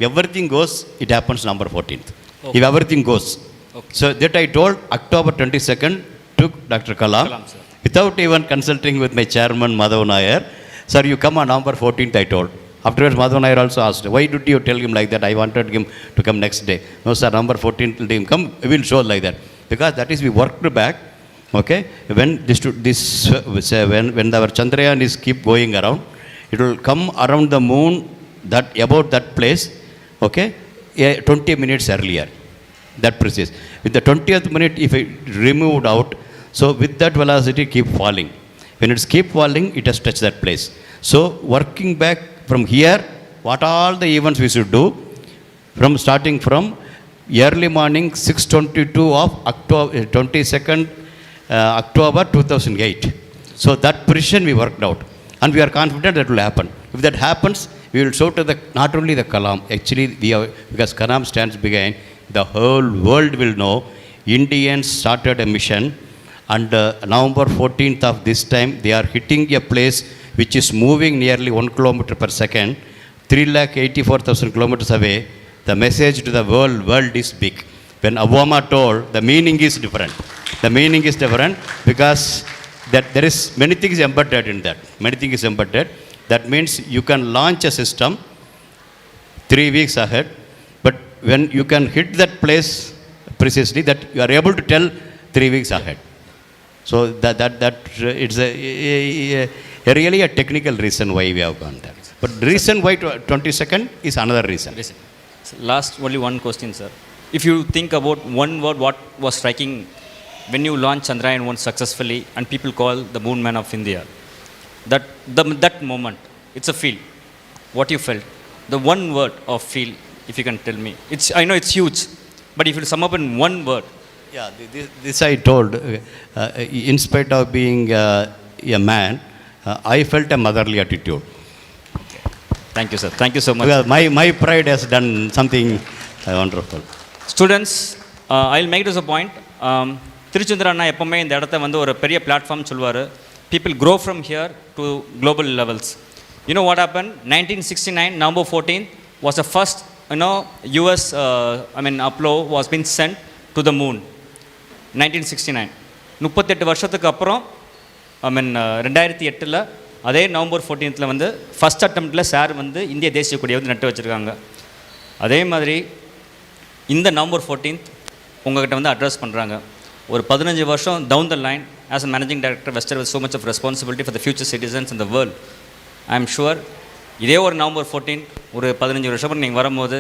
everything goes, it happens November 14th. Okay. If everything goes. Okay. So that I told October 22nd to Dr. Kalam without even consulting with my chairman Madhav Nair. Sir, you come on November 14th, I told. Afterwards, Madhav Nair also asked, why did you tell him like that? I wanted him to come next day. No, sir, November 14th, let him come, we will show like that. Because that is, we worked back. Okay, when when our Chandrayaan is keep going around, it will come around the moon, that about that place, okay, 20 minutes earlier. That precise. With the 20th minute, if it removed out, so with that velocity keep falling. When it's keep falling, it has touched that place. So working back from here, what all the events we should do, starting from early morning 6:22 of October 22nd October 2008. So that precision we worked out, and we are confident that will happen. If that happens, we will show to not only the Kalam, actually because Kalam stands behind, the whole world will know Indians started a mission, and November 14th of this time, they are hitting a place which is moving nearly 1 kilometer per second, 384,000 kilometers away. The message to the world is big. When Obama told, the meaning is different. The meaning is different because that there is many things embedded in that. Many things is embedded. That means you can launch a system 3 weeks ahead, but when you can hit that place precisely, that you are able to tell 3 weeks ahead. So that it's a really a technical reason why we have gone there. But the reason why 22nd is another reason. So last only one question, sir. If you think about one word, what was striking when you launched Chandrayaan-1 successfully and people call the moon man of India, that moment, it's a feel. What you felt? The one word of feel, if you can tell me. I know it's huge, but if you sum up in one word. Yeah, this I told. In spite of being a man, I felt a motherly attitude. Okay. Thank you, sir. Thank you so much. Because my pride has done something wonderful. Students, I'll make this a point. Tiruchandra அண்ணா எப்பவுமே இந்த இடத்த வந்து ஒரு பெரிய platform சொல்லுவார். People grow from here to global levels. You know what happened? 1969, November 14th was the first, US, Apollo was being sent to the moon. 1969. 38 வருஷத்துக்கு அப்புறம் 2008 அதே நவம்பர் 14th வந்து ஃபஸ்ட் அட்டம்ப்டில் சார் வந்து இந்திய தேசிய கொடியை வந்து நட்டு வச்சுருக்காங்க. அதே மாதிரி இந்த நவம்பர் 14th உங்கள்கிட்ட வந்து அட்ரஸ் பண்ணுறாங்க. ஒரு 15 வருஷம் down the line as a managing director vested with so much of responsibility for the future citizens in the world. I am sure இதே ஒரு நவம்பர் 14 ஒரு 15 வருஷம் நீங்கள் வரும்போது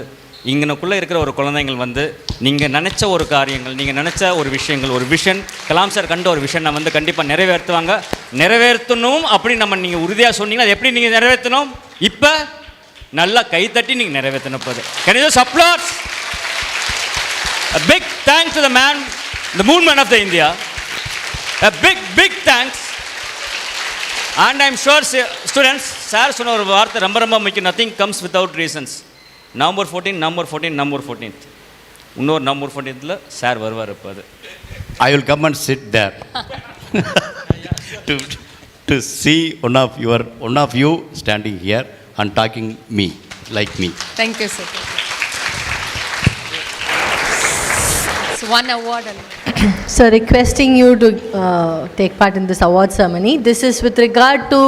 இங்கனுக்குள்ளே இருக்கிற ஒரு குழந்தைங்கள் வந்து நீங்கள் நினச்ச ஒரு காரியங்கள், நீங்கள் நினச்ச ஒரு விஷயங்கள், ஒரு விஷன், கலாம் சார் கண்ட ஒரு விஷன் வந்து கண்டிப்பாக நிறைவேற்றுவாங்க. நிறைவேற்றணும் அப்படின்னு நீங்கள் உறுதியாக சொன்னீங்கன்னா அது எப்படி நீங்கள் நிறைவேற்றணும்? இப்போ நல்லா கைத்தட்டி நீங்கள் நிறைவேற்றணும். போது can you just applause? A big thanks to the man, the moon man of the India. A big thanks. And I'm sure students, sir சொன்ன ஒரு வார்த்தை ரொம்ப முக்கியம். Nothing comes without reasons. November 14th இன்னொரு நவம்பர் 14th சார் வருவார். இப்போ அது I will come and sit there to see one of you standing here and talking me like me. Thank you, sir. So one award. So requesting you to take part in this award ceremony. This is with regard to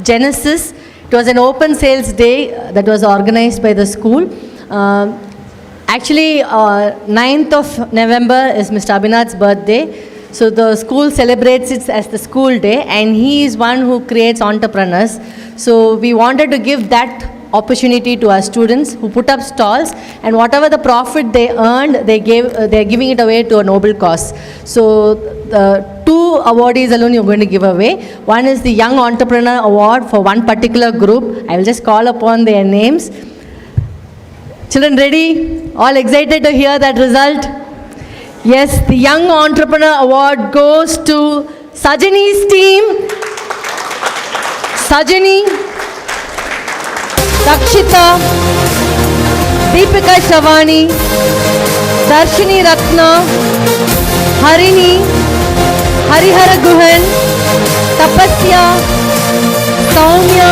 Genesis. It was an open sales day that was organized by the school. Actually, 9th of November is Mr. Abhinath's birthday. So the school celebrates it as the school day, and he is one who creates entrepreneurs. So we wanted to give that opportunity to our students who put up stalls, and whatever the profit they earned, they're giving it away to a noble cause. So the 2 awardees alone you're going to give away. One is the Young Entrepreneur Award for one particular group. I will just call upon their names. Children ready? All excited to hear that result? Yes, the Young Entrepreneur Award goes to Sajani's team. Sajani, Dakshita, Deepika Shavani, Darshini Ratna, Harini, Harihara Guhan, Tapasya, Soumya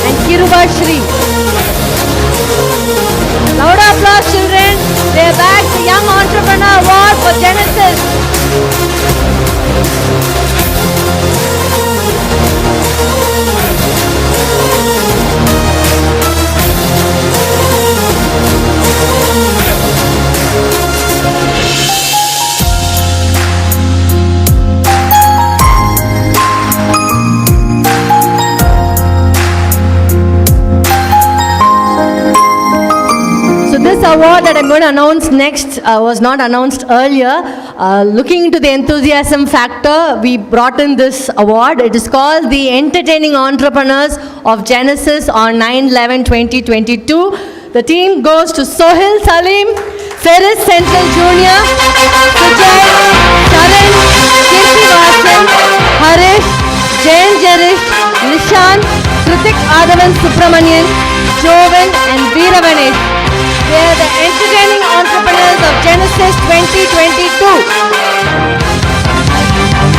and Kiruba Shri. Loud applause, children. They are back the Young Entrepreneur Award for Genesis. This award that I'm going to announce next was not announced earlier. Looking into the enthusiasm factor, we brought in this award. It is called the Entertaining Entrepreneurs of Genesis on 9/11/2022. The team goes to Sohil Salim, Ferris Central Junior, Sujay, Sharan, Kirti Vasan, Harish, Jain Jarish, Nishan, Kritik Adavan Subramanian, Jovan and Veeravanesh. They are the Entertaining Entrepreneurs of Genesis 2022.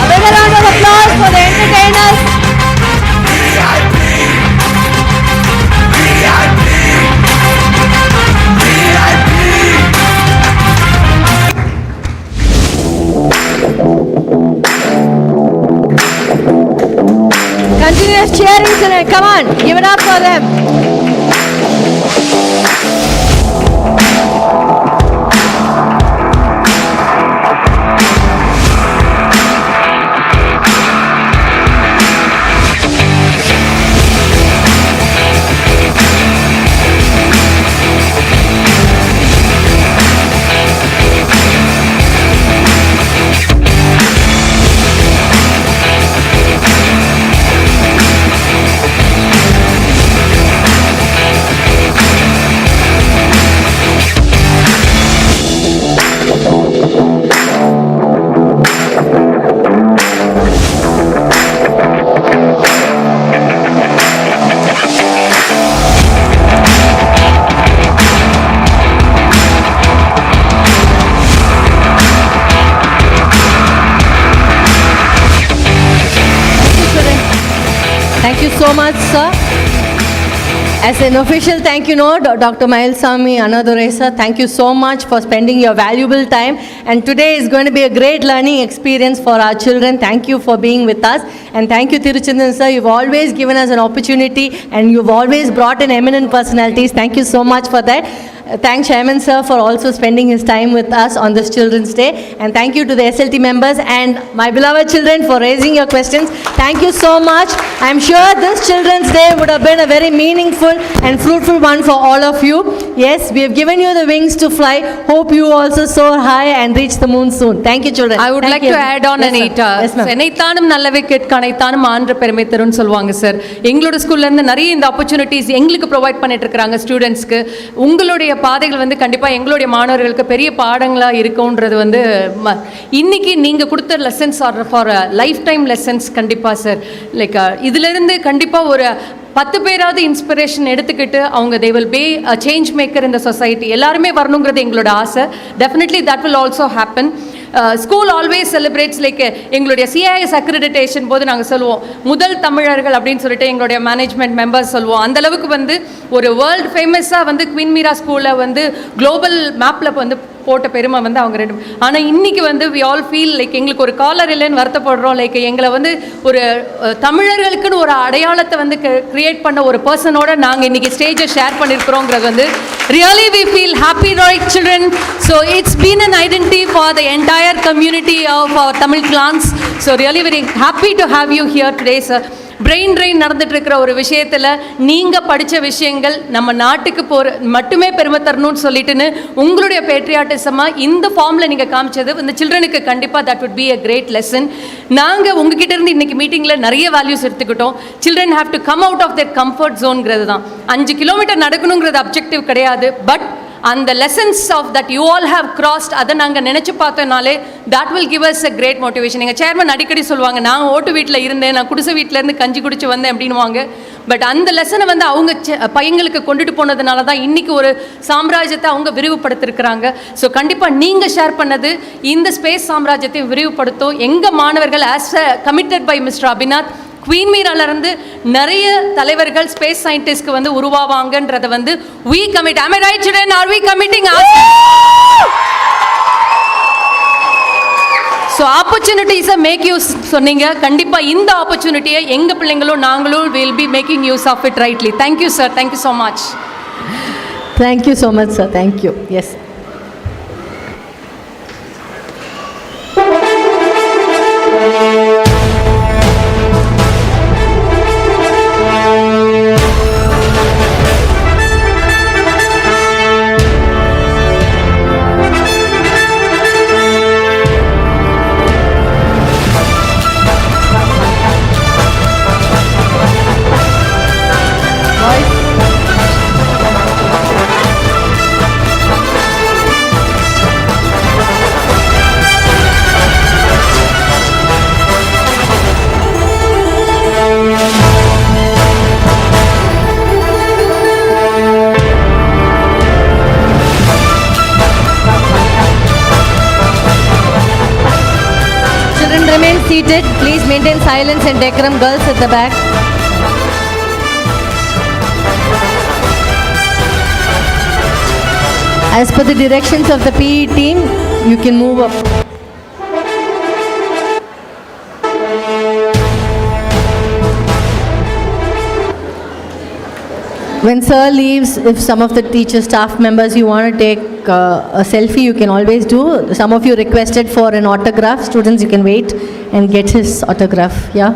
A big round of applause for the entertainers. Continuous cheering tonight. Come on, give it up for them. Thank you so much, sir. As an official thank you note, Dr. Mayilsamy Annadurai sir, thank you so much for spending your valuable time. And today is going to be a great learning experience for our children. Thank you for being with us. And thank you, Tiruchendan sir. You've always given us an opportunity and you've always brought in eminent personalities. Thank you so much for that. Thanks Chairman sir for also spending his time with us on this Children's Day. And thank you to the SLT members and my beloved children for raising your questions. Thank you so much. I'm sure this Children's Day would have been a very meaningful and fruitful one for all of you. Yes, we have given you the wings to fly. Hope you also soar high and reach the moon soon. Thank you children. I would Thank like you. to add on Yes, Anita. Yes, ma'am. என்னைத்தானும் நல்லவை கேட்க அனைத்தானும் ஆன்ற பெருமை தரும்னு சொல்லுவாங்க sir. எங்களோட ஸ்கூல்ல இருந்து நிறைய இந்த ஆப்பர்ச்சுனிட்டிஸ் எங்களுக்கு ப்ரொவைட் பண்ணிட்டு இருக்காங்க ஸ்டூடெண்ட்ஸ்க்கு. உங்களுடைய பாதைகள் வந்து கண்டிப்பா எங்களுடைய மாணவர்களுக்கு பெரிய பாடங்களா இருக்கும்ன்றது வந்து இன்னைக்கு நீங்க கொடுத்த lessons are for life time lessons கண்டிப்பா சார். லைக் இதுல இருந்து கண்டிப்பா ஒரு 10 பேராவது இன்ஸ்பிரேஷன் எடுத்துக்கிட்டு அவங்க they will be a change maker in the society. எல்லாருமே வரணுங்கிறது எங்களோட ஆசை. Definitely that will also happen. School always celebrates like எங்களுடைய சிஐஎஸ் அக்ரிடிட்டேஷன் போது நாங்கள் சொல்லுவோம் முதல் தமிழர்கள் அப்படின்னு சொல்லிட்டு எங்களுடைய மேனேஜ்மெண்ட் மெம்பர்ஸ் சொல்லுவோம். அந்தளவுக்கு வந்து ஒரு வேர்ல்டு ஃபேமஸாக வந்து குவீன் மீரா ஸ்கூலில் வந்து குளோபல் மேப்பில் வந்து போட்ட பெருமை வந்து அவங்க ரெண்டு. ஆனால் இன்றைக்கி வந்து வி ஆல் ஃபீல் லைக் எங்களுக்கு ஒரு காலர் இல்லைன்னு வருத்தப்படுறோம். லைக் எங்களை வந்து ஒரு தமிழர்களுக்குன்னு ஒரு அடையாளத்தை வந்து கிரியேட் பண்ண ஒரு பர்சனோட நாங்கள் இன்றைக்கி ஸ்டேஜை ஷேர் பண்ணியிருக்கிறோங்கிறது வந்து really we feel happy right children. So it's been an identity for the entire community of our Tamil clans. So really very happy to have you here today sir. Brain train நடந்துட்டு இருக்கிற ஒரு விஷயத்தில் நீங்கள் படித்த விஷயங்கள் நம்ம நாட்டுக்கு மட்டுமே பெருமை தரணும்னு சொல்லிட்டுன்னு உங்களுடைய பேட்ரியாட்டிசமாக இந்த ஃபார்மில் நீங்கள் காமிச்சது இந்த சில்ட்ரனுக்கு கண்டிப்பாக that would be a great lesson. நாங்கள் உங்ககிட்ட இருந்து இன்றைக்கி மீட்டிங்கில் நிறைய வேல்யூஸ் எடுத்துக்கிட்டோம். Children have to come out of their comfort ஜோன்ங்கிறது தான். 5 கிலோமீட்டர் நடக்கணுங்கிறது அப்ஜெக்டிவ் கிடையாது. பட் அந்த lessons of that you all have crossed அதை நாங்கள் நினச்சி பார்த்தோம்னாலே that will give us a great motivation. எங்கள் சேர்மன் அடிக்கடி சொல்லுவாங்க நான் ஓட்டு வீட்டில் இருந்தேன், நான் குடிசை வீட்டிலேருந்து கஞ்சி குடிச்சு வந்தேன் அப்படின்வாங்க. பட் அந்த லெசனை வந்து அவங்க பையங்களுக்கு கொண்டுட்டு போனதுனால தான் இன்றைக்கி ஒரு சாம்ராஜ்யத்தை அவங்க விரிவுபடுத்திருக்கிறாங்க. ஸோ கண்டிப்பாக நீங்கள் ஷேர் பண்ணது இந்த ஸ்பேஸ் சாம்ராஜ்யத்தையும் விரிவுபடுத்தும். எங்கள் மாணவர்கள் as a committed by mister Abhinath Queen மீராலேருந்து நிறைய தலைவர்கள் ஸ்பேஸ் சயின்டிஸ்ட்க்கு வந்து உருவாவாங்கன்றதை வந்து we commit. Am I right children? Are we committing? So ஆப்பர்ச்சுனிட்டிஸை மேக் யூஸ் சொன்னீங்க. கண்டிப்பாக இந்த ஆப்பர்ச்சுனிட்டியை எங்கள் பிள்ளைங்களும் நாங்களும் will be making use of it rightly. Thank you sir. Thank you so much. Thank you so much sir. Thank you. Yes. Remain seated. Please maintain silence and decorum. Girls at the back. As per the directions of the PE team, you can move up. When sir leaves, if some of the teacher staff members you want to take a selfie, you can always do. Some of you requested for an autograph. Students, you can wait and get his autograph. Yeah.